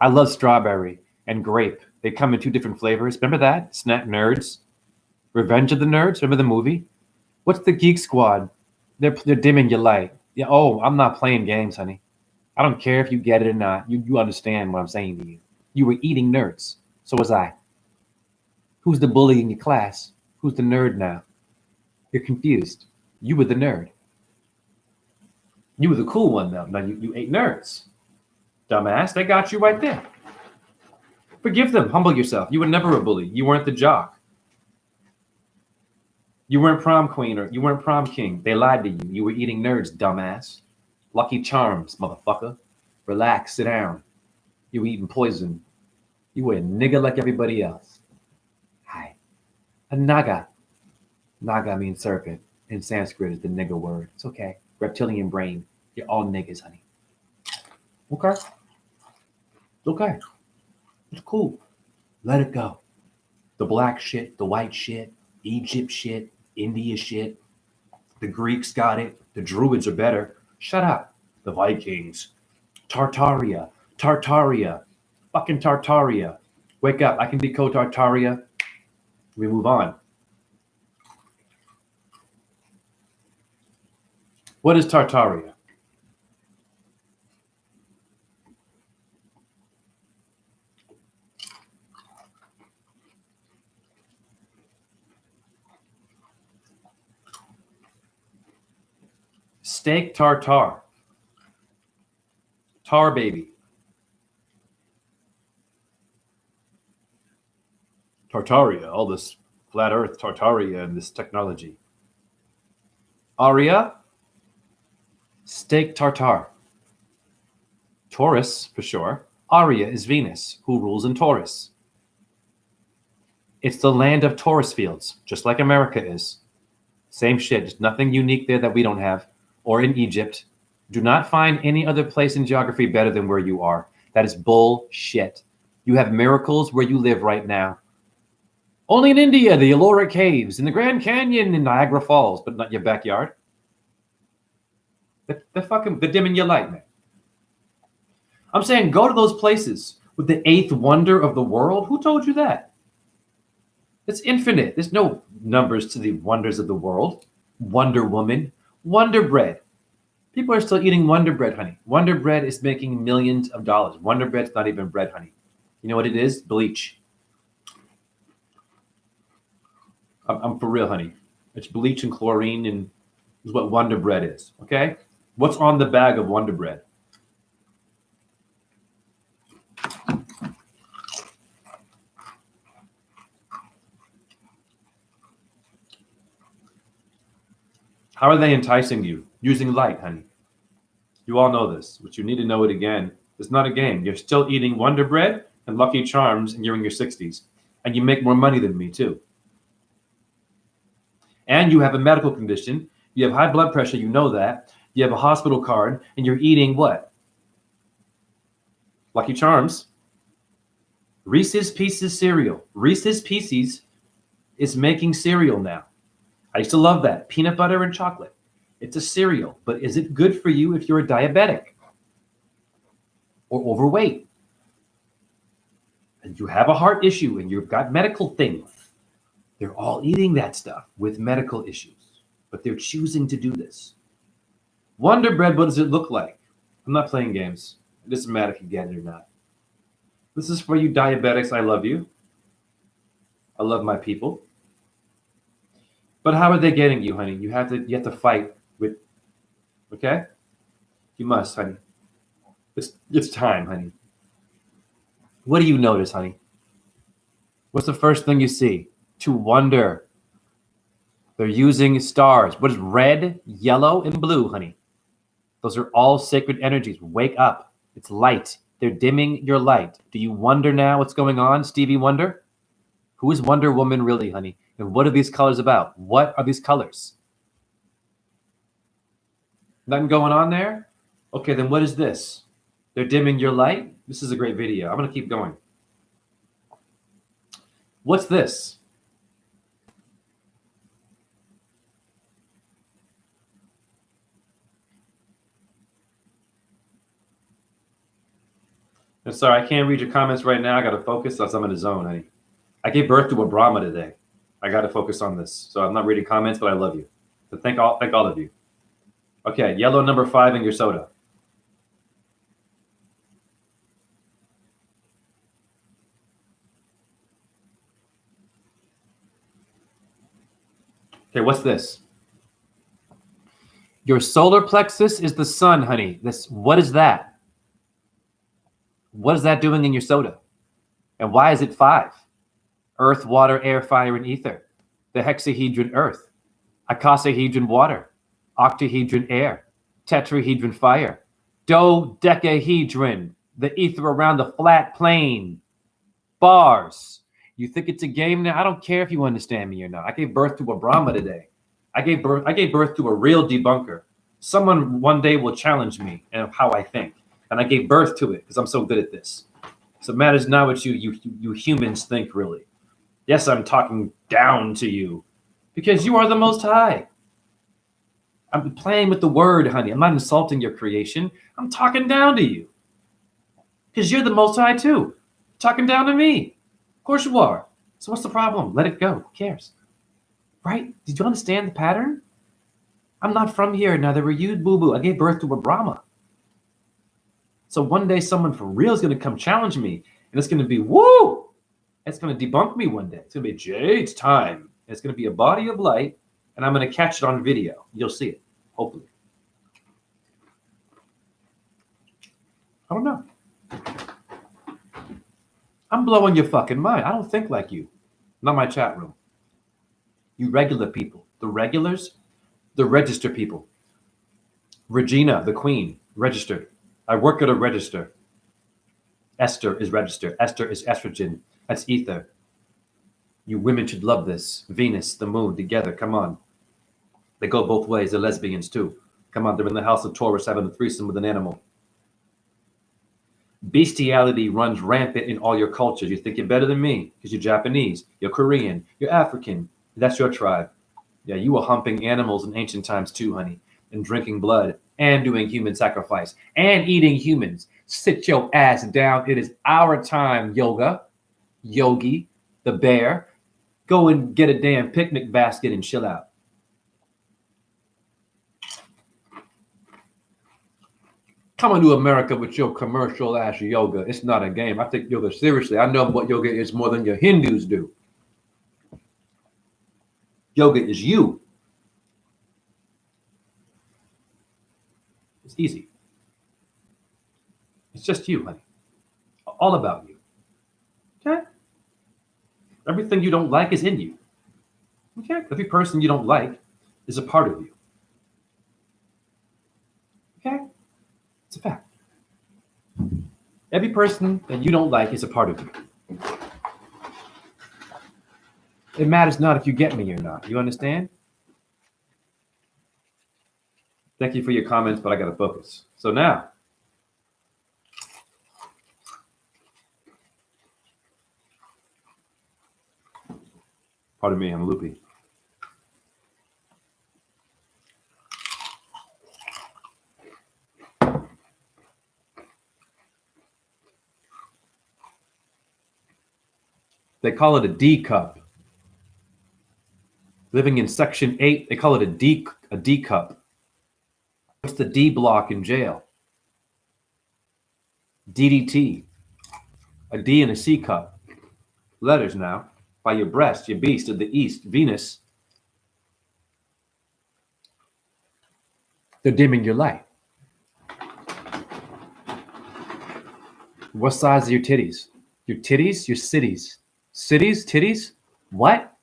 I love strawberry and grape. They come in 2 different flavors. Remember that? Snack Nerds. Revenge of the Nerds. Remember the movie? What's the Geek Squad? They're dimming your light. Yeah. Oh, I'm not playing games, honey. I don't care if you get it or not. You understand what I'm saying to you. You were eating nerds. So was I. Who's the bully in your class? Who's the nerd now? You're confused. You were the nerd. You were the cool one, though. Now you ate nerds. Dumbass, they got you right there. Forgive them. Humble yourself. You were never a bully. You weren't the jock. You weren't prom queen or you weren't prom king. They lied to you. You were eating nerds, dumbass. Lucky Charms, motherfucker. Relax, sit down. You were eating poison. You were a nigga like everybody else. Hi. A naga. Naga means serpent. In Sanskrit is the nigga word. It's okay. Reptilian brain. You're all niggas, honey. Okay. It's okay. It's cool. Let it go. The black shit, the white shit, Egypt shit, India shit. The Greeks got it. The Druids are better. Shut up. The Vikings. Tartaria. Tartaria. Fucking Tartaria. Wake up. I can decode Tartaria. We move on. What is Tartaria? Steak tartare. Tar baby. Tartaria, all this flat earth Tartaria and this technology. Aria, steak tartare. Taurus, for sure. Aria is Venus, who rules in Taurus. It's the land of Taurus fields, just like America is. Same shit, just nothing unique there that we don't have. Or in Egypt. Do not find any other place in geography better than where you are. That is bullshit. You have miracles where you live right now. Only in India, the Ellora Caves, in the Grand Canyon, in Niagara Falls, but not your backyard. They're dimming your light, man. I'm saying go to those places with the eighth wonder of the world. Who told you that? It's infinite. There's no numbers to the wonders of the world. Wonder Woman, Wonder Bread. People are still eating Wonder Bread, honey. Wonder Bread is making millions of dollars. Wonder Bread's not even bread, honey. You know what it is? Bleach. I'm for real, honey. It's bleach and chlorine, and is what Wonder Bread is. Okay? What's on the bag of Wonder Bread? How are they enticing you? Using light, honey. You all know this, but you need to know it again. It's not a game. You're still eating Wonder Bread and Lucky Charms, and you're in your 60s. And you make more money than me, too. And you have a medical condition. You have high blood pressure. You know that. You have a hospital card, and you're eating what? Lucky Charms. Reese's Pieces cereal. Reese's Pieces is making cereal now. I used to love that. Peanut butter and chocolate. It's a cereal, but is it good for you if you're a diabetic or overweight? And you have a heart issue and you've got medical things. They're all eating that stuff with medical issues, but they're choosing to do this. Wonder Bread, what does it look like? I'm not playing games. It doesn't matter if you get it or not. This is for you diabetics. I love you. I love my people. But how are they getting you, honey? You have to fight with, okay? You must, honey. It's time, honey. What do you notice, honey? What's the first thing you see? To wonder. They're using stars. What is red, yellow, and blue, honey? Those are all sacred energies. Wake up. It's light. They're dimming your light. Do you wonder now what's going on, Stevie Wonder? Who is Wonder Woman really, honey? And what are these colors about? What are these colors? Nothing going on there? Okay, then what is this? They're dimming your light? This is a great video. I'm going to keep going. What's this? I'm sorry, I can't read your comments right now. I got to focus as I'm in a zone, honey. I gave birth to a Brahma today. I got to focus on this. So I'm not reading comments, but I love you. So thank all of you. Okay, yellow number 5 in your soda. Okay, what's this? Your solar plexus is the sun, honey. What is that? What is that doing in your soda? And why is it 5? Earth, water, air, fire, and ether. The hexahedron earth. icosahedron water, octahedron air, tetrahedron fire, dodecahedron, the ether around the flat plane, bars. You think it's a game now? I don't care if you understand me or not. I gave birth to a Brahma today. I gave birth to a real debunker. Someone one day will challenge me and how I think. And I gave birth to it because I'm so good at this. So it matters not what you humans think, really. Yes, I'm talking down to you because you are the Most High. I'm playing with the word, honey. I'm not insulting your creation. I'm talking down to you because you're the Most High too. Talking down to me. Of course you are. So what's the problem? Let it go. Who cares? Right? Did you understand the pattern? I'm not from here. Neither were you, boo-boo. I gave birth to a Brahma. So one day someone for real is going to come challenge me. And it's going to be, woo! It's going to debunk me one day. It's going to be, Jay, it's time. It's going to be a body of light. And I'm going to catch it on video. You'll see it. Hopefully. I don't know. I'm blowing your fucking mind. I don't think like you. Not my chat room. You regular people. The regulars, the register people. Regina, the queen, registered. I work at a register. Esther is registered. Esther is estrogen. That's ether. You women should love this. Venus, the moon, together. Come on. They go both ways. They're lesbians too. Come on. They're in the house of Taurus having a threesome with an animal. Bestiality runs rampant in all your cultures. You think you're better than me because you're Japanese, you're Korean, you're African. That's your tribe. Yeah, you were humping animals in ancient times too, honey, and drinking blood and doing human sacrifice and eating humans. Sit your ass down. It is our time, yoga, yogi, the bear. Go and get a damn picnic basket and chill out. Coming to America with your commercial ass yoga. It's not a game. I take yoga seriously. I know what yoga is more than your Hindus do. Yoga is you. It's easy. It's just you, honey. All about you. Okay? Everything you don't like is in you. Okay? Every person you don't like is a part of you. Okay? It's a fact. Every person that you don't like is a part of you. It matters not if you get me or not. You understand? Thank you for your comments, but I got to focus. So now, pardon me, I'm loopy. They call it a D cup. Living in Section 8, they call it a D cup. What's the D block in jail? DDT. A D and a C cup. Letters now. By your breast, your beast of the east, Venus. They're dimming your light. What size are your titties? Your titties? Your cities? Cities? Titties? What?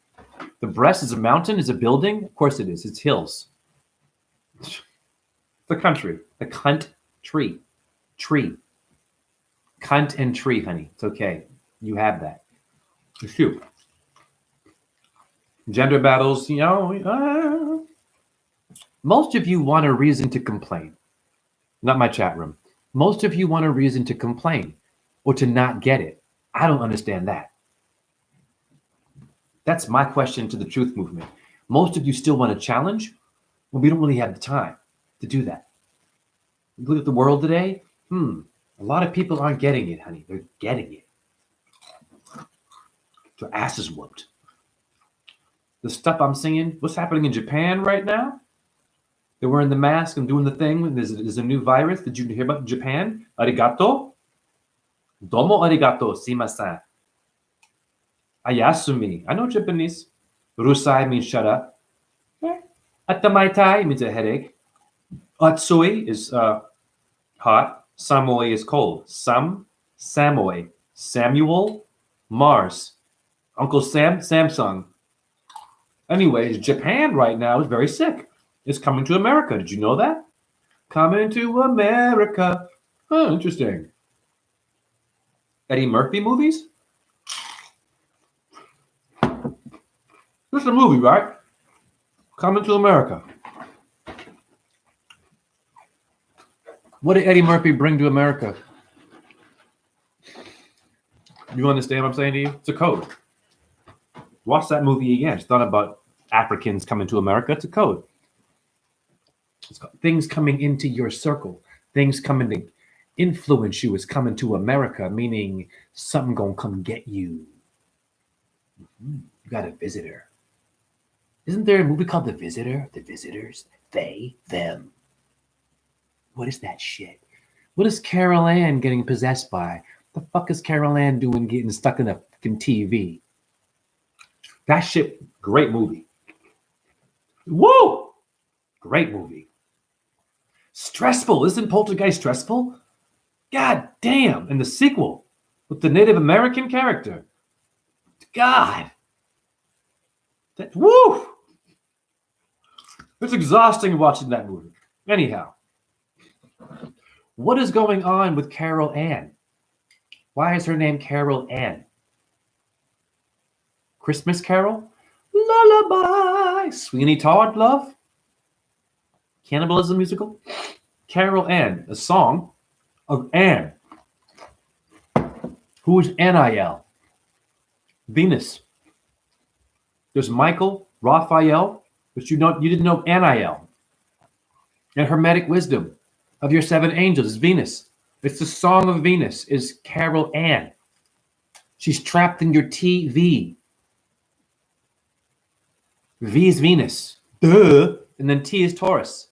The breast is a mountain? Is a building? Of course it is. It's hills. The country. The cunt tree. Tree. Cunt and tree, honey. It's okay. You have that. It's you. Gender battles, you know. Most of you want a reason to complain. Not my chat room. Most of you want a reason to complain or to not get it. I don't understand that. That's my question to the truth movement. Most of you still want to challenge, well, we don't really have the time to do that. Look at the world today. A lot of people aren't getting it, honey. They're getting it. Their ass is whooped. The stuff I'm seeing, what's happening in Japan right now? They're wearing the mask and doing the thing. There's a new virus. Did you hear about Japan? Arigato. Domo arigato, simasen. Ayasumi. I know Japanese. Rusai means shut up. Atamaitai means a headache. Atsui is hot. Samoi is cold. Samoi. Samuel. Mars. Uncle Sam, Samsung. Anyways, Japan right now is very sick. It's coming to America. Did you know that? Coming to America. Huh, interesting. Eddie Murphy movies? This is a movie, right? Coming to America. What did Eddie Murphy bring to America? You understand what I'm saying to you? It's a code. Watch that movie again. It's not about Africans coming to America. It's a code. It's things coming into your circle. Things coming to influence you is coming to America, meaning something gonna come get you. You got a visitor. Isn't there a movie called The Visitor? The Visitors? They, them. What is that shit? What is Carol Ann getting possessed by? The fuck is Carol Ann doing getting stuck in a fucking TV? That shit, great movie. Woo! Great movie. Stressful. Isn't Poltergeist stressful? God damn. And the sequel with the Native American character. God. That, woo! It's exhausting watching that movie. Anyhow. What is going on with Carol Ann? Why is her name Carol Ann? Christmas Carol? Lullaby. Sweeney Todd love? Cannibalism musical? Carol Ann, a song of Ann. Who is Anil? Venus. There's Michael, Raphael, but you didn't know Anil. And Hermetic wisdom of your seven angels is Venus. It's the song of Venus is Carol Ann. She's trapped in your TV. V is Venus. Duh. And then T is Taurus.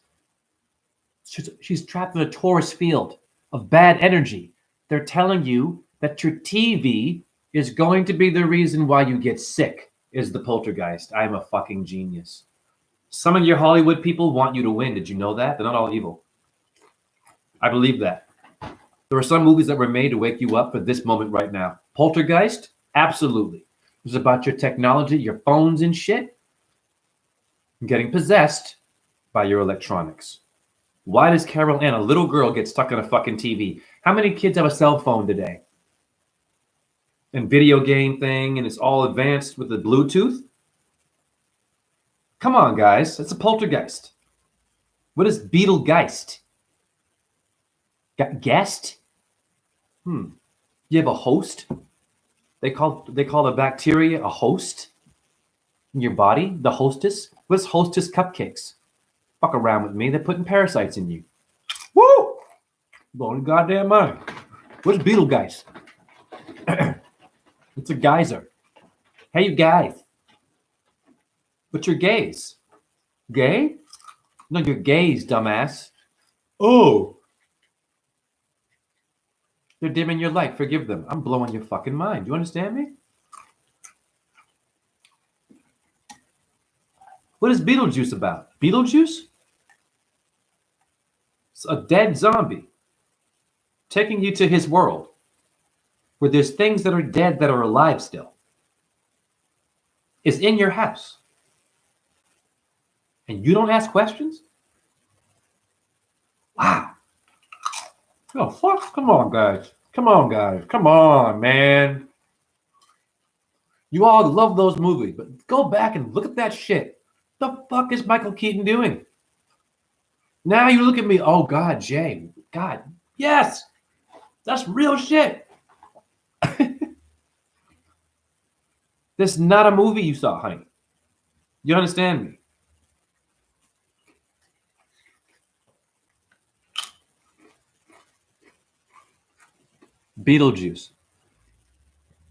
She's trapped in a Taurus field of bad energy. They're telling you that your TV is going to be the reason why you get sick, is the poltergeist. I'm a fucking genius. Some of your Hollywood people want you to win. Did you know that? They're not all evil. I believe that. There are some movies that were made to wake you up for this moment right now. Poltergeist? Absolutely. It's about your technology, your phones and shit, getting possessed by your electronics. Why does Carol Ann, a little girl, get stuck on a fucking TV? How many kids have a cell phone today? And video game thing, and it's all advanced with the Bluetooth? Come on, guys. It's a poltergeist. What is Beetlegeist? Guest? You have a host? They call the bacteria a host in your body? The hostess? What's hostess cupcakes? Fuck around with me. They're putting parasites in you. Woo! Blowing goddamn mind. What's Beetlegeist? It's a geyser. Hey, you guys. What's your gaze? Gay? No, your gaze, dumbass. Oh. They're dimming your light. Forgive them. I'm blowing your fucking mind. You understand me? What is Beetlejuice about? Beetlejuice? It's a dead zombie taking you to his world where there's things that are dead that are alive still. It's in your house. And you don't ask questions? Wow. Oh, fuck. Come on, guys. Come on, guys. Come on, man. You all love those movies, but go back and look at that shit. The fuck is Michael Keaton doing? Now you look at me. Oh, God, Jay. God. Yes. That's real shit. This is not a movie you saw, honey. You understand me? Beetlejuice.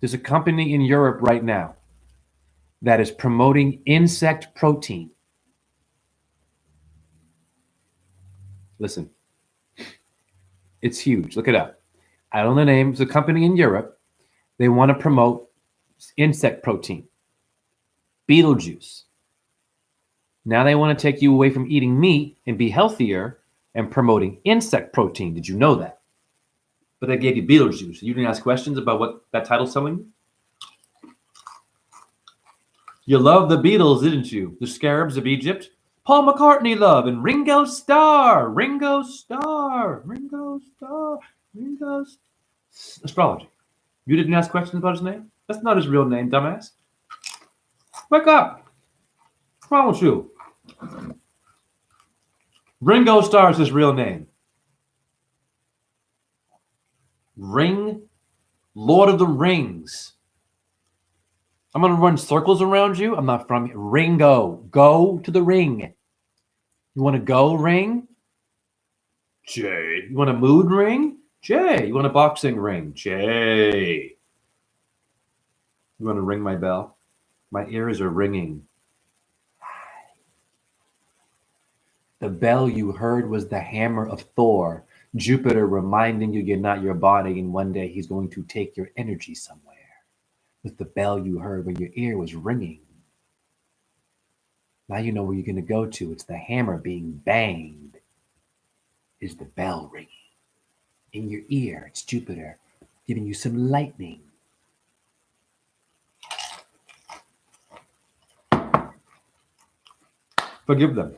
There's a company in Europe right now that is promoting insect protein. Listen, it's huge. Look it up. I don't know the name. It's a company in Europe. They want to promote insect protein. Beetlejuice. Now they want to take you away from eating meat and be healthier and promoting insect protein. Did you know that? But they gave you Beetlejuice. You didn't ask questions about what that title's telling you? You love the Beatles, didn't you? The Scarabs of Egypt? Paul McCartney love and Ringo Starr. Ringo Starr. Ringo Starr. Ringo Starr. Astrology. You didn't ask questions about his name? That's not his real name, dumbass. Wake up. What's wrong with you? Ringo Starr is his real name. Lord of the Rings. I'm going to run circles around you. I'm not from Ringo. Go to the ring. You want to go ring? Jay. You want a mood ring? Jay. You want a boxing ring? Jay. You want to ring my bell? My ears are ringing. The bell you heard was the hammer of Thor, Jupiter reminding you you're not your body and one day he's going to take your energy somewhere. With the bell you heard where your ear was ringing. Now you know where you're going to go to. It's the hammer being banged. Is the bell ringing. In your ear, it's Jupiter giving you some lightning. Forgive them.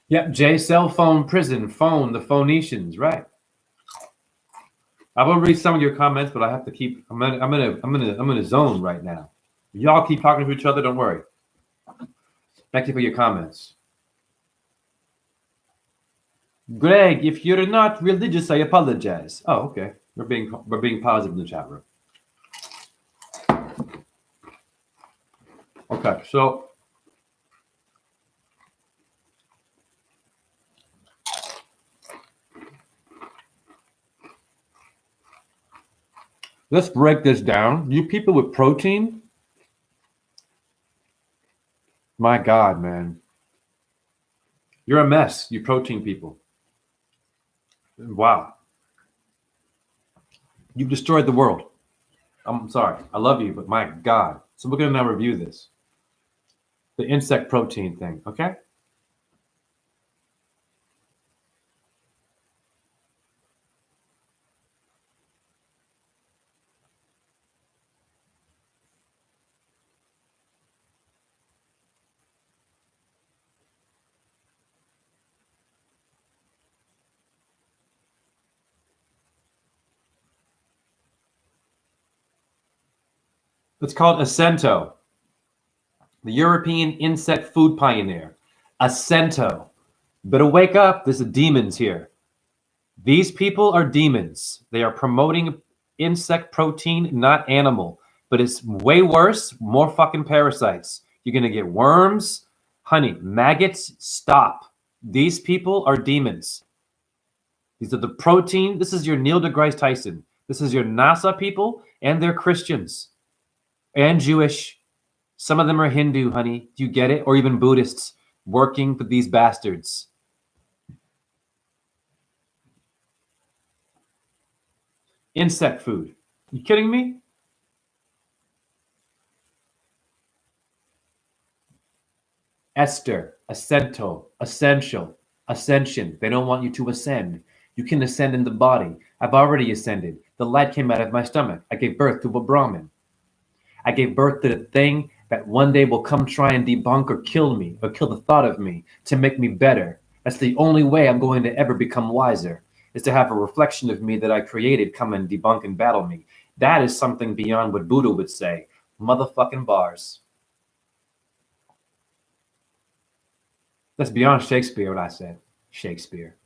Yep, J cell phone prison, phone, the Phoenicians, right. I will read some of your comments, but I have to keep I'm in a zone right now. Y'all keep talking to each other, don't worry. Thank you for your comments. Greg, if you're not religious, I apologize. Oh, okay. We're being positive in the chat room. Okay, so let's break this down. You people with protein, my God, man. You're a mess, you protein people. Wow. You've destroyed the world. I'm sorry. I love you, but my God. So we're going to now review this. The insect protein thing, okay? It's called Acento, the European insect food pioneer. Acento. Better wake up. There's demons here. These people are demons. They are promoting insect protein, not animal. But it's way worse, more fucking parasites. You're going to get worms, honey, maggots. Stop. These people are demons. These are the protein. This is your Neil deGrasse Tyson. This is your NASA people, and they're Christians and Jewish. Some of them are Hindu, honey. Do you get it? Or even Buddhists working for these bastards. Insect food. You kidding me? Esther, Acento, essential, ascension. They don't want you to ascend. You can ascend in the body. I've already ascended. The light came out of my stomach. I gave birth to a Brahmin. I gave birth to the thing that one day will come try and debunk or kill me, or kill the thought of me, to make me better. That's the only way I'm going to ever become wiser, is to have a reflection of me that I created come and debunk and battle me. That is something beyond what Buddha would say. Motherfucking bars. That's beyond Shakespeare, what I said. Shakespeare.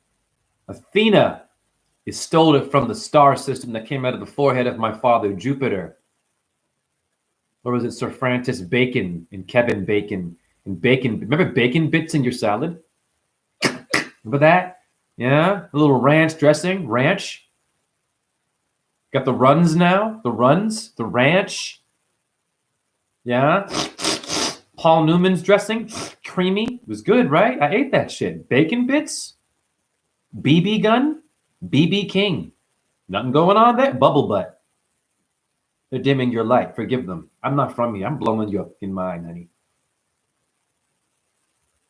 Athena is stole it from the star system that came out of the forehead of my father, Jupiter. Or was it Sir Francis Bacon and Kevin Bacon and Bacon? Remember bacon bits in your salad? Remember that? Yeah, a little ranch dressing, ranch. Got the runs now, the runs, the ranch. Yeah. Paul Newman's dressing, creamy. It was good, right? I ate that shit. Bacon bits, BB gun, BB King. Nothing going on there. Bubble butt. They're dimming your light. Forgive them. I'm not from here. I'm blowing your fucking mind, honey.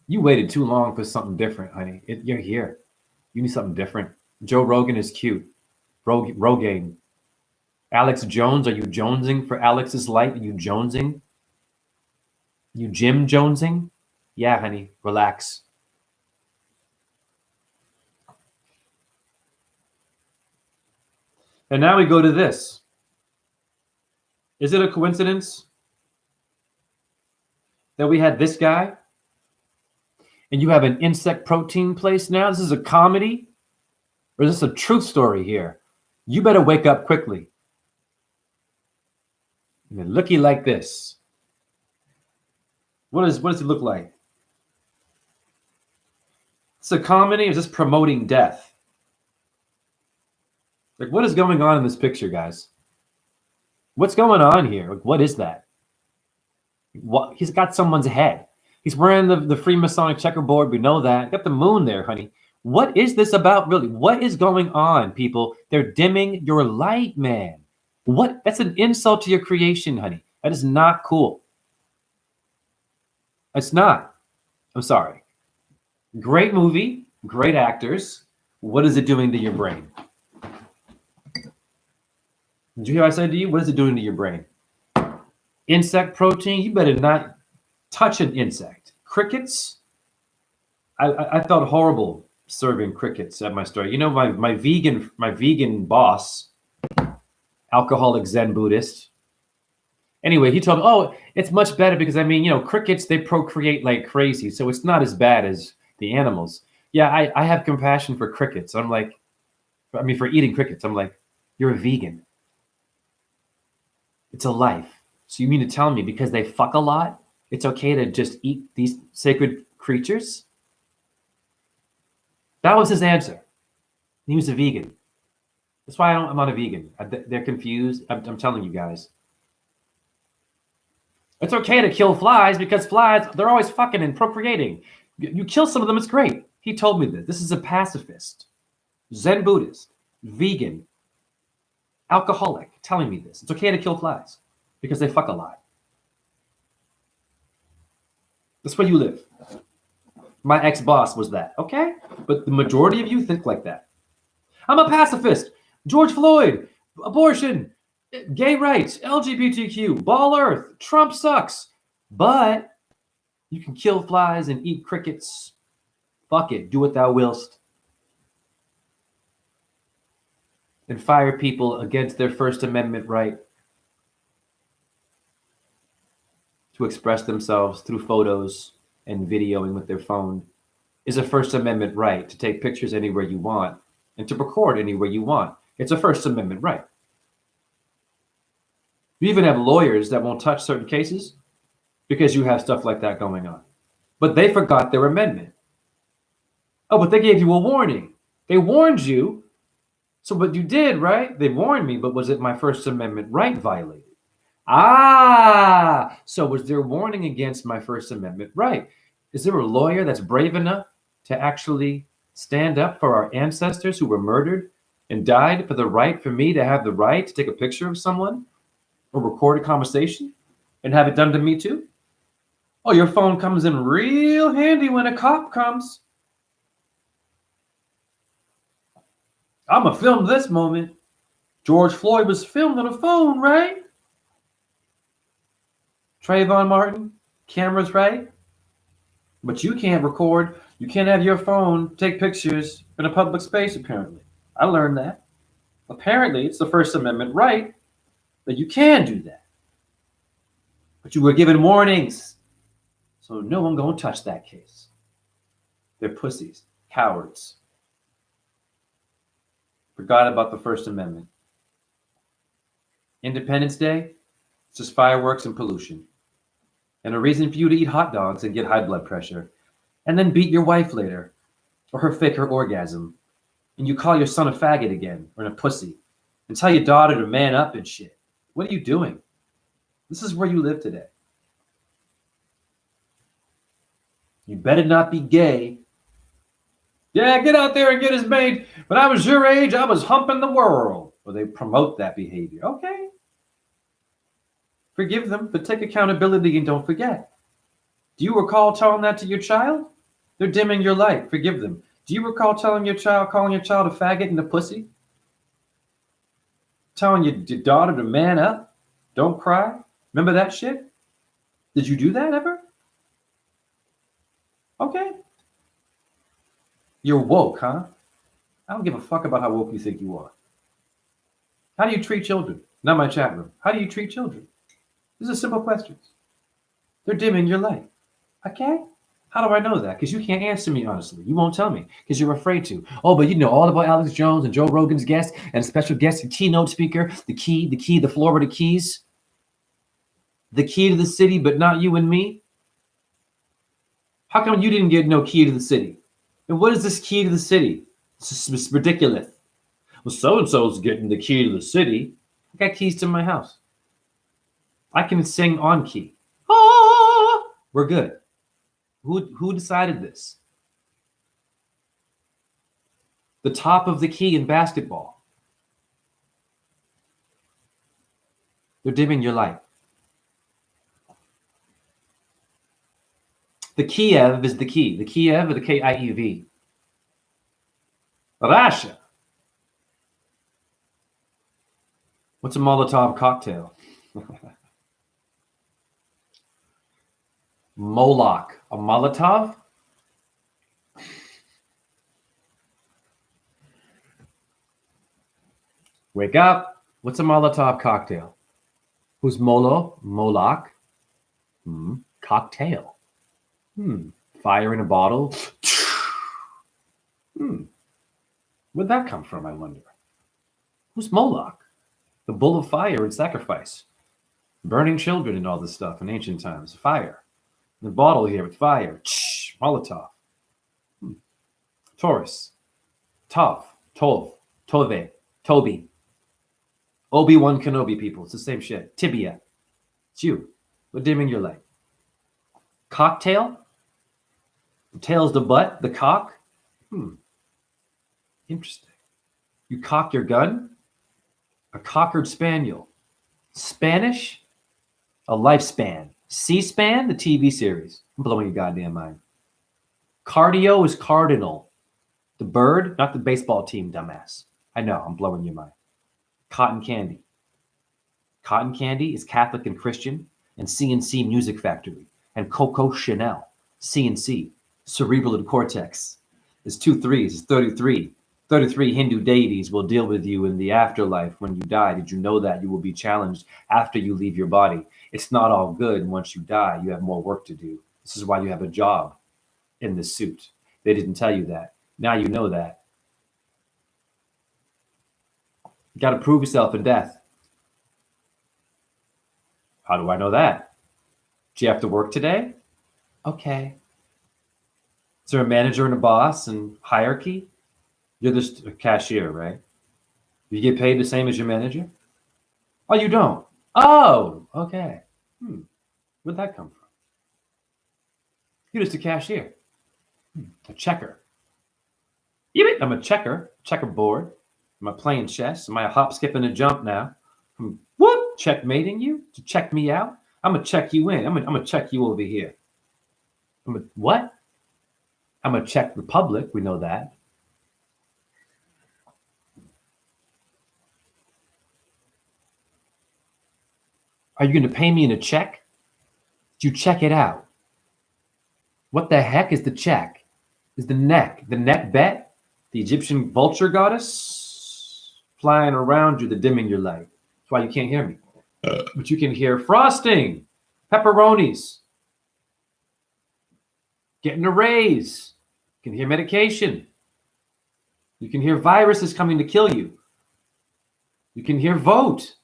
You waited too long for something different, honey. You're here. You need something different. Joe Rogan is cute. Rogaine. Alex Jones, are you jonesing for Alex's light? Are you jonesing? You Jim jonesing? Yeah, honey, relax. And now we go to this. Is it a coincidence that we had this guy and you have an insect protein place now? This is a comedy? Or is this a truth story here? You better wake up quickly. And then looky like this. What does it look like? It's a comedy? Is this promoting death? Like, what is going on in this picture, guys? What's going on here? Like, what is that? What? He's got someone's head. He's wearing the Freemasonic checkerboard. We know that. Got the moon there, honey. What is this about, really? What is going on, people? They're dimming your light, man. What? That's an insult to your creation, honey. That is not cool. It's not. I'm sorry. Great movie, great actors. What is it doing to your brain? Did you hear what I said to you? What is it doing to your brain? Insect protein? You better not touch an insect. Crickets? I felt horrible serving crickets at my store. You know, my vegan boss, alcoholic Zen Buddhist. Anyway, he told me, oh, it's much better because, I mean, you know, crickets, they procreate like crazy. So it's not as bad as the animals. Yeah, I have compassion for crickets. I'm like, I mean, for eating crickets. I'm like, you're a vegan. It's a life. So you mean to tell me because they fuck a lot, it's okay to just eat these sacred creatures? That was his answer. He was a vegan. That's why I'm not a vegan. They're confused. I'm telling you guys. It's okay to kill flies because flies, they're always fucking and procreating. You kill some of them, it's great. He told me this. This is a pacifist, Zen Buddhist, vegan, alcoholic telling me this. It's okay to kill flies because they fuck a lot. That's where you live. My ex-boss was that, okay? But the majority of you think like that. I'm a pacifist. George Floyd, abortion, gay rights, LGBTQ, ball earth, Trump sucks. But you can kill flies and eat crickets. Fuck it, do what thou willst. And fire people against their First Amendment right to express themselves through photos and videoing with their phone is a First Amendment right to take pictures anywhere you want and to record anywhere you want. It's a First Amendment right. You even have lawyers that won't touch certain cases because you have stuff like that going on. But they forgot their amendment. Oh, but they gave you a warning. They warned you. So what you did, right? They warned me, but was it my First Amendment right violated? Ah, so was there warning against my First Amendment right? Is there a lawyer that's brave enough to actually stand up for our ancestors who were murdered and died for the right for me to have the right to take a picture of someone or record a conversation and have it done to me too? Oh, your phone comes in real handy when a cop comes. I'm going to film this moment. George Floyd was filmed on a phone, right? Trayvon Martin, cameras, right? But you can't record. You can't have your phone take pictures in a public space, apparently. I learned that. Apparently, it's the First Amendment right that you can do that. But you were given warnings. So no one gonna touch that case. They're pussies, cowards. Forgot about the First Amendment. Independence Day, it's just fireworks and pollution. And a reason for you to eat hot dogs and get high blood pressure. And then beat your wife later. Or fake her orgasm. And you call your son a faggot again, or a pussy. And tell your daughter to man up and shit. What are you doing? This is where you live today. You better not be gay. Yeah, get out there and get his mate. When I was your age, I was humping the world. Or they promote that behavior. Okay. Forgive them, but take accountability and don't forget. Do you recall telling that to your child? They're dimming your light. Forgive them. Do you recall calling your child a faggot and a pussy? Telling your daughter to man up? Don't cry? Remember that shit? Did you do that ever? Okay. You're woke, huh? I don't give a fuck about how woke you think you are. How do you treat children? Not my chat room. How do you treat children? These are simple questions. They're dimming your light. Okay? How do I know that? Because you can't answer me honestly. You won't tell me because you're afraid to. Oh, but you know all about Alex Jones and Joe Rogan's guest and special guest and keynote speaker, the Florida Keys, the key to the city, but not you and me. How come you didn't get no key to the city? And what is this key to the city? It's ridiculous. Well, so-and-so's getting the key to the city. I got keys to my house. I can sing on key. Ah, we're good. Who decided this? The top of the key in basketball. They're dimming your light. The Kiev is the key. The Kiev or the Kiev. Russia. What's a Molotov cocktail? Moloch. A Molotov? Wake up. What's a Molotov cocktail? Who's Molo? Moloch? Cocktail. Fire in a bottle. Where'd that come from, I wonder? Who's Moloch? The bull of fire and sacrifice. Burning children and all this stuff in ancient times. Fire. The bottle here with fire. Molotov. Taurus. Tov. Tove. Toby. Obi-Wan Kenobi people. It's the same shit. Tibia. It's you. We're dimming your light. Cocktail? The tail's the butt, the cock? Interesting. You cock your gun? A cockered spaniel. Spanish? A lifespan. C-SPAN, the TV series. I'm blowing your goddamn mind. Cardio is cardinal. The bird, not the baseball team, dumbass. I know, I'm blowing your mind. Cotton candy. Cotton candy is Catholic and Christian, and CNC Music Factory, and Coco Chanel. CNC, cerebral and cortex. It's 2 3s, it's 33. 33 Hindu deities will deal with you in the afterlife when you die. Did you know that? You will be challenged after you leave your body. It's not all good. And once you die, you have more work to do. This is why you have a job in this suit. They didn't tell you that. Now you know that. You got to prove yourself in death. How do I know that? Do you have to work today? Okay. Is there a manager and a boss and hierarchy? You're just a cashier, right? You get paid the same as your manager? Oh, you don't? Oh, okay. Where'd that come from? You're just a cashier. A checker. I'm a checker. Checkerboard. Am I playing chess? Am I a hop, skip, and a jump now? What? Checkmating you? To check me out? I'm going to check you in. I'm going to check you over here. What? I'm a Czech Republic. We know that. Are you going to pay me in a check? Did you check it out? What the heck is the check? Is the neck bet? The Egyptian vulture goddess? Flying around you, the dimming your light. That's why you can't hear me. But you can hear frosting, pepperonis, getting a raise. You can hear medication. You can hear viruses coming to kill you. You can hear vote.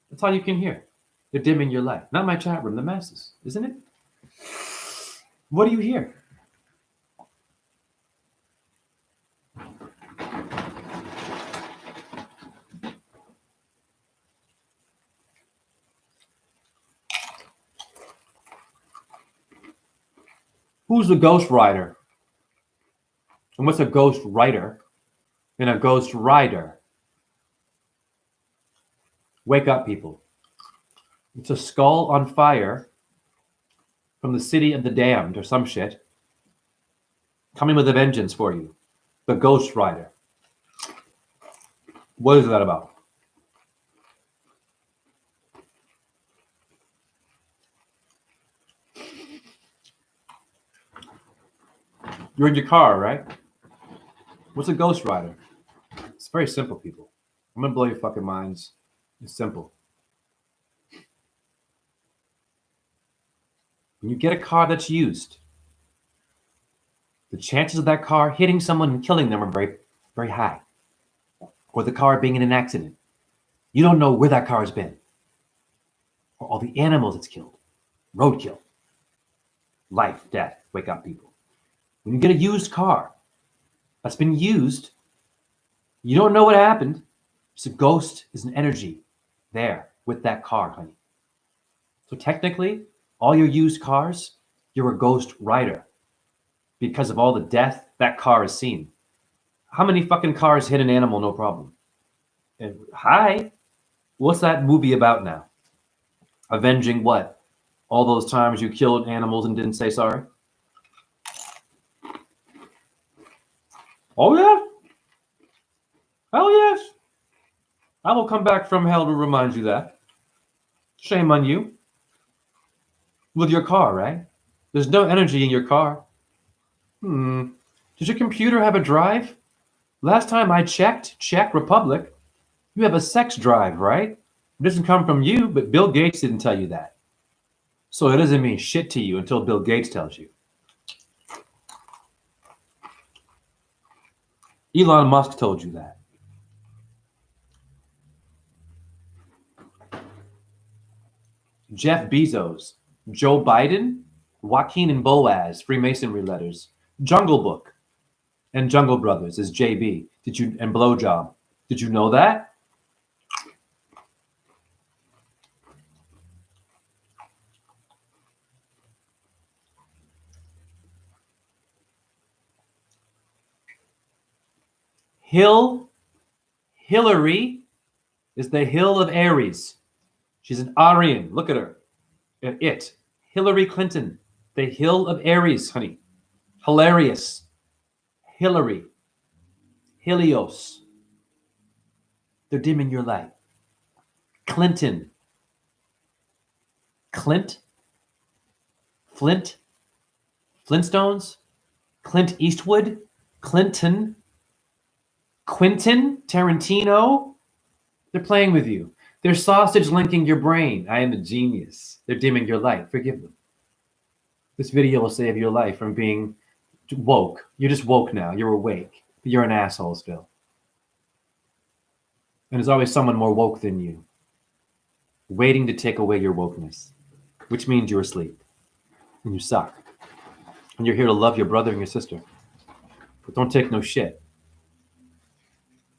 That's all you can hear. They're dimming your light. Not my chat room, the masses, isn't it? What do you hear? Who's the ghost rider? And what's a ghost writer and a ghost rider? Wake up, people. It's a skull on fire from the city of the damned or some shit, coming with a vengeance for you. The Ghost Rider. What is that about? You're in your car, right? What's a Ghost Rider? It's very simple, people. I'm gonna blow your fucking minds. It's simple. When you get a car that's used, the chances of that car hitting someone and killing them are very, very high. Or the car being in an accident. You don't know where that car has been. Or all the animals it's killed. Roadkill. Life, death, wake up, people. When you get a used car that's been used, you don't know what happened. So ghost is an energy there with that car, honey. So technically, all your used cars, you're a ghost rider because of all the death that car has seen. How many fucking cars hit an animal, no problem? And, hi, what's that movie about now? Avenging what? All those times you killed animals and didn't say sorry? Oh yeah? Hell yes. I will come back from hell to remind you that. Shame on you. With your car, right? There's no energy in your car. Does your computer have a drive? Last time I checked, Czech Republic, you have a sex drive, right? It doesn't come from you, but Bill Gates didn't tell you that. So it doesn't mean shit to you until Bill Gates tells you. Elon Musk told you that. Jeff Bezos, Joe Biden, Joaquin and Boaz, Freemasonry letters, Jungle Book, and Jungle Brothers is JB. And Blowjob. Did you know that? Hillary is the hill of Aries. She's an Aryan. Look at her. Hillary Clinton, the hill of Aries, honey. Hilarious. Hillary. Helios. They're dimming your light. Clinton. Clint. Flint. Flintstones. Clint Eastwood. Clinton. Quentin Tarantino. They're playing with you. They're sausage linking your brain. I am a genius. They're dimming your light. Forgive them. This video will save your life from being woke. You're just woke now. You're awake. But you're an asshole still. And there's always someone more woke than you, waiting to take away your wokeness, which means you're asleep. And you suck. And you're here to love your brother and your sister. But don't take no shit.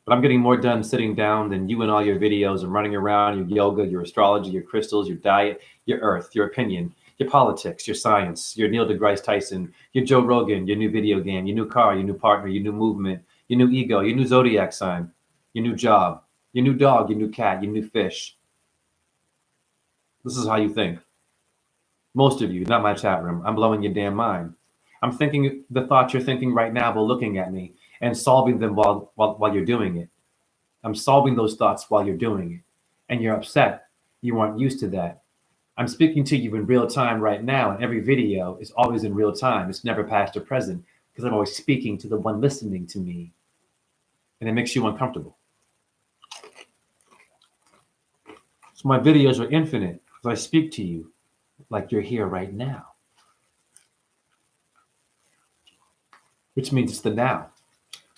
But I'm getting more done sitting down than you and all your videos and running around, your yoga, your astrology, your crystals, your diet, your earth, your opinion, your politics, your science, your Neil deGrasse Tyson, your Joe Rogan, your new video game, your new car, your new partner, your new movement, your new ego, your new zodiac sign, your new job, your new dog, your new cat, your new fish. This is how you think. Most of you, not my chat room. I'm blowing your damn mind. I'm thinking the thoughts you're thinking right now while looking at me and solving them while you're doing it. I'm solving those thoughts while you're doing it. And you're upset. You aren't used to that. I'm speaking to you in real time right now, and every video is always in real time. It's never past or present because I'm always speaking to the one listening to me. And it makes you uncomfortable. So my videos are infinite because I speak to you like you're here right now. Which means it's the now.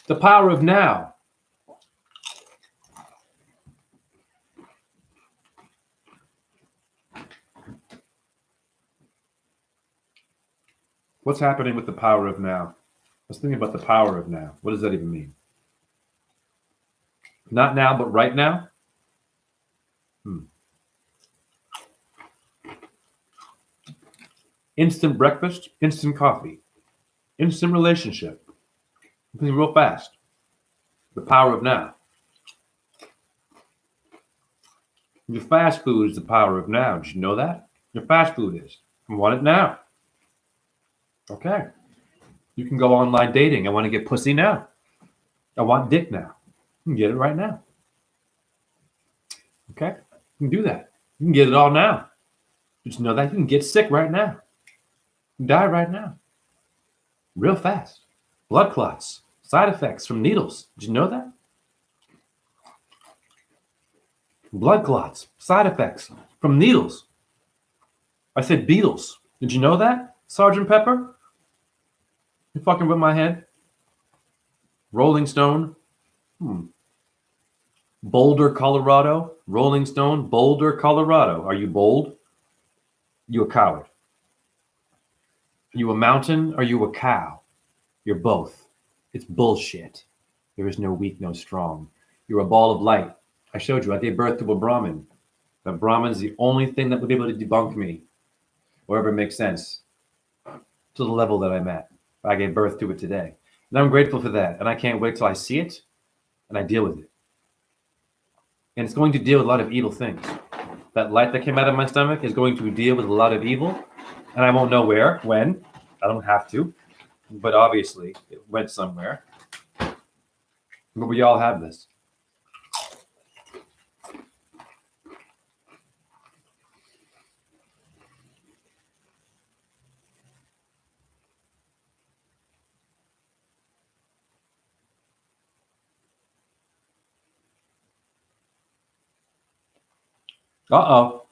The power of now. What's happening with the power of now? I was thinking about the power of now. What does that even mean? Not now, but right now? Instant breakfast, instant coffee, instant relationship. Something real fast. The power of now. Your fast food is the power of now. Did you know that? Your fast food is. I want it now. Okay. You can go online dating. I want to get pussy now. I want dick now. You can get it right now. Okay? You can do that. You can get it all now. Did you know that? You can get sick right now. You can die right now. Real fast. Blood clots. Side effects from needles. Did you know that? Blood clots. Side effects from needles. I said Beatles. Did you know that? Sergeant Pepper? You fucking with my head? Rolling Stone? Boulder, Colorado? Rolling Stone? Boulder, Colorado. Are you bold? You a coward. Are you a mountain? Are you a cow? You're both. It's bullshit. There is no weak, no strong. You're a ball of light. I showed you. I gave birth to a Brahmin. That Brahmin's the only thing that would be able to debunk me, or ever make sense to the level that I'm at. I gave birth to it today. And I'm grateful for that. And I can't wait till I see it and I deal with it. And it's going to deal with a lot of evil things. That light that came out of my stomach is going to deal with a lot of evil. And I won't know where, when. I don't have to. But obviously, it went somewhere. But we all have this. Uh-oh.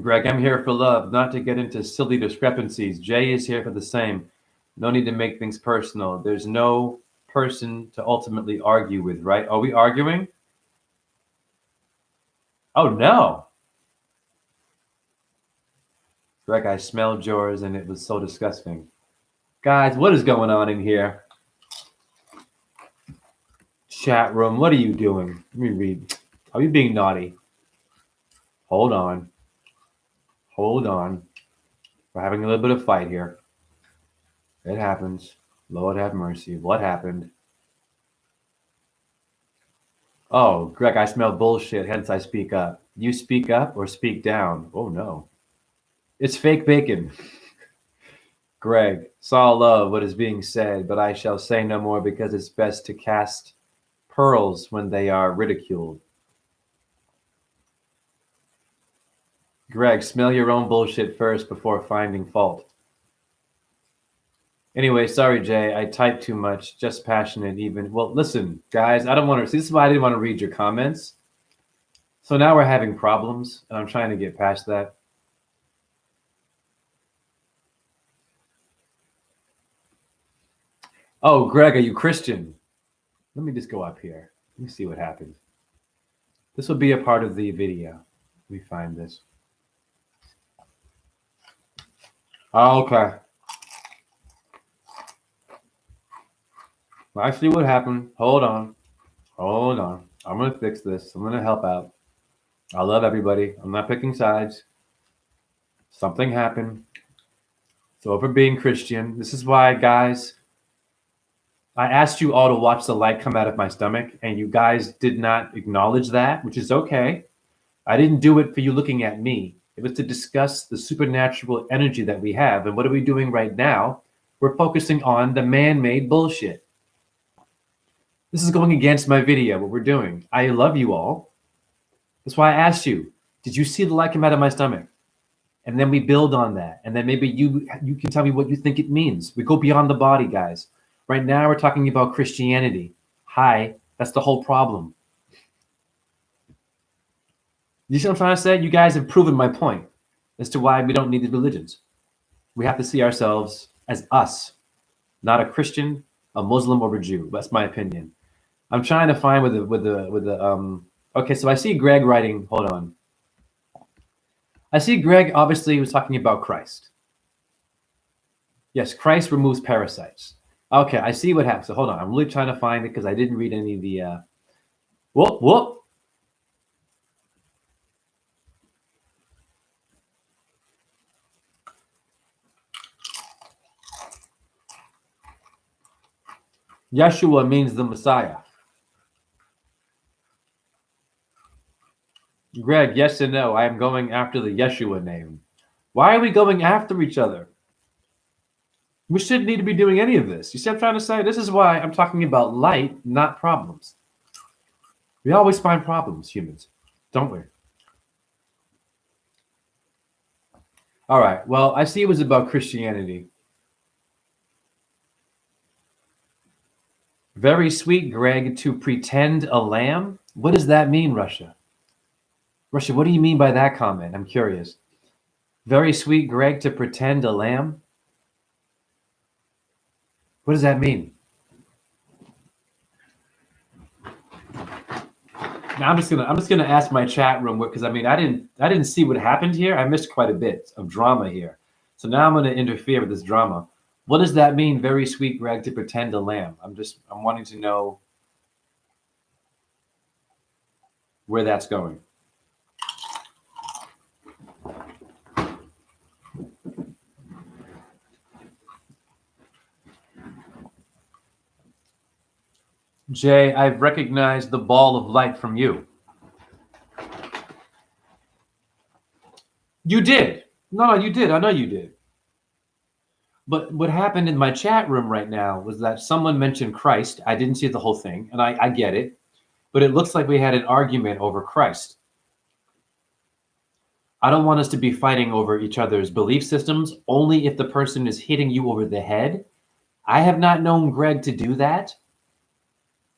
Greg, I'm here for love, not to get into silly discrepancies. Jay is here for the same. No need to make things personal. There's no person to ultimately argue with, right? Are we arguing? Oh, no. Greg, I smelled yours and it was so disgusting. Guys, what is going on in here? Chat room, what are you doing? Let me read. Are you being naughty? Hold on. Hold on. We're having a little bit of fight here. It happens. Lord have mercy. What happened? Oh, Greg, I smell bullshit, hence I speak up. You speak up or speak down? Oh, no. It's fake bacon. Greg, saw love what is being said, but I shall say no more because it's best to cast pearls when they are ridiculed. Greg, smell your own bullshit first before finding fault. Anyway, sorry, Jay. I typed too much. Just passionate, even. Well, listen, guys, I don't want to. See, this is why I didn't want to read your comments. So now we're having problems, and I'm trying to get past that. Oh, Greg, are you Christian? Let me just go up here. Let me see what happens. This will be a part of the video. Let me find this. Oh, okay. I see what happened. Hold on. Hold on. I'm going to fix this. I'm going to help out. I love everybody. I'm not picking sides. Something happened. So for being Christian, this is why, guys, I asked you all to watch the light come out of my stomach, and you guys did not acknowledge that, which is okay. I didn't do it for you looking at me. It was to discuss the supernatural energy that we have. And what are we doing right now? We're focusing on the man-made bullshit. This is going against my video, what we're doing. I love you all. That's why I asked you, did you see the light come out of my stomach? And then we build on that. And then maybe you can tell me what you think it means. We go beyond the body, guys. Right now, we're talking about Christianity. Hi, that's the whole problem. You see what I'm trying to say? You guys have proven my point as to why we don't need these religions. We have to see ourselves as us, not a Christian, a Muslim, or a Jew. That's my opinion. I'm trying to find with the okay, so I see Greg writing, hold on. I see Greg obviously was talking about Christ. Yes, Christ removes parasites. Okay, I see what happened. So hold on, I'm really trying to find it because I didn't read any of the whoop. Yeshua means the Messiah. Greg, yes and no. I am going after the Yeshua name. Why are we going after each other? We shouldn't need to be doing any of this. You see what I'm trying to say? This is why I'm talking about light, not problems. We always find problems, humans, don't we? All right. Well, I see it was about Christianity. Very sweet, Greg, to pretend a lamb? What does that mean, Russia? Russia, what do you mean by that comment? I'm curious. Very sweet, Greg, to pretend a lamb? What does that mean? Now I'm just gonna ask my chat room because I mean I didn't see what happened here. I missed quite a bit of drama here. So now I'm gonna interfere with this drama. What does that mean, very sweet, Greg, to pretend a lamb? I'm wanting to know where that's going. Jay, I've recognized the ball of light from you. You did. No, you did. I know you did. But what happened in my chat room right now was that someone mentioned Christ. I didn't see the whole thing, and I get it. But it looks like we had an argument over Christ. I don't want us to be fighting over each other's belief systems, only if the person is hitting you over the head. I have not known Greg to do that.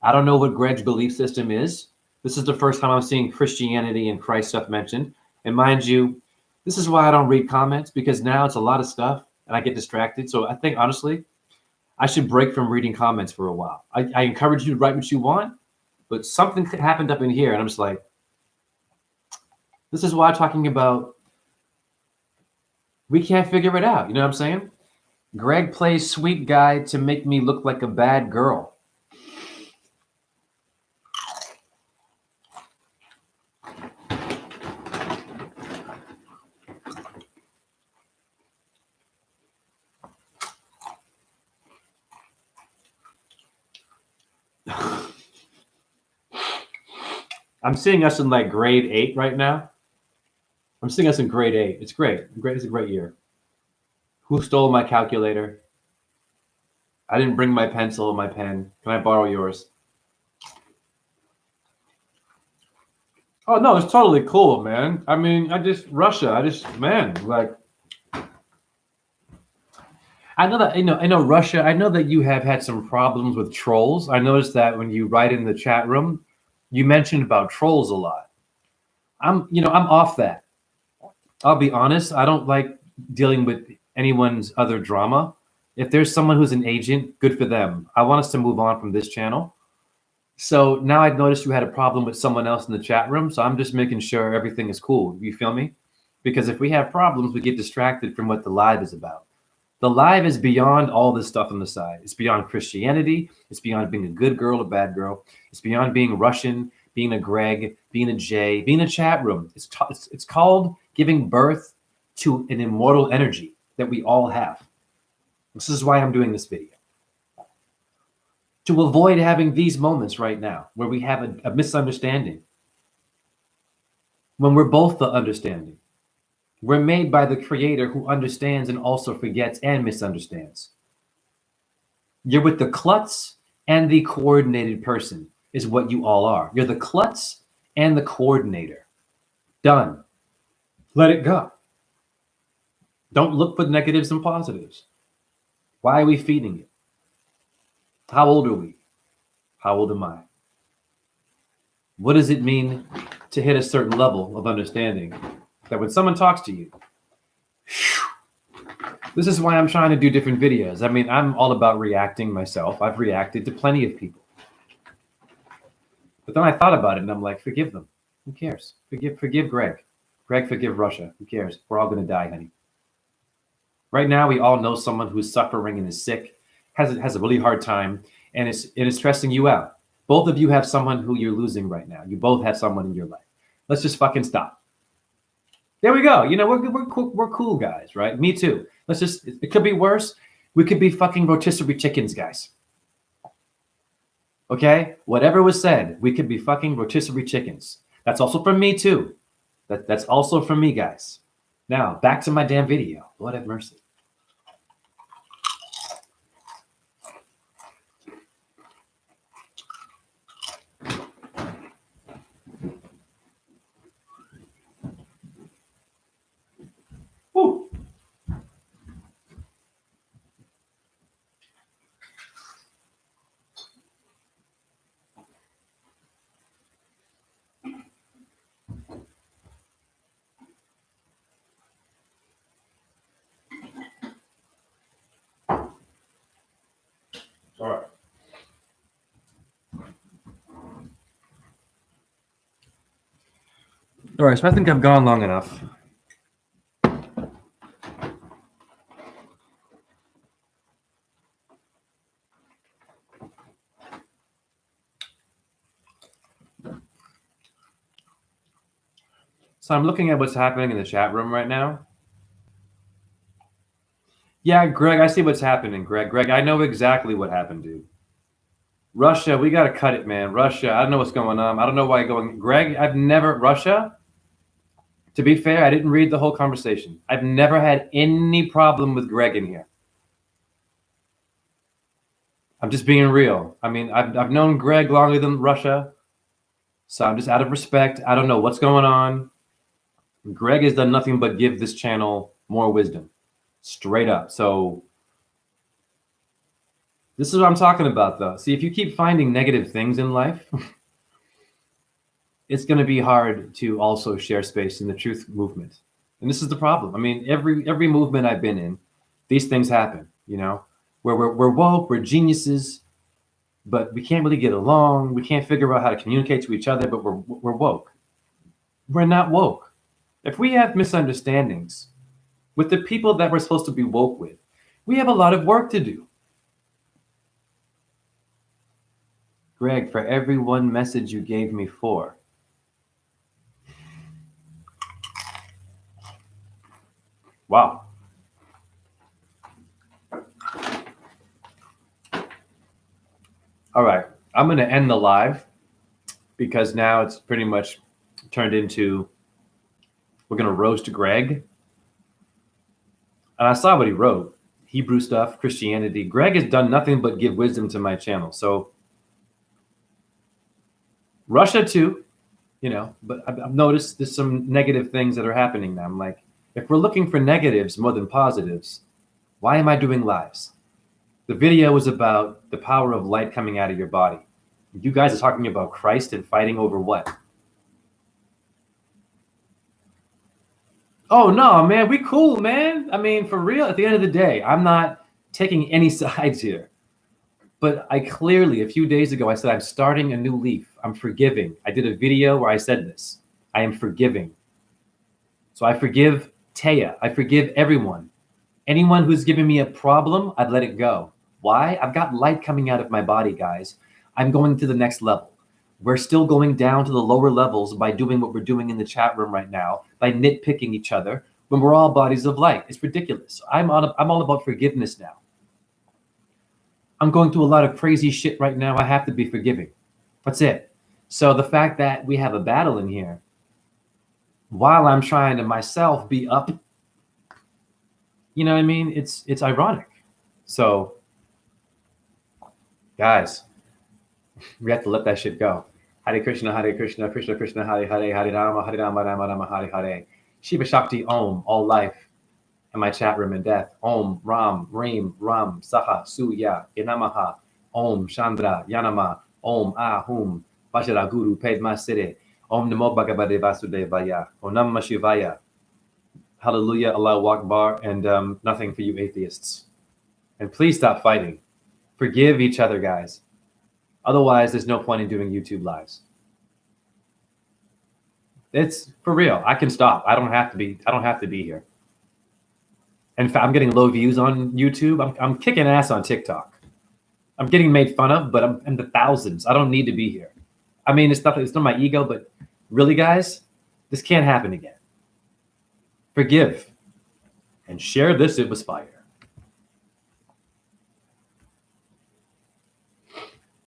I don't know what Greg's belief system is. This is the first time I'm seeing Christianity and Christ stuff mentioned. And mind you, this is why I don't read comments, because now it's a lot of stuff and I get distracted. So I think, honestly, I should break from reading comments for a while. I encourage you to write what you want, but something happened up in here and I'm just like, this is why I'm talking about we can't figure it out. You know what I'm saying? Greg plays sweet guy to make me look like a bad girl. I'm seeing us in like grade 8 right now. I'm seeing us in grade 8. It's great. It's a great year. Who stole my calculator? I didn't bring my pencil or my pen. Can I borrow yours? Oh, no, it's totally cool, man. I mean, man, like, I know that, I know, Russia, I know that you have had some problems with trolls. I noticed that when you write in the chat room, you mentioned about trolls a lot. I'm off that. I'll be honest. I don't like dealing with anyone's other drama. If there's someone who's an agent, good for them. I want us to move on from this channel. So now I've noticed you had a problem with someone else in the chat room. So I'm just making sure everything is cool. You feel me? Because if we have problems, we get distracted from what the live is about. The live is beyond all this stuff on the side. It's beyond Christianity. It's beyond being a good girl or bad girl. It's beyond being Russian, being a Greg, being a Jay, being a chat room. It's called giving birth to an immortal energy that we all have. This is why I'm doing this video. To avoid having these moments right now where we have a misunderstanding. When we're both the understanding. We're made by the creator who understands and also forgets and misunderstands. You're with the klutz and the coordinated person is what you all are. You're the klutz and the coordinator. Done. Let it go. Don't look for negatives and positives. Why are we feeding it? How old are we? How old am I? What does it mean to hit a certain level of understanding? That when someone talks to you, this is why I'm trying to do different videos. I mean, I'm all about reacting myself. I've reacted to plenty of people. But then I thought about it and I'm like, forgive them. Who cares? Forgive Greg. Greg, forgive Russia. Who cares? We're all going to die, honey. Right now, we all know someone who's suffering and is sick, has a really hard time, and it's stressing you out. Both of you have someone who you're losing right now. You both have someone in your life. Let's just fucking stop. There we go. You know, we're cool guys, right? Me too. It could be worse. We could be fucking rotisserie chickens, guys. Okay? Whatever was said, we could be fucking rotisserie chickens. That's also from me too. That's also from me, guys. Now, back to my damn video. Lord have mercy. All right. All right, so I think I've gone long enough. So I'm looking at what's happening in the chat room right now. Yeah, Greg, I see what's happening, Greg. Greg, I know exactly what happened, dude. Russia, we got to cut it, man. Russia, I don't know what's going on. I don't know why you're going. Greg, I've never, Russia, to be fair, I didn't read the whole conversation. I've never had any problem with Greg in here. I'm just being real. I mean, I've known Greg longer than Russia, so I'm just out of respect. I don't know what's going on. Greg has done nothing but give this channel more wisdom, straight up. So this is what I'm talking about, though. See, if you keep finding negative things in life, it's going to be hard to also share space in the truth movement. And this is the problem. I mean, every movement I've been in, these things happen, you know, where we're woke, we're geniuses, but we can't really get along. We can't figure out how to communicate to each other, but we're woke. We're not woke. If we have misunderstandings with the people that we're supposed to be woke with, we have a lot of work to do. Greg, for every one message you gave me 4. Wow. All right, I'm going to end the live because now it's pretty much turned into we're going to roast Greg. And I saw what he wrote. Hebrew stuff, Christianity. Greg has done nothing but give wisdom to my channel. So Russia too, you know, but I've noticed there's some negative things that are happening now. I'm like, if we're looking for negatives more than positives, why am I doing lives? The video was about the power of light coming out of your body. You guys are talking about Christ and fighting over what? Oh, no, man, we cool, man. I mean, for real, at the end of the day, I'm not taking any sides here. But I clearly, a few days ago, I said, I'm starting a new leaf. I'm forgiving. I did a video where I said this. I am forgiving. So I forgive Taya. I forgive everyone. Anyone who's given me a problem, I'd let it go. Why? I've got light coming out of my body, guys. I'm going to the next level. We're still going down to the lower levels by doing what we're doing in the chat room right now, by nitpicking each other when we're all bodies of light. It's ridiculous. I'm all about forgiveness now. I'm going through a lot of crazy shit right now. I have to be forgiving. That's it. So the fact that we have a battle in here, while I'm trying to myself be up, you know what I mean? It's ironic. So, guys, we have to let that shit go. Hare Krishna, Krishna Krishna, Hare Hare, Hare Rama, Rama Rama, Hare Hare. Shiva Shakti Om, all life. In my chat room and death. Om Ram, Reem, Ram, Saha, Suya, Yanamaha, Om Chandra, Yanama, Om Ahum, Vajra Guru, Padma Siddhi, Om Namo Bhagavate Vasudevaya, Om Namah Shivaya. Hallelujah, Allahu Akbar, and nothing for you atheists. And please stop fighting. Forgive each other, guys. Otherwise, there's no point in doing YouTube lives. It's for real. I can stop. I don't have to be here. In fact, I'm getting low views on YouTube. I'm kicking ass on TikTok. I'm getting made fun of, but I'm in the thousands. I don't need to be here. I mean, it's not my ego, but really, guys, this can't happen again. Forgive and share this. It was fire.